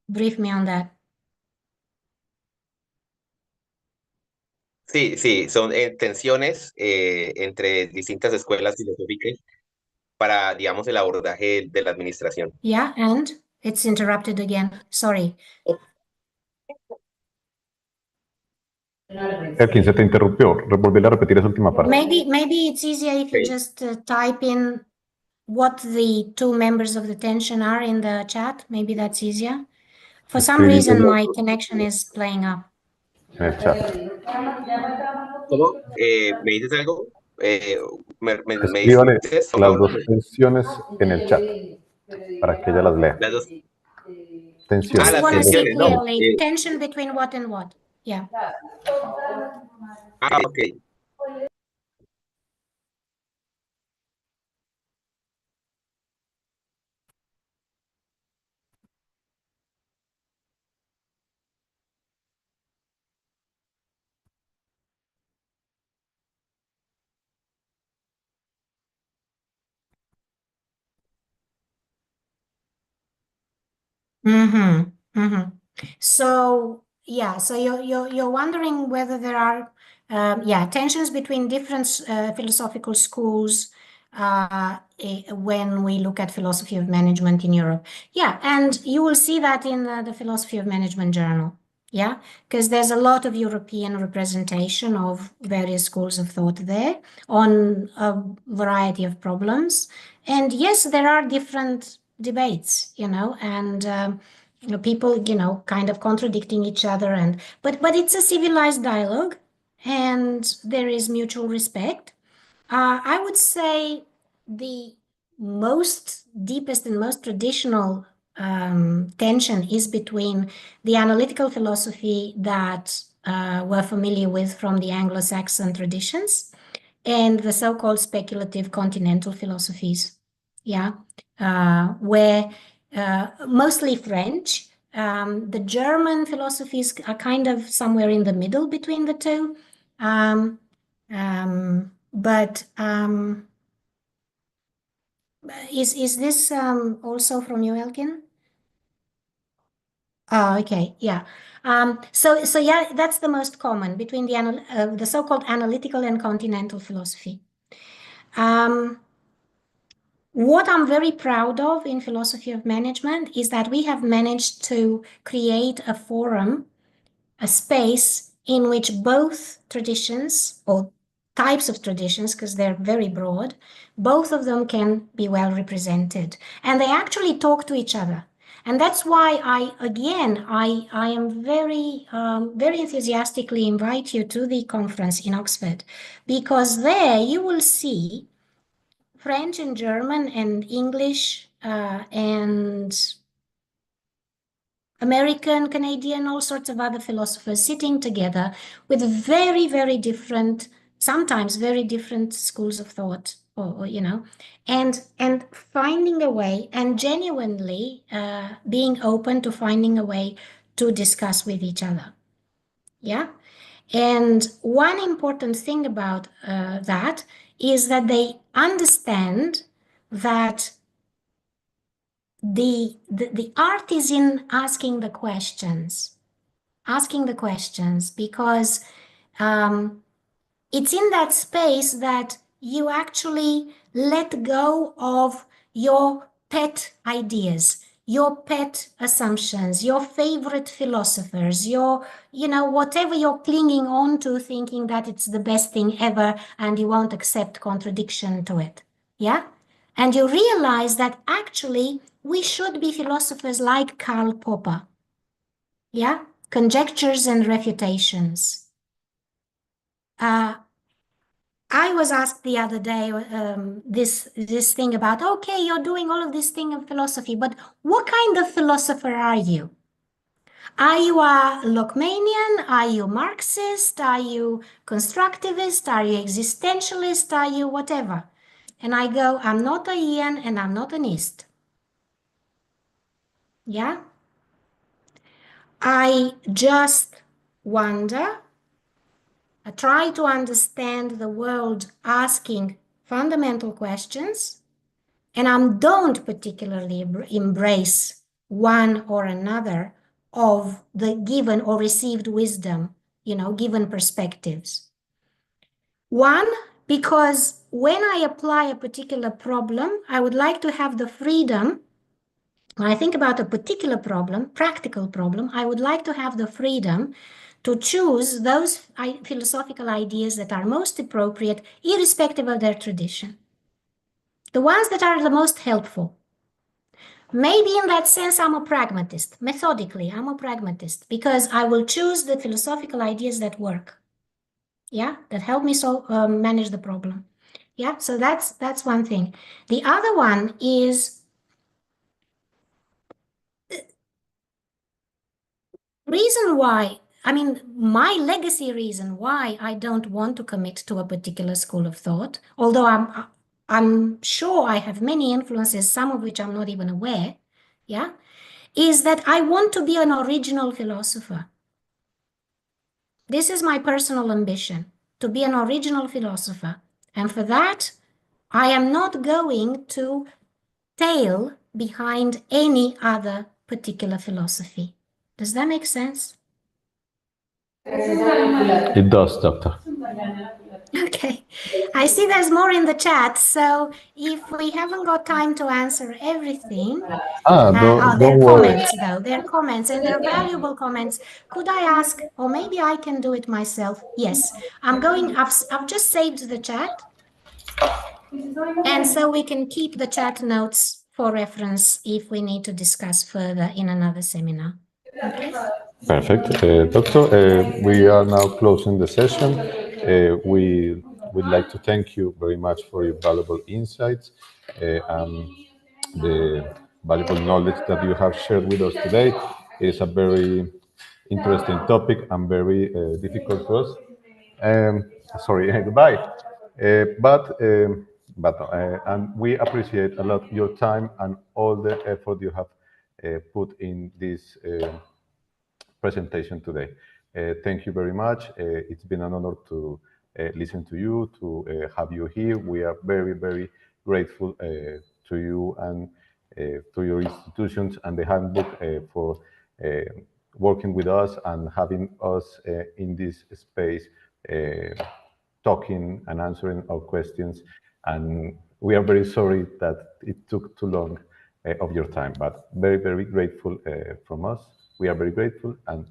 brief me on that? Sí, son tensiones entre distintas escuelas filosóficas para, digamos, el abordaje de la administración. Yeah, and it's interrupted again. Sorry. Elkin, se te interrumpió. Volver a repetir esa última parte. Maybe it's easier if you Okay. just type in what the two members of the tension are in the chat. Maybe that's easier. For some reason, my connection is playing up. En el chat. ¿Cómo? ¿Me dices algo? ¿Me Escríbale dices, por las favor? dos tensiones en el chat para que ella las lea. Las dos. Tensiones. Just Las want to see tensiones, no. clearly tension between what and what. Yeah. Ok. So yeah, so you're wondering whether there are tensions between different philosophical schools when we look at philosophy of management in Europe. Yeah, and you will see that in the Philosophy of Management journal. Yeah, because there's a lot of European representation of various schools of thought there on a variety of problems. And yes, there are different debates, and people, kind of contradicting each other, but it's a civilized dialogue, and there is mutual respect. I would say the deepest and most traditional tension is between the analytical philosophy that we're familiar with from the Anglo-Saxon traditions and the so-called speculative continental philosophies, where mostly French. The German philosophies are kind of somewhere in the middle between the two. Is this also from you, Elkin? Oh, okay, yeah. So yeah, that's the most common between the so-called analytical and continental philosophy. What I'm very proud of in philosophy of management is that we have managed to create a forum, a space in which both traditions or types of traditions, because they're very broad, both of them can be well represented. And they actually talk to each other. And that's why I am very, very enthusiastically invite you to the conference in Oxford, because there you will see French and German and English and American, Canadian, all sorts of other philosophers sitting together with very, very different, sometimes very different schools of thought, and finding a way and genuinely being open to finding a way to discuss with each other. Yeah. And one important thing about that is that they understand that the art is in asking the questions, because it's in that space that you actually let go of your pet ideas, your pet assumptions, your favorite philosophers, whatever you're clinging on to, thinking that it's the best thing ever and you won't accept contradiction to it. Yeah? And you realize that actually we should be philosophers like Karl Popper. Yeah? Conjectures and refutations. I was asked the other day this thing about, okay, you're doing all of this thing of philosophy, but what kind of philosopher are you? Are you a Lockeanian? Are you Marxist? Are you constructivist? Are you existentialist? Are you whatever? And I go, I'm not a Ian and I'm not an East. Yeah? I just wonder, I try to understand the world asking fundamental questions, and I don't particularly embrace one or another of the given or received wisdom, given perspectives. One, because when I apply a particular problem, I would like to have the freedom. When I think about a particular problem, practical problem, I would like to have the freedom to choose those philosophical ideas that are most appropriate, irrespective of their tradition. The ones that are the most helpful. Maybe in that sense, I'm a pragmatist. Methodically, I'm a pragmatist because I will choose the philosophical ideas that work. Yeah, that help me manage the problem. Yeah, so that's one thing. The other one is reason why, my legacy reason why I don't want to commit to a particular school of thought, although I'm sure I have many influences, some of which I'm not even aware, yeah, is that I want to be an original philosopher. This is my personal ambition, to be an original philosopher. And for that, I am not going to tail behind any other particular philosophy. Does that make sense? It does, Doctor. Okay, I see there's more in the chat, so if we haven't got time to answer everything, Don't they're worry. comments though, they're comments, and they're valuable comments. Could I ask, or maybe I can do it myself? Yes, I've just saved the chat, and so we can keep the chat notes for reference if we need to discuss further in another seminar. Okay. Perfect. Doctor, we are now closing the session. We would like to thank you very much for your valuable insights and the valuable knowledge that you have shared with us today. It's a very interesting topic and very difficult for us. Sorry, goodbye. And we appreciate a lot your time and all the effort you have put in this presentation today. Thank you very much. It's been an honor to listen to you, to have you here. We are very, very grateful to you and to your institutions and the handbook for working with us and having us in this space talking and answering our questions. And we are very sorry that it took too long of your time, but very, very grateful from us. We are very grateful, and